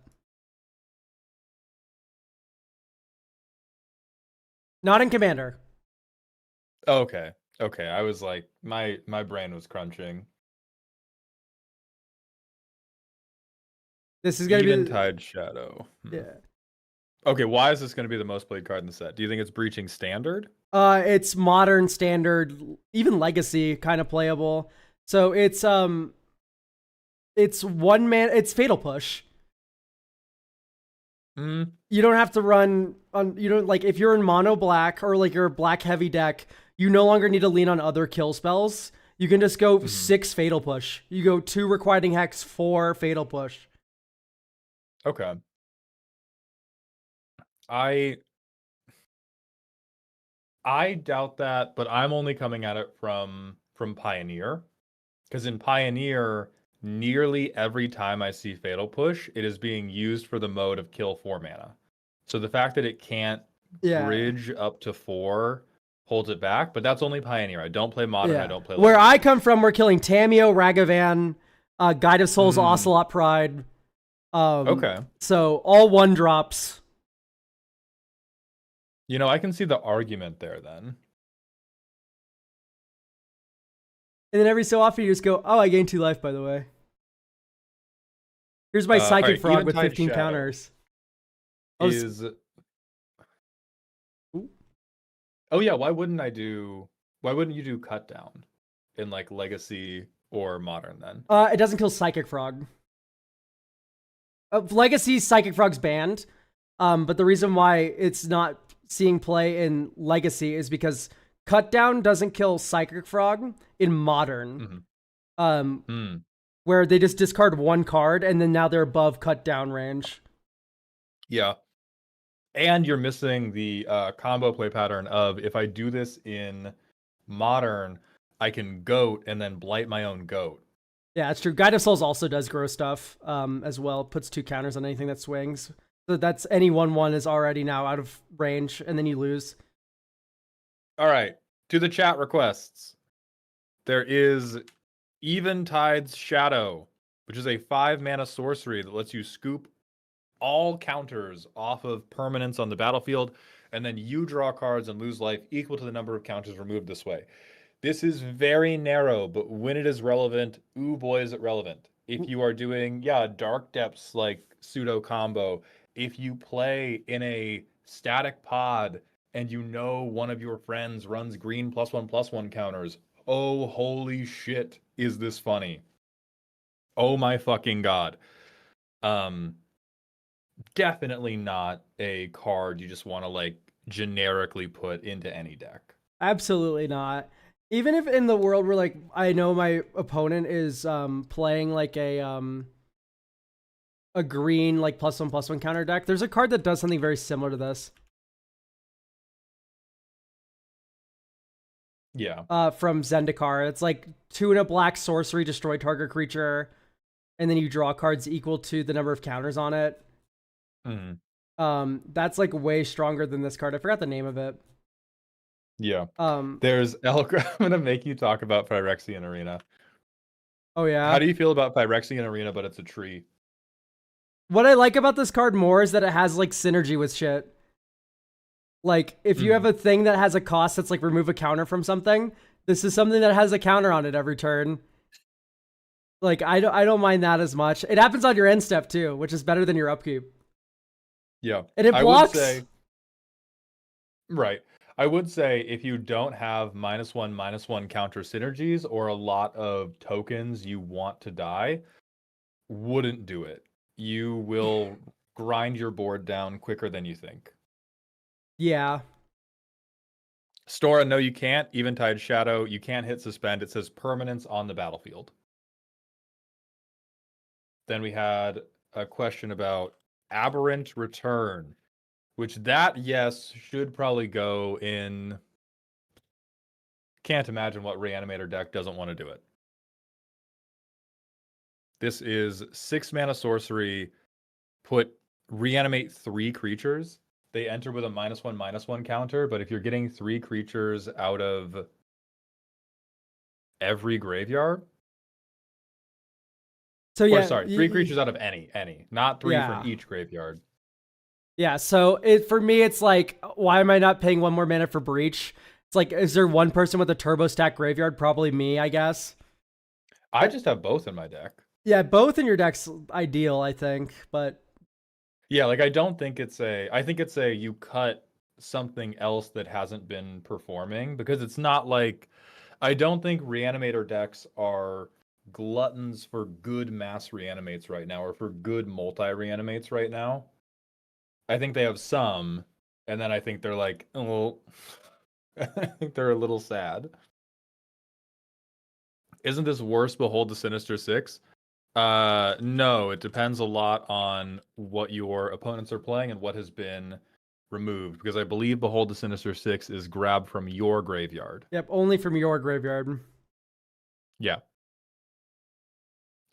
Not in Commander. Okay. Okay. I was like, my brain was crunching. This is gonna be Eventide Shadow. Yeah. Okay, why is this going to be the most played card in the set? Do you think it's breaching Standard? It's Modern, Standard, even Legacy, kind of playable. So it's one man. It's Fatal Push. You don't have to run on. You don't like if you're in mono black or like you're a black heavy deck. You no longer need to lean on other kill spells. You can just go 6 Fatal Push. You go 2 Requiting Hex, 4 Fatal Push. Okay. I doubt that, but I'm only coming at it from Pioneer. Because in Pioneer, nearly every time I see Fatal Push, it is being used for the mode of kill 4 mana. So the fact that it can't bridge up to 4 holds it back, but that's only Pioneer. I don't play Modern, I don't play Where Legacy. I come from, we're killing Tameo, Ragavan, Guide of Souls, Ocelot Pride. Okay. So all 1-drops. You know, I can see the argument there then. And then every so often you just go, oh, I gained 2 life, by the way. Here's my Psychic Frog with 15 counters. Oh yeah, why wouldn't you do Cut Down in like Legacy or Modern then? It doesn't kill Psychic Frog. Legacy Psychic Frog's banned. But the reason why it's not seeing play in Legacy is because Cut Down doesn't kill Psychic Frog in Modern. Where they just discard 1 card and then now they're above Cut Down range. Yeah. And you're missing the combo play pattern of if I do this in Modern, I can goat and then blight my own goat. Yeah, that's true. Guide of Souls also does grow stuff as well. Puts 2 counters on anything that swings. So that's any 1/1 is already now out of range, and then you lose. All right. To the chat requests. There is Eventide's Shadow, which is a 5-mana sorcery that lets you scoop all counters off of permanents on the battlefield, and then you draw cards and lose life equal to the number of counters removed this way. This is very narrow, but when it is relevant, ooh boy is it relevant. If you are doing, Dark Depths like pseudo combo, if you play in a static pod and you know one of your friends runs green +1/+1 counters, oh holy shit, is this funny. Oh my fucking god. Definitely not a card you just want to like generically put into any deck. Absolutely not. Even if in the world where like I know my opponent is playing like a green like +1/+1 counter deck, there's a card that does something very similar to this. Yeah. From Zendikar. It's like 2 and a black sorcery, destroy target creature, and then you draw cards equal to the number of counters on it. That's like way stronger than this card. I forgot the name of it. Yeah. There's Elk. I'm gonna make you talk about Phyrexian Arena. Oh yeah. How do you feel about Phyrexian Arena, but it's a tree? What I like about this card more is that it has like synergy with shit. Like if you have a thing that has a cost that's like remove a counter from something, this is something that has a counter on it every turn. Like I don't mind that as much. It happens on your end step too, which is better than your upkeep. Yeah. And it blocks. I would say if you don't have -1/-1 counter synergies or a lot of tokens you want to die, wouldn't do it. You will grind your board down quicker than you think. Yeah. Stora, no, you can't. Eventide Shadow, you can't hit suspend. It says permanents on the battlefield. Then we had a question about Aberrant Return, which that, yes, should probably go in. Can't imagine what Reanimator deck doesn't want to do it. This is 6 mana sorcery. Put reanimate 3 creatures. They enter with a -1/-1 counter, but if you're getting 3 creatures out of every graveyard. So yeah, Or sorry, 3 creatures out of any, not 3 from each graveyard. Yeah, so for me, it's like, why am I not paying 1 more mana for Breach? It's like, is there one person with a turbo stack graveyard? Probably me, I guess. I just have both in my deck. Yeah, both in your deck's ideal, I think, but yeah, like I don't think it's a. I think it's a you cut something else that hasn't been performing, because it's not like I don't think Reanimator decks are gluttons for good mass reanimates right now, or for good multi reanimates right now. I think they have some, and then I think they're like, oh, I think they're a little sad. Isn't this worse Behold the Sinister Six? No, it depends a lot on what your opponents are playing and what has been removed, because I believe Behold the Sinister Six is grabbed from your graveyard. Yep, only from your graveyard. Yeah.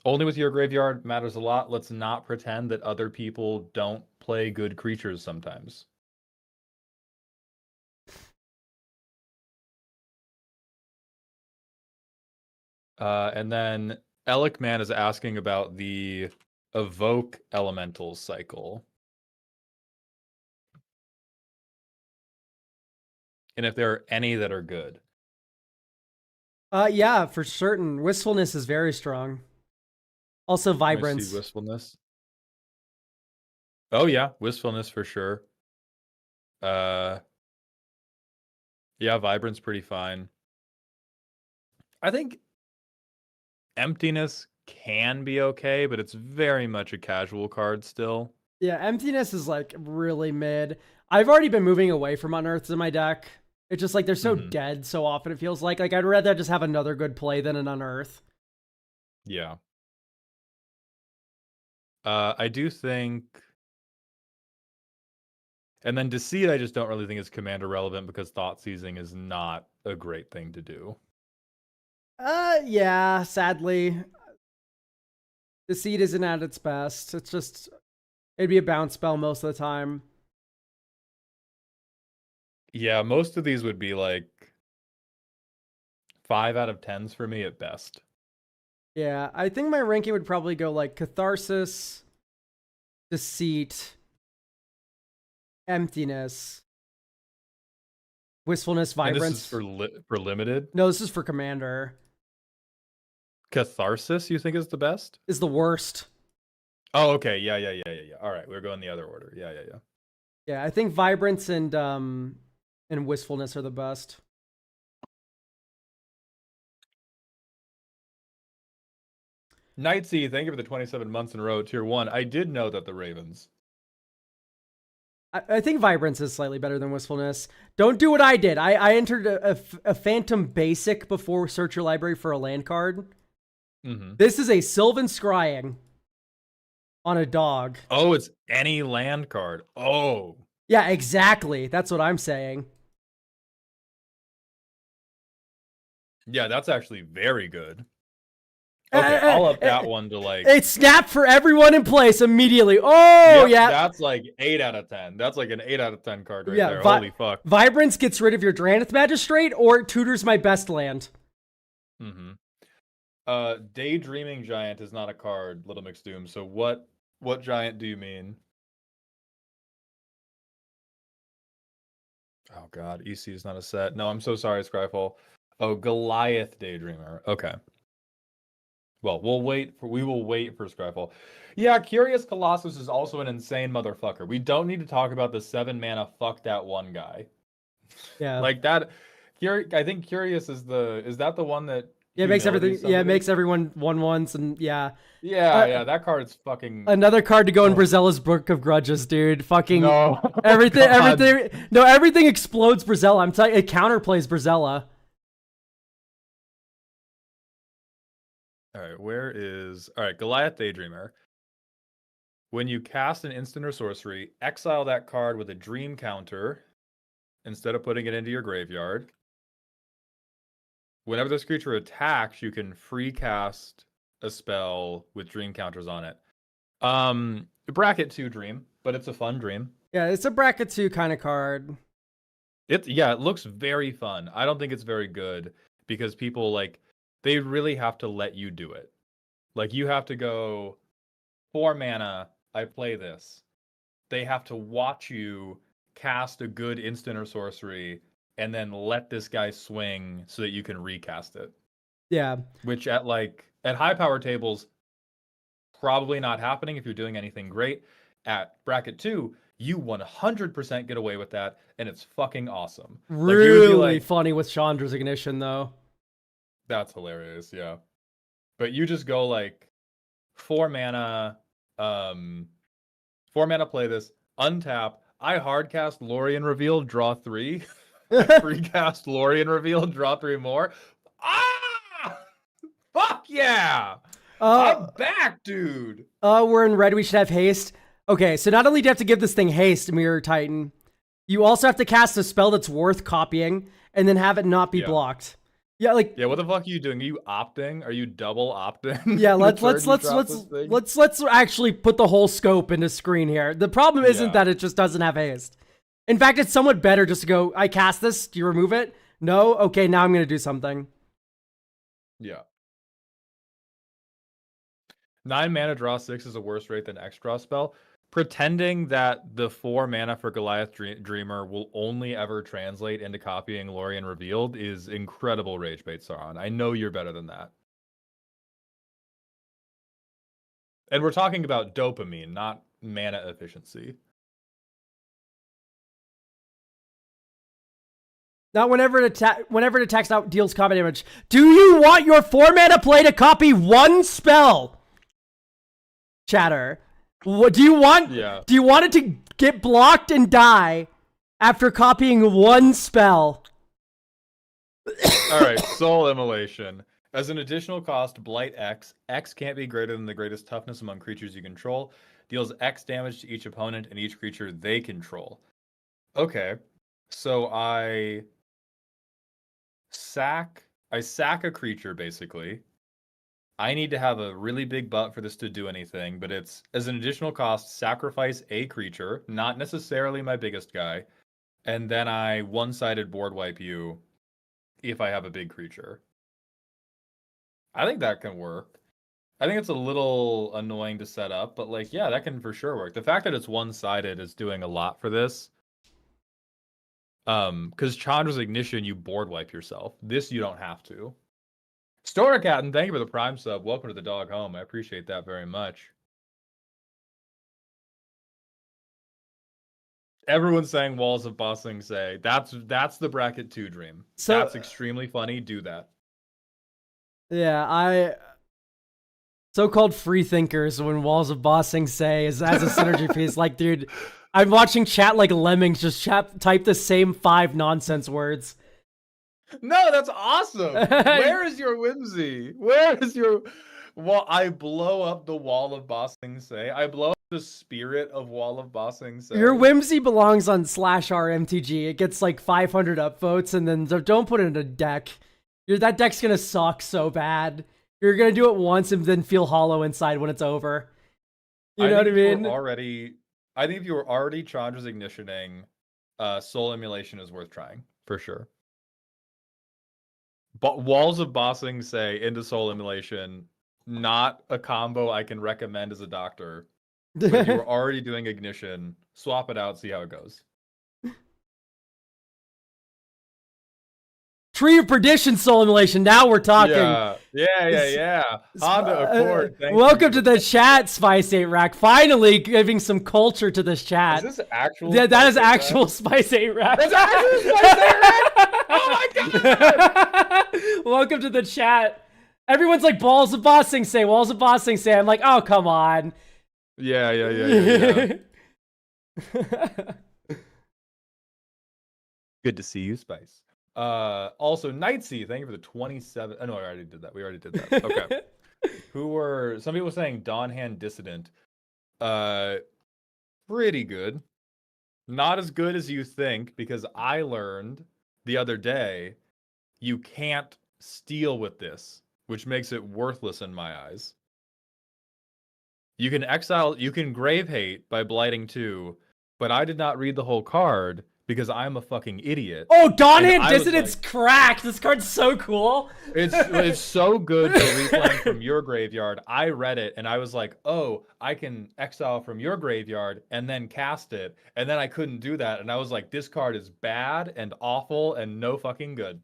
Only with your graveyard matters a lot. Let's not pretend that other people don't play good creatures sometimes. And then Alec Man is asking about the Evoke Elementals cycle. And if there are any that are good. Yeah, for certain. Wistfulness is very strong. Also, Vibrance. Wistfulness. Oh yeah, Wistfulness for sure. Yeah, Vibrance pretty fine. I think Emptiness can be okay, but it's very much a casual card still. Yeah, Emptiness is like really mid. I've already been moving away from Unearths in my deck. It's just like they're so dead so often, it feels like. Like, I'd rather just have another good play than an Unearth. Yeah. I do think... And then Deceit, I just don't really think is commander relevant, because Thought Seizing is not a great thing to do. Yeah, sadly. Deceit isn't at its best. It's just, it'd be a bounce spell most of the time. Yeah, most of these would be like 5 out of 10s for me at best. Yeah, I think my ranking would probably go like Catharsis, Deceit, Emptiness, Wistfulness, Vibrance. And this is for limited? No, this is for Commander. Catharsis, you think is the best? Is the worst. Oh, okay. Yeah. All right, we're going the other order. Yeah. Yeah, I think Vibrance and Wistfulness are the best. Nightsea, thank you for the 27 months in a row. Tier 1. I did know that the Ravens. I think Vibrance is slightly better than Wistfulness. Don't do what I did. I entered a Phantom Basic before Search Your Library for a land card. This is a Sylvan Scrying on a dog. Oh, it's any land card. Oh. Yeah, exactly. That's what I'm saying. Yeah, that's actually very good. Okay, I'll up that one to like... It snapped for everyone in place immediately. Oh, yeah. That's like 8 out of 10. That's like an 8 out of 10 card right there. Holy fuck. Vibrance gets rid of your Drannith Magistrate, or it tutors my best land. Daydreaming Giant is not a card, Little Mixed Doom. So what giant do you mean? Oh god, EC is not a set. No, I'm so sorry, Scryfall. Oh, Goliath Daydreamer. Okay. Well, we will wait for Scryfall. Yeah, Curious Colossus is also an insane motherfucker. We don't need to talk about the 7 mana fuck that one guy. Yeah. Like that. I think Curious is that the one that... Yeah, it makes everything. Yeah, it makes everyone 1/1s, and yeah. Yeah, that card's fucking... Another card to go in Brizella's Book of Grudges, dude. Fucking... No. Everything explodes Brizella. I'm telling you, it counterplays Brizella. All right, Goliath Daydreamer. When you cast an instant or sorcery, exile that card with a dream counter instead of putting it into your graveyard. Whenever this creature attacks, you can free cast a spell with dream counters on it. Bracket 2 dream, but it's a fun dream. Yeah, it's a bracket 2 kind of card. It looks very fun. I don't think it's very good because people like they really have to let you do it. Like you have to go 4 mana, I play this. They have to watch you cast a good instant or sorcery and then let this guy swing so that you can recast it. Yeah. Which at high power tables, probably not happening if you're doing anything great. At bracket 2, you 100% get away with that, and it's fucking awesome. Really funny with Chandra's Ignition, though. That's hilarious, yeah. But you just go like 4 mana, 4 mana play this, untap. I hardcast LORWYN Reveal, draw 3. Free cast LORWYN Reveal, draw 3 more. Ah! Fuck yeah! I'm back, dude! We're in red, we should have haste. Okay, so not only do you have to give this thing haste, Mirror Titan, you also have to cast a spell that's worth copying, and then have it not be blocked. Yeah, what the fuck are you doing? Are you opting? Are you double opting? Yeah, let's actually put the whole scope into screen here. The problem isn't that it just doesn't have haste. In fact, it's somewhat better just to go, I cast this, do you remove it? No? Okay, now I'm gonna do something. Yeah. 9 mana draw 6 is a worse rate than X draw spell. Pretending that the 4 mana for Goliath Dreamer will only ever translate into copying LORWYN Revealed is incredible rage bait, Sauron. I know you're better than that. And we're talking about dopamine, not mana efficiency. Now, whenever it attacks out, deals combat damage. Do you want your 4 mana play to copy 1 spell? Chatter. What do you want? Yeah. Do you want it to get blocked and die after copying 1 spell? All right, Soul Immolation. As an additional cost, Blight X. X can't be greater than the greatest toughness among creatures you control. Deals X damage to each opponent and each creature they control. Okay, so I sack a creature, basically. I need to have a really big butt for this to do anything, but it's, as an additional cost, sacrifice a creature, not necessarily my biggest guy, and then I one-sided board wipe you if I have a big creature. I think that can work. I think it's a little annoying to set up, but like, yeah, that can for sure work. The fact that it's one-sided is doing a lot for this. Because Chandra's Ignition, you board wipe yourself. This you don't have to. Storacatten, thank you for the Prime sub. Welcome to the dog home. I appreciate that very much. Everyone's saying Walls of Bossing say. That's the bracket 2 dream. So, that's extremely funny. Do that. Yeah, so-called free thinkers when Walls of Bossing say is as a synergy piece. Like, dude, I'm watching chat like lemmings just type the same 5 nonsense words. No, that's awesome. Where is your whimsy? Where is your... Well, I blow up the Wall of Bossing say. I blow up the spirit of Wall of Bossing say. Your whimsy belongs on /RMTG. It gets like 500 upvotes, and then don't put it in a deck. That deck's gonna suck so bad. You're gonna do it once and then feel hollow inside when it's over. You know what I mean? I think if you were already Chandra's Ignitioning, Soul Emulation is worth trying, for sure. But Walls of Bossing say into Soul Immolation, not a combo I can recommend as a doctor. But if you were already doing Ignition, swap it out, see how it goes. Tree of Perdition, Soul Immolation. Now we're talking. Yeah. Honda Accord. Welcome to the chat, Spice 8 Rack. Finally giving some culture to this chat. Is this actual? Yeah, that is actual Spice 8 Rack. That's actual Spice 8 Rack. Oh my god! Welcome to the chat. Everyone's like, Balls of Bossing say, Walls of Bossing say. I'm like, oh, come on. Yeah. Good to see you, Spice. Also, Nightsea, thank you for the 27. Oh, no, I already did that. We already did that. Okay. Some people were saying Dawnhand Dissident. Pretty good. Not as good as you think, because I learned the other day you can't steal with this, which makes it worthless in my eyes. You can grave hate by blighting 2, but I did not read the whole card because I'm a fucking idiot. Oh, Dawnhand Dissonance cracked! This card's so cool! It's so good for replaying from your graveyard. I read it and I was like, oh, I can exile from your graveyard and then cast it. And then I couldn't do that. And I was like, this card is bad and awful and no fucking good.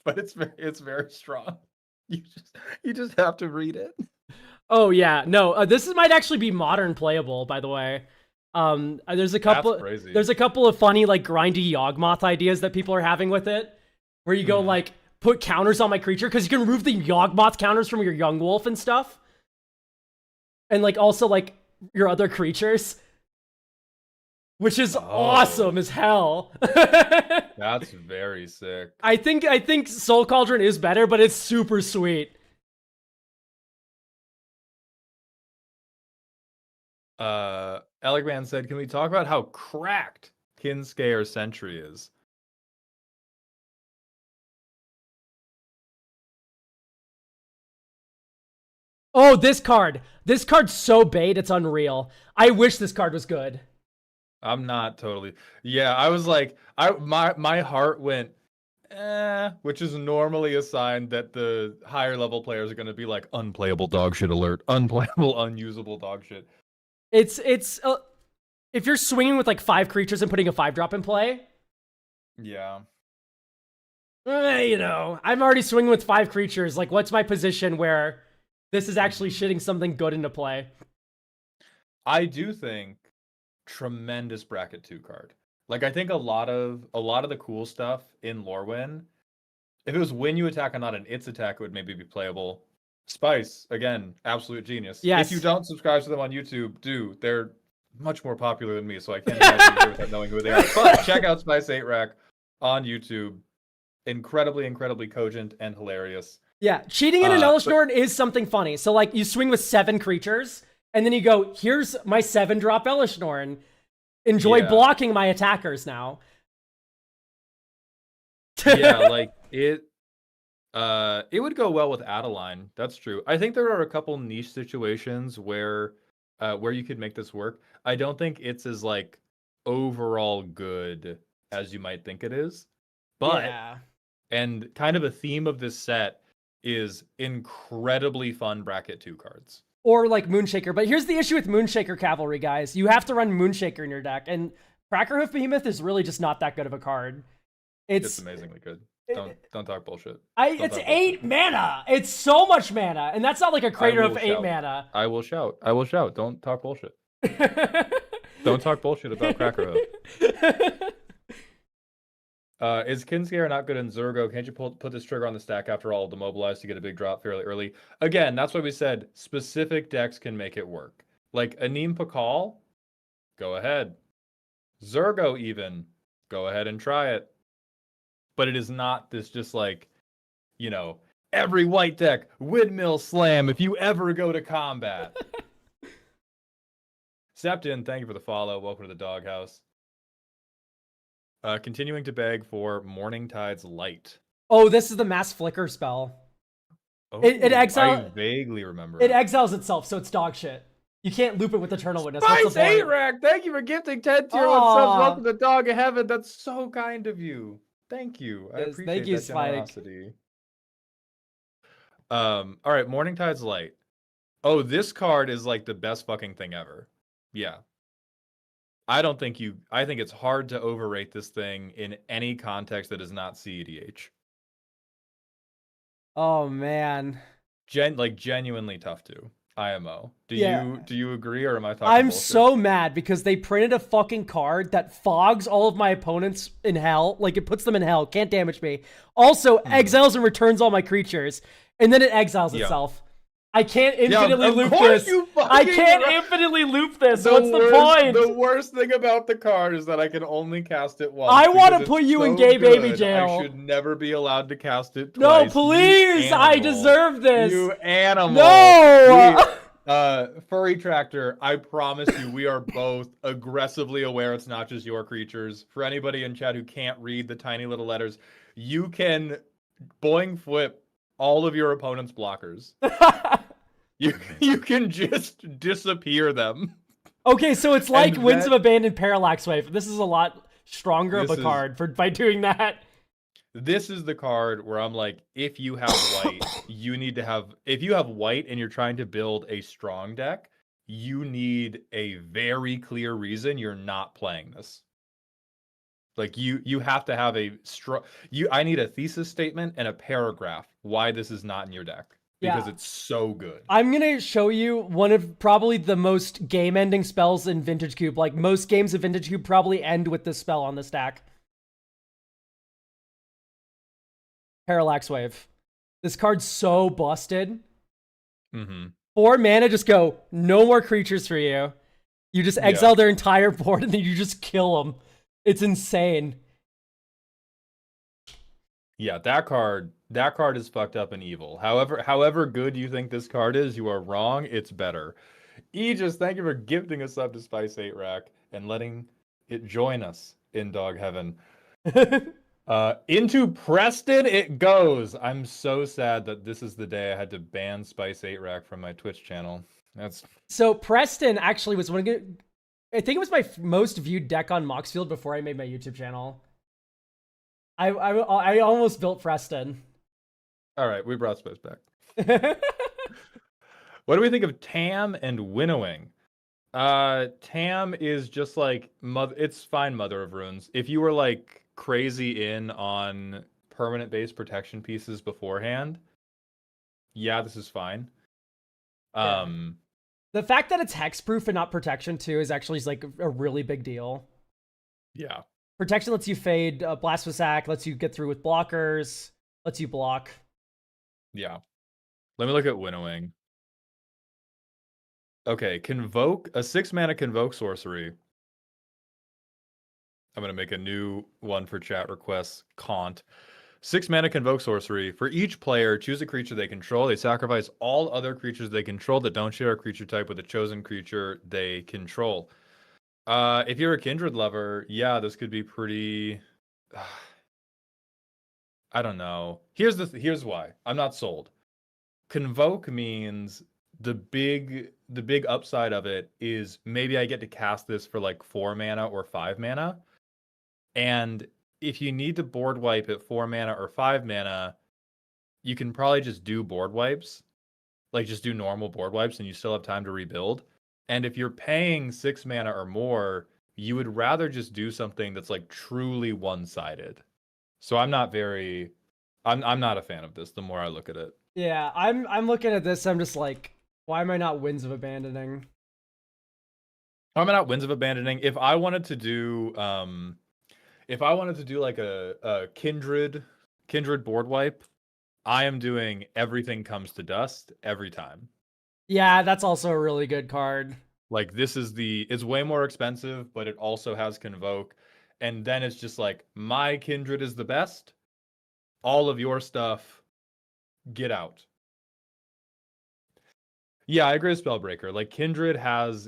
But it's very strong. You just have to read it. Oh yeah, no, this might actually be modern playable, by the way. There's a couple of funny like grindy Yawgmoth ideas that people are having with it, where you go like put counters on my creature, because you can remove the Yawgmoth counters from your Young Wolf and stuff, and like also like your other creatures, which is awesome as hell. That's very sick. I think Soul Cauldron is better, but it's super sweet. Elegman said, can we talk about how cracked Kinscale Sentry is? Oh, this card's so bait, it's unreal. I wish this card was good. I'm not totally. Yeah, I was like, my heart went, which is normally a sign that the higher level players are going to be like, unplayable dog shit alert, unplayable, unusable dog shit. It's if you're swinging with like 5 creatures and putting a 5-drop in play. Yeah. You know, I'm already swinging with 5 creatures. Like, what's my position where this is actually shitting something good into play? I do think tremendous bracket 2 card. Like, I think a lot of the cool stuff in LORWYN, if it was when you attack and not an its attack, it would maybe be playable. Spice, again, absolute genius. Yes. If you don't subscribe to them on YouTube, do. They're much more popular than me, so I can't imagine you without knowing who they are. But check out Spice 8 Rack on YouTube. Incredibly, incredibly cogent and hilarious. Yeah, cheating in an Elishnorn is something funny. So, like, you swing with 7 creatures, and then you go, here's my 7-drop Elishnorn. Enjoy blocking my attackers now. Yeah, like, it would go well with Adeline. That's true. I think there are a couple niche situations where you could make this work. I don't think it's as like overall good as you might think it is. But and kind of a theme of this set is incredibly fun bracket 2 cards. Or like Moonshaker. But here's the issue with Moonshaker Cavalry, guys. You have to run Moonshaker in your deck, and Crackerhoof Behemoth is really just not that good of a card. It's amazingly good. Don't talk bullshit. It's 8 mana. It's so much mana, and that's not like a Crater of 8 mana. I will shout. Don't talk bullshit. Don't talk bullshit about Crackerhoof. Is Kinscale not good in Zergo? Can't you put this trigger on the stack after all demobilized to get a big drop fairly early? Again, that's why we said specific decks can make it work. Like Anim Pakal, go ahead. Zergo even, go ahead and try it. But it is not this just like, you know, every white deck, windmill slam if you ever go to combat. Septon, thank you for the follow. Welcome to the doghouse. Continuing to beg for Morning Tide's Light. Oh, this is the Mass Flicker spell. Oh, I vaguely remember. It exiles itself, so it's dog shit. You can't loop it with Eternal Witness. Spice 8 Rack, thank you for gifting 10 tier 1 subs. Welcome to Dog of Heaven. That's so kind of you. Thank you. I appreciate that generosity. All right, Morning Tide's Light. Oh, this card is like the best fucking thing ever. Yeah. I think it's hard to overrate this thing in any context that is not CEDH. Oh man. Genuinely tough to. IMO. Do you agree, or am I talking I'm bullshit? so mad because they printed a fucking card that fogs all of my opponents in hell. Like, it puts them in hell. Can't damage me. Also, exiles and returns all my creatures. And then it exiles itself. I can't infinitely loop this. I can't infinitely loop this. What's the point? The worst thing about the card is that I can only cast it once. I want to put you in gay baby jail. I should never be allowed to cast it twice. No, please. I deserve this. You animal. No. Furry Tractor, I promise you, we are both aggressively aware it's not just your creatures. For anybody in chat who can't read the tiny little letters, you can boing flip all of your opponent's blockers. You can just disappear them. Okay, so it's like And Winds of that- Abandon Parallax Wave. This is a lot stronger of This a is- card by doing that. This is the card where I'm like, if you have white, you need to have. If you have white and you're trying to build a strong deck, you need a very clear reason you're not playing this. Like you have to have a strong. I need a thesis statement and a paragraph why this is not in your deck because Yeah. it's so good. I'm gonna show you one of probably the most game-ending spells in Vintage Cube. Like, most games of Vintage Cube probably end with this spell on the stack. Parallax Wave. This card's so busted. Mm-hmm. 4 mana, just go, no more creatures for you. You just exile their entire board and then you just kill them. It's insane. Yeah, that card is fucked up and evil. However good you think this card is, you are wrong. It's better. Aegis, thank you for gifting us up to Spice 8 Rack and letting it join us in dog heaven. Into Preston it goes. I'm so sad that this is the day I had to ban Spice 8 Rack from my Twitch channel. So Preston actually was one of I think it was my most viewed deck on Moxfield before I made my YouTube channel. I almost built Preston. All right, we brought Spice back. What do we think of Tam and Winnowing? Tam is just like it's fine Mother of Runes. If you were like crazy in on permanent base protection pieces beforehand, yeah, this is fine. Yeah. The fact that it's hexproof and not protection too is actually like a really big deal. Yeah. Protection lets you fade, Blasphemous Act lets you get through with blockers, lets you block. Yeah. Let me look at Winnowing. Okay, Convoke, a 6-mana Convoke sorcery. I'm going to make a new one for chat requests. Kant. 6-mana Convoke sorcery. For each player, choose a creature they control. They sacrifice all other creatures they control that don't share a creature type with a chosen creature they control. If you're a Kindred lover, yeah, this could be pretty... I don't know. Here's why. I'm not sold. Convoke means the big upside of it is maybe I get to cast this for like 4 mana or 5 mana. And if you need to board wipe at 4 mana or 5 mana, you can probably just do board wipes. Like just do normal board wipes and you still have time to rebuild. And if you're paying 6 mana or more, you would rather just do something that's like truly one-sided. So I'm not a fan of this the more I look at it. Yeah, I'm looking at this, I'm just like, why am I not Winds of Abandoning? I'm not Winds of Abandoning. If I wanted to do like a Kindred board wipe, I am doing Everything Comes to Dust every time. Yeah, that's also a really good card. Like it's way more expensive, but it also has Convoke. And then it's just like, my Kindred is the best. All of your stuff, get out. Yeah, I agree with Spellbreaker. Like Kindred has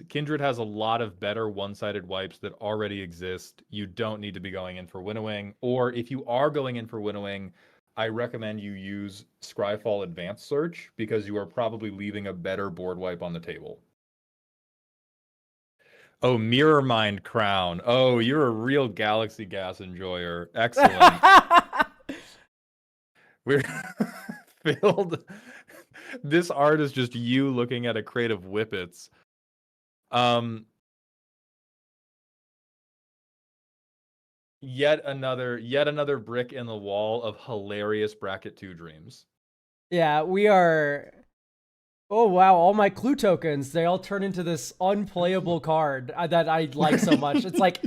a lot of better one-sided wipes that already exist. You don't need to be going in for Winnowing. Or if you are going in for Winnowing, I recommend you use Scryfall Advanced Search because you are probably leaving a better board wipe on the table. Oh, Mirror Mind Crown. Oh, you're a real Galaxy Gas enjoyer. Excellent. We're filled. This art is just you looking at a crate of Whippets. Yet another brick in the wall of hilarious bracket 2 dreams. Yeah, we are. Oh wow, all my clue tokens, they all turn into this unplayable card that I like so much. It's like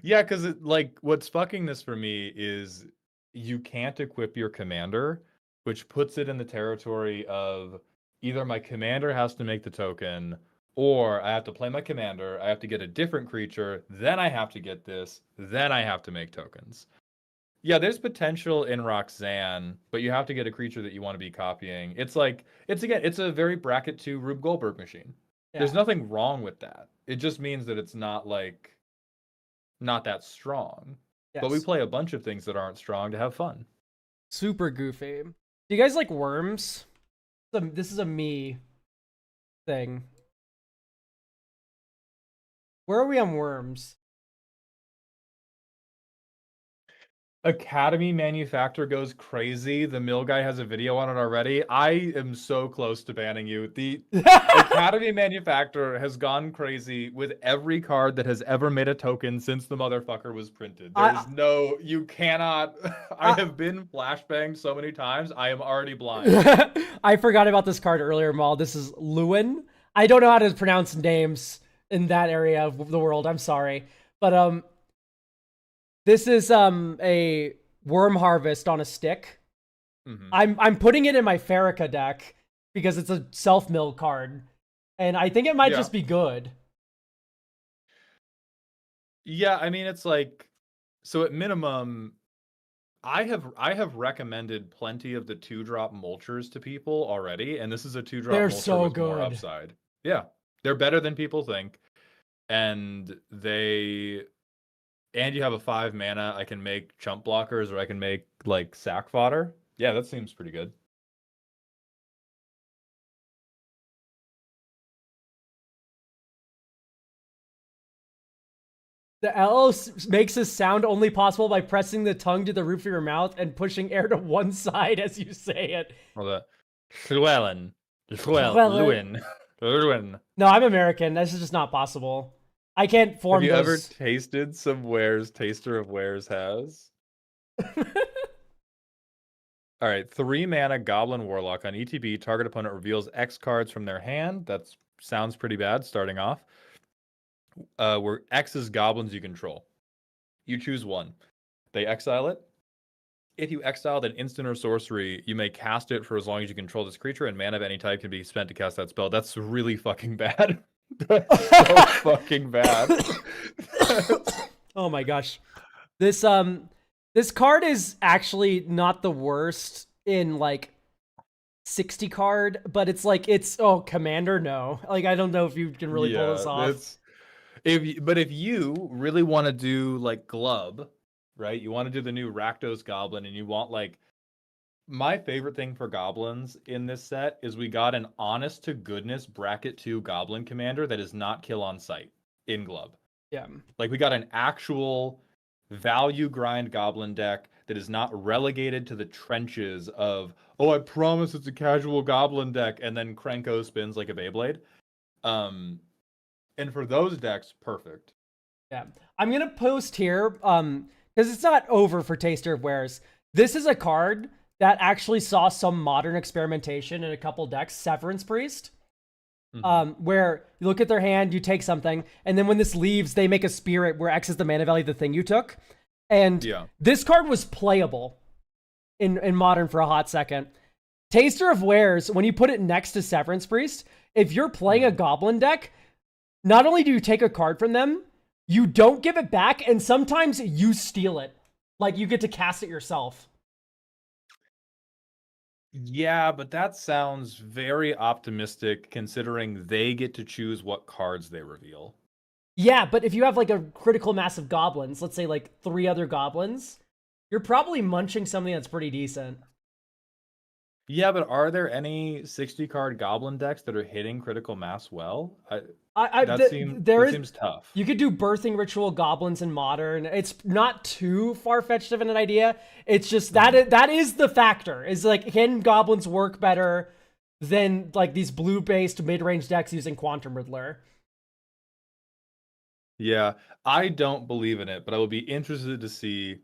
Yeah, because like what's fucking this for me is you can't equip your commander, which puts it in the territory of either my commander has to make the token, or I have to play my commander, I have to get a different creature, then I have to get this, then I have to make tokens. Yeah, there's potential in Roxanne, but you have to get a creature that you want to be copying. It's like it's a very bracket 2 Rube Goldberg machine. There's Yeah. nothing wrong with that. It just means that it's not that strong. But we Yes. play a bunch of things that aren't strong to have fun. Super goofy. Do you guys like worms? This is a me thing. Where are we on worms? Academy Manufacturer goes crazy. The mill guy has a video on it already. I am so close to banning you. The Academy Manufacturer has gone crazy with every card that has ever made a token since the motherfucker was printed. You cannot. I have been flashbanged so many times. I am already blind. I forgot about this card earlier, Mal. This is LORWYN. I don't know how to pronounce names in that area of the world. I'm sorry. But this is a worm harvest on a stick. Mm-hmm. I'm putting it in my Farrakha deck because it's a self-mill card. And I think it might just be good. Yeah, I mean it's like so at minimum I have recommended plenty of the 2-drop mulchers to people already, and this is a 2-drop They're mulcher so with more good. upside. Yeah. They're better than people think. And you have a 5 mana. I can make chump blockers or I can make like sack fodder. Yeah, that seems pretty good. The L makes this sound only possible by pressing the tongue to the roof of your mouth and pushing air to one side as you say it. Well, the LORWYN. No, I'm American. This is just not possible. I can't form Have you those. ever tasted some wares Taster of Wares has? All right, 3 mana Goblin Warlock on ETB. Target opponent reveals X cards from their hand. That sounds pretty bad starting off. Where X is goblins you control. You choose one. They exile it. If you exile an instant or sorcery, you may cast it for as long as you control this creature, and mana of any type can be spent to cast that spell. That's really fucking bad. That's so fucking bad. Oh my gosh. This card is actually not the worst in like 60 card, but it's like Commander, no. Like I don't know if you can really pull this off. If you really want to do like Glub, right? You want to do the new Rakdos Goblin, and you want like my favorite thing for goblins in this set is we got an honest to goodness bracket 2 goblin commander that is not kill on sight in Glub. Yeah. Like we got an actual value grind goblin deck that is not relegated to the trenches of, oh, I promise it's a casual goblin deck, and then Krenko spins like a Beyblade. And for those decks, perfect. Yeah. I'm gonna post here, because it's not over for Taster of Wares. This is a card that actually saw some modern experimentation in a couple decks, Severance Priest. Where you look at their hand, you take something, and then when this leaves, they make a spirit where X is the mana value of the thing you took. And this card was playable in Modern for a hot second. Taster of Wares, when you put it next to Severance Priest, if you're playing a Goblin deck, not only do you take a card from them, you don't give it back, and sometimes you steal it. Like, you get to cast it yourself. Yeah, but that sounds very optimistic considering they get to choose what cards they reveal. Yeah, but if you have like a critical mass of goblins, let's say like 3 other goblins, you're probably munching something that's pretty decent. Yeah, but are there any 60-card goblin decks that are hitting critical mass well? Seems tough. You could do Birthing Ritual goblins in Modern. It's not too far-fetched of an idea. It's just that is the factor. Is like, can goblins work better than like these blue-based mid-range decks using Quantum Riddler? Yeah, I don't believe in it, but I will be interested to see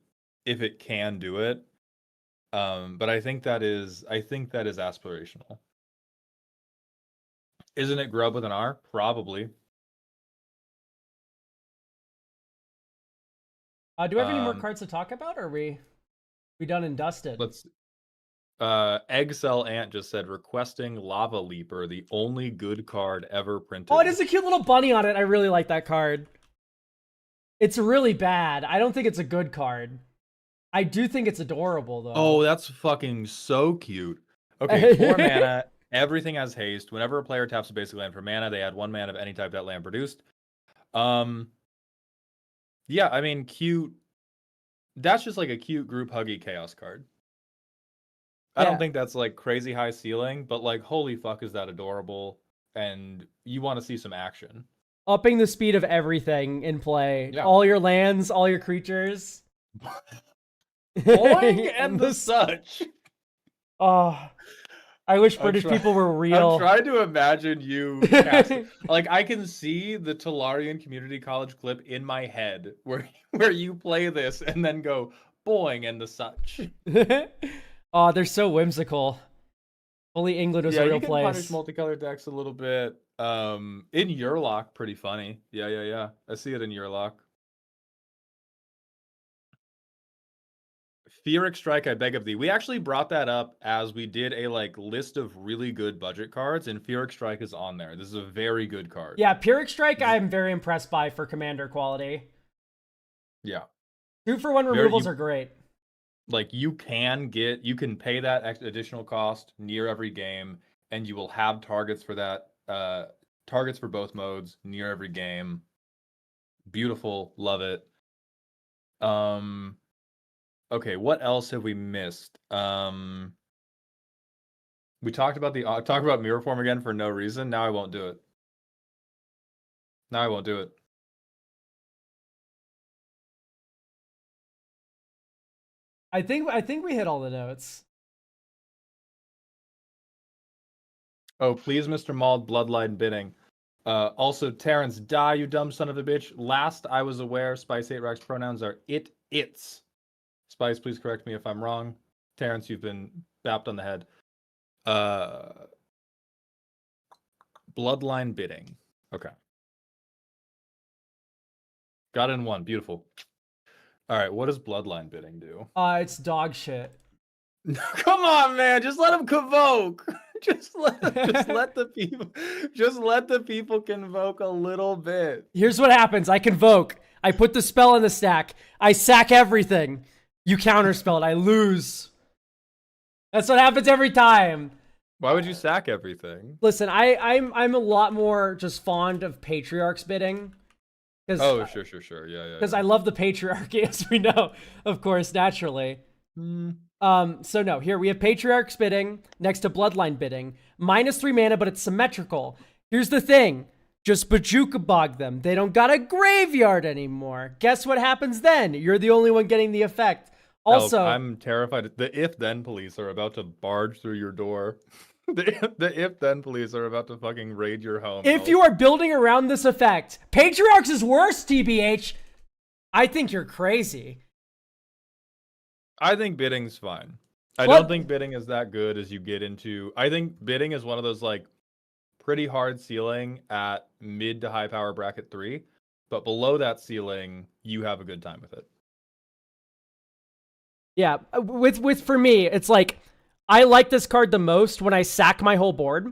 if it can do it. But I think that is aspirational. Isn't it Grub with an R? Probably. Do we have any more cards to talk about, or are we done and dusted? Let's. Eggcell Ant just said requesting Lava Leaper, the only good card ever printed. Oh, it is a cute little bunny on it. I really like that card. It's really bad. I don't think it's a good card. I do think it's adorable though. Oh, that's fucking so cute. Okay, 4 mana. Everything has haste. Whenever a player taps a basic land for mana, they add 1 mana of any type that land produced. Yeah, I mean, cute. That's just like a cute group huggy chaos card. I don't think that's like crazy high ceiling, but like, holy fuck, is that adorable? And you want to see some action. Upping the speed of everything in play. Yeah. All your lands, all your creatures. Boing and the such. Oh, I wish British people were real. I'm trying to imagine you casting. Like, I can see the Tolarian Community College clip in my head where you play this and then go boing and the such. Oh, they're so whimsical. Only England was a real you can place. punish multicolored decks a little bit. In Urlock, pretty funny. Yeah. I see it in Urlock. Fearic Strike, I beg of thee. We actually brought that up as we did a like list of really good budget cards, and Fearic Strike is on there. This is a very good card. Yeah, Pyrrhic Strike I'm very impressed by for commander quality. Yeah. 2-for-1 removals are great. Like, you can pay that additional cost near every game, and you will have targets for that, targets for both modes near every game. Beautiful, love it. Okay, what else have we missed? We talked about Mirror Form again for no reason. Now I won't do it. I think we hit all the notes. Oh, please, Mr. Mauled, Bloodline bidding. Also, Terrence, die, you dumb son of a bitch. Last I was aware, Spice 8 Rex pronouns are its. Spice, please correct me if I'm wrong. Terrence, you've been bapped on the head. Bloodline bidding. Okay. Got in one. Beautiful. All right, what does Bloodline bidding do? It's dog shit. Come on, man. Just let him convoke. Just let the people convoke a little bit. Here's what happens. I convoke. I put the spell in the stack. I sack everything. You counterspell it. I lose. That's what happens every time. Why would you sack everything? Listen, I'm a lot more just fond of Patriarchs bidding. Oh, sure. Yeah. Because I love the Patriarchy, as we know, of course, naturally. So no, here we have Patriarchs bidding next to Bloodline bidding. -3 mana, but it's symmetrical. Here's the thing. Just Bajuka Bog them. They don't got a graveyard anymore. Guess what happens then? You're the only one getting the effect. Also, I'm terrified. The if-then police are about to barge through your door. The if-then police are about to fucking raid your home. If you are building around this effect, Patriarchs is worse, TBH. I think you're crazy. I think bidding's fine. I don't think bidding is that good as you get into... I think bidding is one of those, like, pretty hard ceiling at mid to high power bracket 3. But below that ceiling, you have a good time with it. Yeah, with for me, it's like, I like this card the most when I sack my whole board,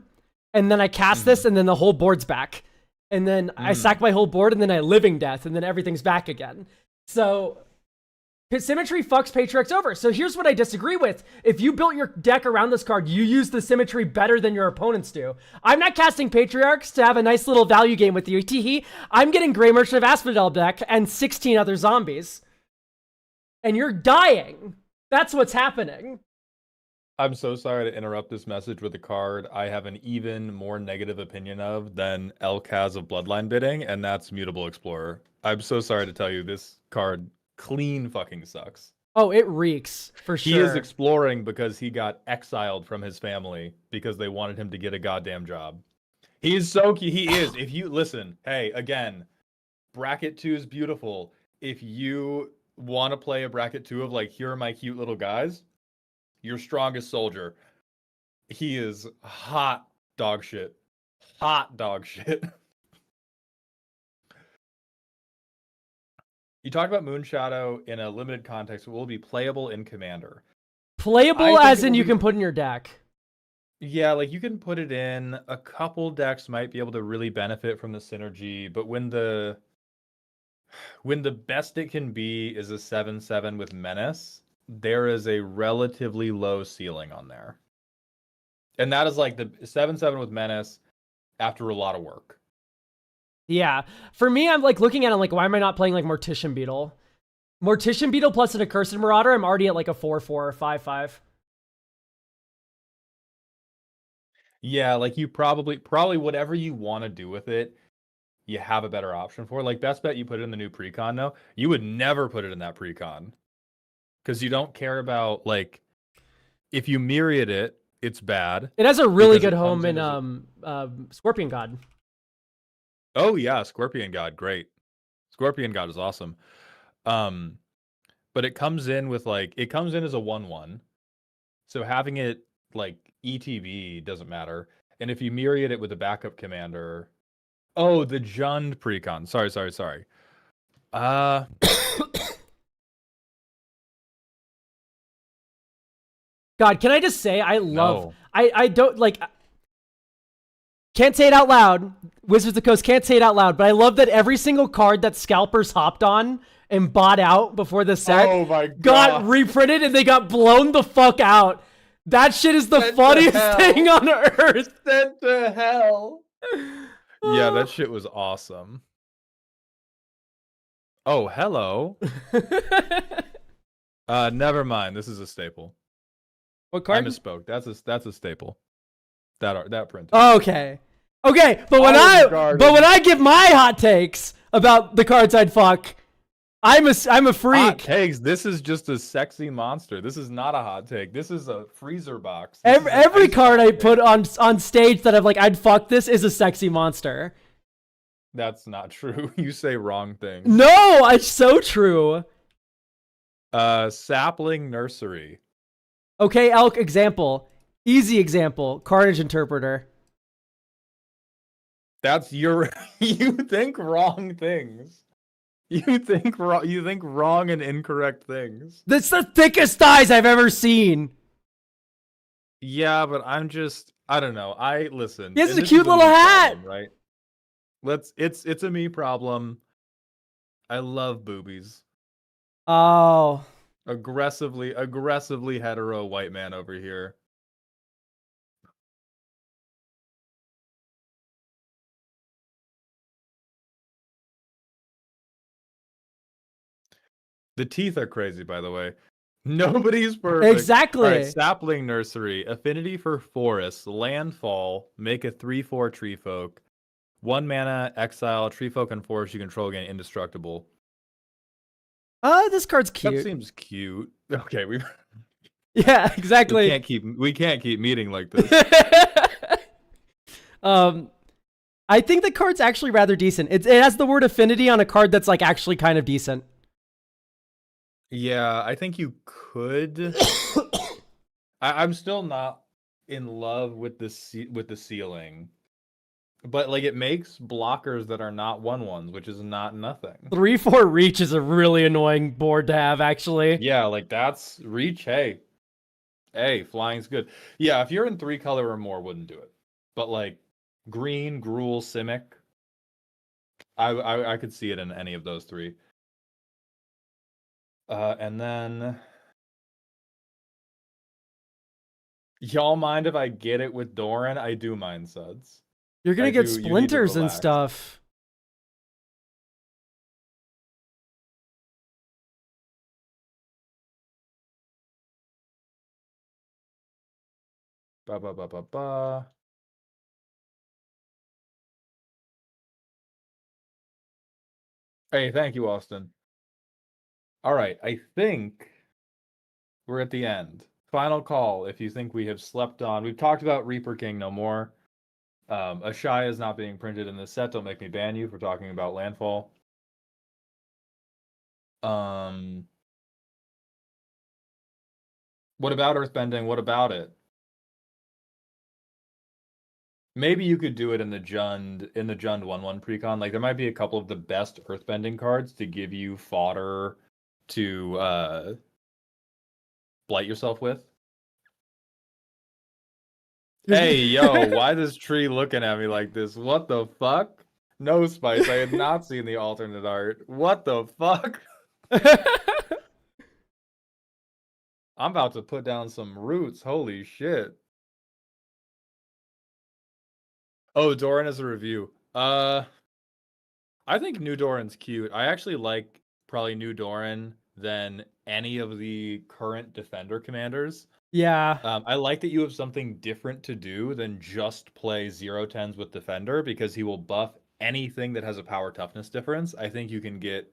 and then I cast this, and then the whole board's back. And then I sack my whole board, and then I Living Death, and then everything's back again. So... Symmetry fucks Patriarchs over. So here's what I disagree with. If you built your deck around this card, you use the symmetry better than your opponents do. I'm not casting Patriarchs to have a nice little value game with you. Teehee. I'm getting Grey Merchant of Asphodel deck and 16 other zombies. And you're dying. That's what's happening. I'm so sorry to interrupt this message with a card I have an even more negative opinion of than Elkaz of Bloodline bidding, and that's Mutable Explorer. I'm so sorry to tell you, this card clean fucking sucks. Oh, it reeks, for sure. He is exploring because he got exiled from his family because they wanted him to get a goddamn job. He is so cute. He is. If you listen, hey, again, bracket 2 is beautiful. If you want to play a bracket 2 of like, here are my cute little guys, your strongest soldier. He is hot dog shit. Hot dog shit. You talked about Moonshadow in a limited context. It will be playable in Commander. Playable as in you can put in your deck. Yeah, like you can put it in. A couple decks might be able to really benefit from the synergy, but when the best it can be is a 7/7 with Menace, there is a relatively low ceiling on there. And that is like the 7/7 with Menace after a lot of work. Yeah. For me, I'm like looking at it, I'm like, why am I not playing like Mortician Beetle? Mortician Beetle plus an Accursed Marauder, I'm already at like a 4/4 or 5/5. Yeah, like you probably whatever you want to do with it, you have a better option for. Like best bet you put it in the new precon though. You would never put it in that precon. Because you don't care about like if you myriad it, it's bad. It has a really because good it comes home in as Scorpion God. Oh yeah, Scorpion God, great. Scorpion God is awesome. But it comes in with like it comes in as a 1/1. So having it like ETB doesn't matter. And if you myriad it with a backup commander, oh, the Jund precon. Sorry. God, can I just say I love No. I don't like can't say it out loud. Wizards of the Coast can't say it out loud, but I love that every single card that scalpers hopped on and bought out before the set Oh my got god. reprinted and they got blown the fuck out. That shit is the Sent to funniest hell. thing on earth. Sent to hell. Yeah, that shit was awesome. Oh, hello. Never mind. This is a staple. What I card? misspoke. That's a staple. That print. Okay. Okay, but when Olive Garden. I give my hot takes about the cards I'd fuck, I'm a Hot freak. takes. This is just a sexy monster. This is not a hot take. This is a freezer box. This is an Every ice card I box. put on stage that I'm like I'd fuck this is a sexy monster. That's not true. You say wrong things. No, it's so true. Sapling Nursery. Okay, Elk example. Easy example. Carnage Interpreter. That's your. You think wrong things. You think wrong and incorrect things. That's the thickest thighs I've ever seen. Yeah, but I don't know. Listen. He has and a this cute is little me hat. problem, right? It's a me problem. I love boobies. Oh. Aggressively hetero white man over here. The teeth are crazy, by the way. Nobody's perfect. Exactly. All right, Sapling Nursery. Affinity for forests. Landfall. Make a 3/4 tree folk. 1 mana, exile, tree folk and forest you control again, indestructible. This card's cute. That seems cute. Okay, Yeah, exactly. we can't keep meeting like this. I think the card's actually rather decent. It has the word affinity on a card that's like actually kind of decent. Yeah, I think you could. I'm still not in love with the ceiling, but like it makes blockers that are not 1/1s, which is not nothing. 3/4 reach is a really annoying board to have, actually. Yeah, like that's reach. Hey, flying's good. Yeah, if you're in 3 color or more, wouldn't do it. But like green, Gruul, Simic, I could see it in any of those 3. And then y'all mind if I get it with Doran? I do mind Suds. You're gonna get you need to splinters and relax. stuff. Ba. Hey, thank you, Austin. All right, I think we're at the end. Final call if you think we have slept on. We've talked about Reaper King no more. Ashaya is not being printed in this set. Don't make me ban you for talking about Landfall. What about Earthbending? What about it? Maybe you could do it in the Jund 1/1 precon. Like there might be a couple of the best Earthbending cards to give you fodder to blight yourself with. Hey, yo, why this tree looking at me like this? What the fuck? No, Spice, I had not seen the alternate art. What the fuck? I'm about to put down some roots. Holy shit. Oh, Doran as a review. I think New Doran's cute. I actually like probably New Doran than any of the current Defender commanders. Yeah. I like that you have something different to do than just play 0-10s with Defender because he will buff anything that has a power toughness difference. I think you can get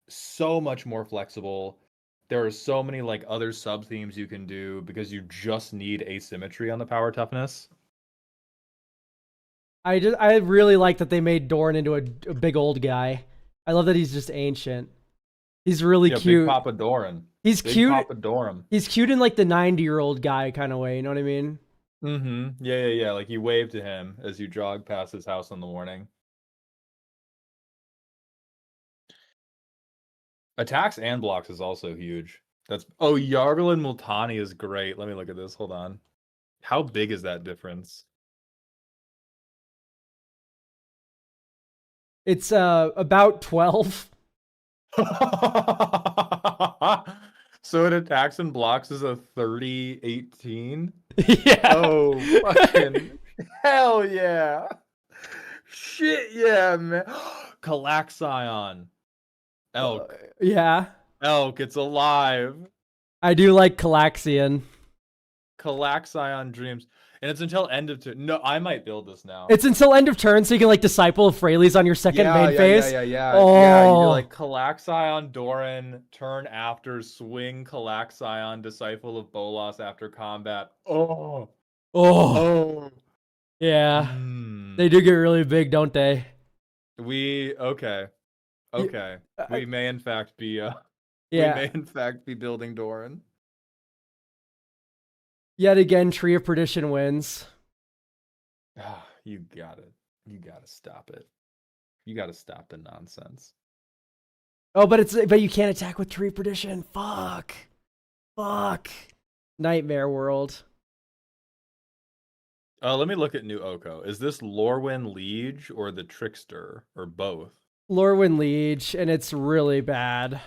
so much more flexible. There are so many like other sub themes you can do because you just need asymmetry on the power toughness. I really like that they made Doran into a big old guy. I love that he's just ancient. He's really cute. Big Papa Doran. He's Big cute. Papa Doran. He's cute in like the 90-year-old guy kind of way. You know what I mean? Mm-hmm. Yeah. Like you wave to him as you jog past his house in the morning. Attacks and blocks is also huge. Yargulin Multani is great. Let me look at this. Hold on. How big is that difference? It's about 12. So it attacks and blocks is a 30-18? Yeah. Oh, fucking hell yeah. Shit yeah, man. Calaxion. Elk. Yeah. Elk, it's alive. I do like Calaxion. Calaxion dreams. And it's until end of turn. No, I might build this now. It's until end of turn, so you can like Disciple of Freyleys on your second main phase. Yeah. Oh. Yeah, you do like Calaxion Doran, turn after, swing Calaxion, Disciple of Bolas after combat. Oh. Yeah. They do get really big, don't they? Okay. We may in fact be building Doran. Yet again, Tree of Perdition wins. You gotta stop it. You gotta stop the nonsense. Oh, but you can't attack with Tree of Perdition. Fuck. Nightmare world. Let me look at new Oko. Is this LORWYN Liege or the Trickster or both? LORWYN Liege, and it's really bad.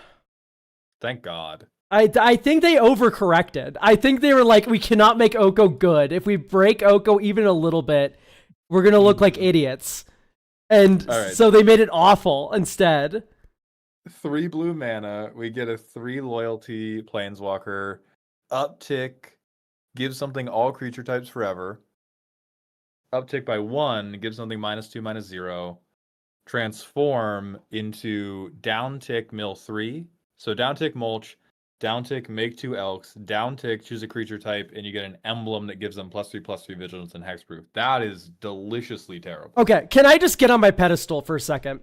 Thank God. I think they overcorrected. I think they were like, we cannot make Oko good. If we break Oko even a little bit, we're going to look like idiots. And so they made it awful instead. 3 blue mana. We get a 3 loyalty planeswalker. Uptick. Gives something all creature types forever. Uptick by 1. Gives something -2/-0. Transform into downtick mill 3. So downtick mulch. Downtick, make 2 elks. Downtick, choose a creature type, and you get an emblem that gives them +3/+3 vigilance and hexproof. That is deliciously terrible. Okay, can I just get on my pedestal for a second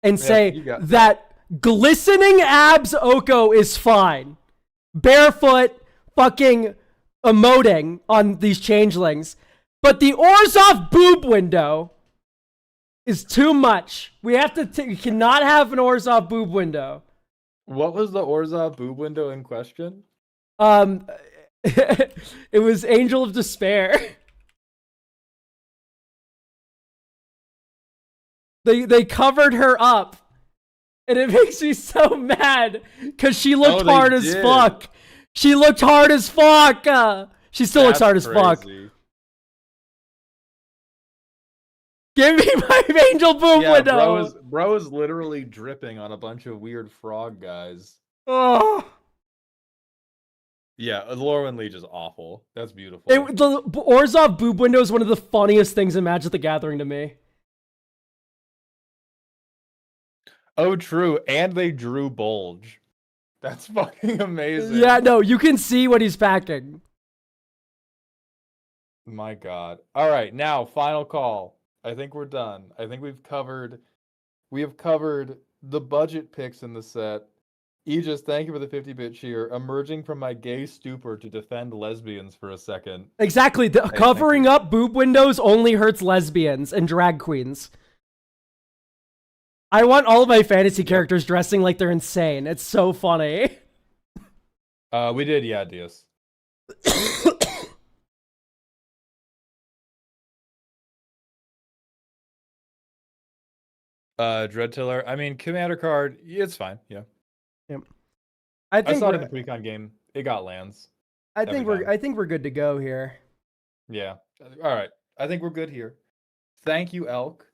and say that glistening abs Oko is fine. Barefoot, fucking emoting on these changelings. But the Orzhov boob window is too much. We cannot have an Orzhov boob window. What was the Orzhov boob window in question? It was Angel of Despair. They covered her up, and it makes me so mad because she looked hard as fuck. She looked hard as fuck. She still looks hard as fuck. Give me my Angel boob window. Bro is literally dripping on a bunch of weird frog guys. Oh. Yeah, LORWYN Liege is awful. That's beautiful. The Orzhov boob window is one of the funniest things in Magic the Gathering to me. Oh, true. And they drew Bulge. That's fucking amazing. Yeah, no, you can see what he's packing. My God. All right, now final call. I think we're done. I think we have covered the budget picks in the set. Aegis, thank you for the 50-bit cheer. Emerging from my gay stupor to defend lesbians for a second. Exactly. Covering up boob windows only hurts lesbians and drag queens. I want all of my fantasy characters dressing like they're insane. It's so funny. We did, yeah, Diaz. Dreadtiller. I mean, commander card, it's fine. Yeah. Yep. I saw it in the precon game. It got lands. I think Every we're good to go here. Yeah. All right. I think we're good here. Thank you, Elk.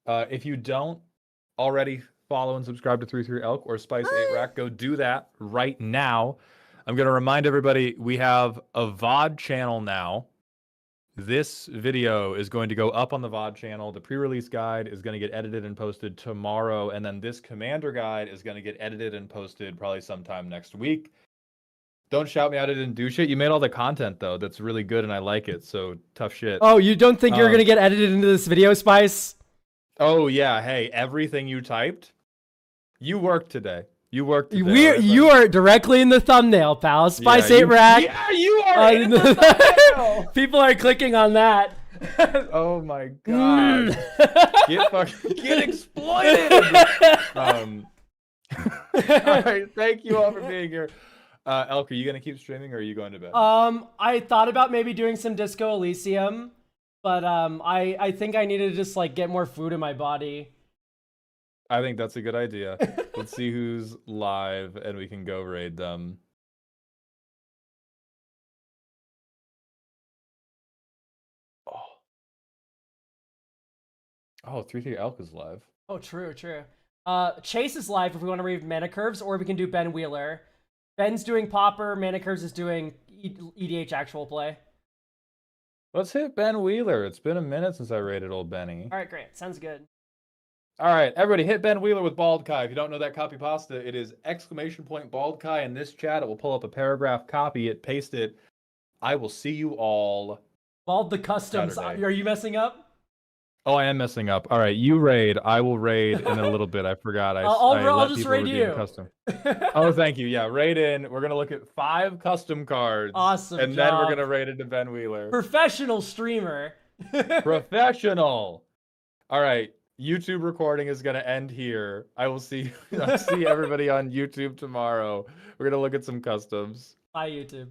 If you don't already follow and subscribe to 33 Elk or Spice 8 Rack, go do that right now. I'm going to remind everybody we have a VOD channel now. This video is going to go up on the VOD channel. The pre-release guide is going to get edited and posted tomorrow. And then this commander guide is going to get edited and posted probably sometime next week. Don't shout me out I didn't do shit. You made all the content, though. That's really good, and I like it. So, tough shit. Oh, you don't think you're going to get edited into this video, Spice? Oh, yeah. Hey, everything you typed, you worked today. You worked today. You are directly in the thumbnail, pal. Spice 8 Rack. Yeah, you are in the thumbnail. People are clicking on that. Oh, my God. Get exploited. All right. Thank you all for being here. Elk, are you going to keep streaming or are you going to bed? I thought about maybe doing some Disco Elysium, but I think I need to just like get more food in my body. I think that's a good idea. Let's see who's live and we can go raid them. Oh, 3T Elk is live. Oh, true. Chase is live if we want to read Mana Curves, or we can do Ben Wheeler. Ben's doing Popper, Mana Curves is doing EDH actual play. Let's hit Ben Wheeler. It's been a minute since I raided old Benny. All right, great. Sounds good. All right, everybody, hit Ben Wheeler with Bald Kai. If you don't know that copy pasta, it is ! Bald Kai in this chat. It will pull up a paragraph, copy it, paste it. I will see you all. Bald the customs. Saturday. Are you messing up? Oh, I am messing up. All right, you raid. I will raid in a little bit. I forgot. I'll just raid you. Custom. Oh, thank you. Yeah, raid in. We're gonna look at 5 custom cards. Awesome. And then we're gonna raid into Ben Wheeler. Professional streamer. Professional. All right. YouTube recording is gonna end here. I'll see everybody on YouTube tomorrow. We're gonna look at some customs. Bye, YouTube.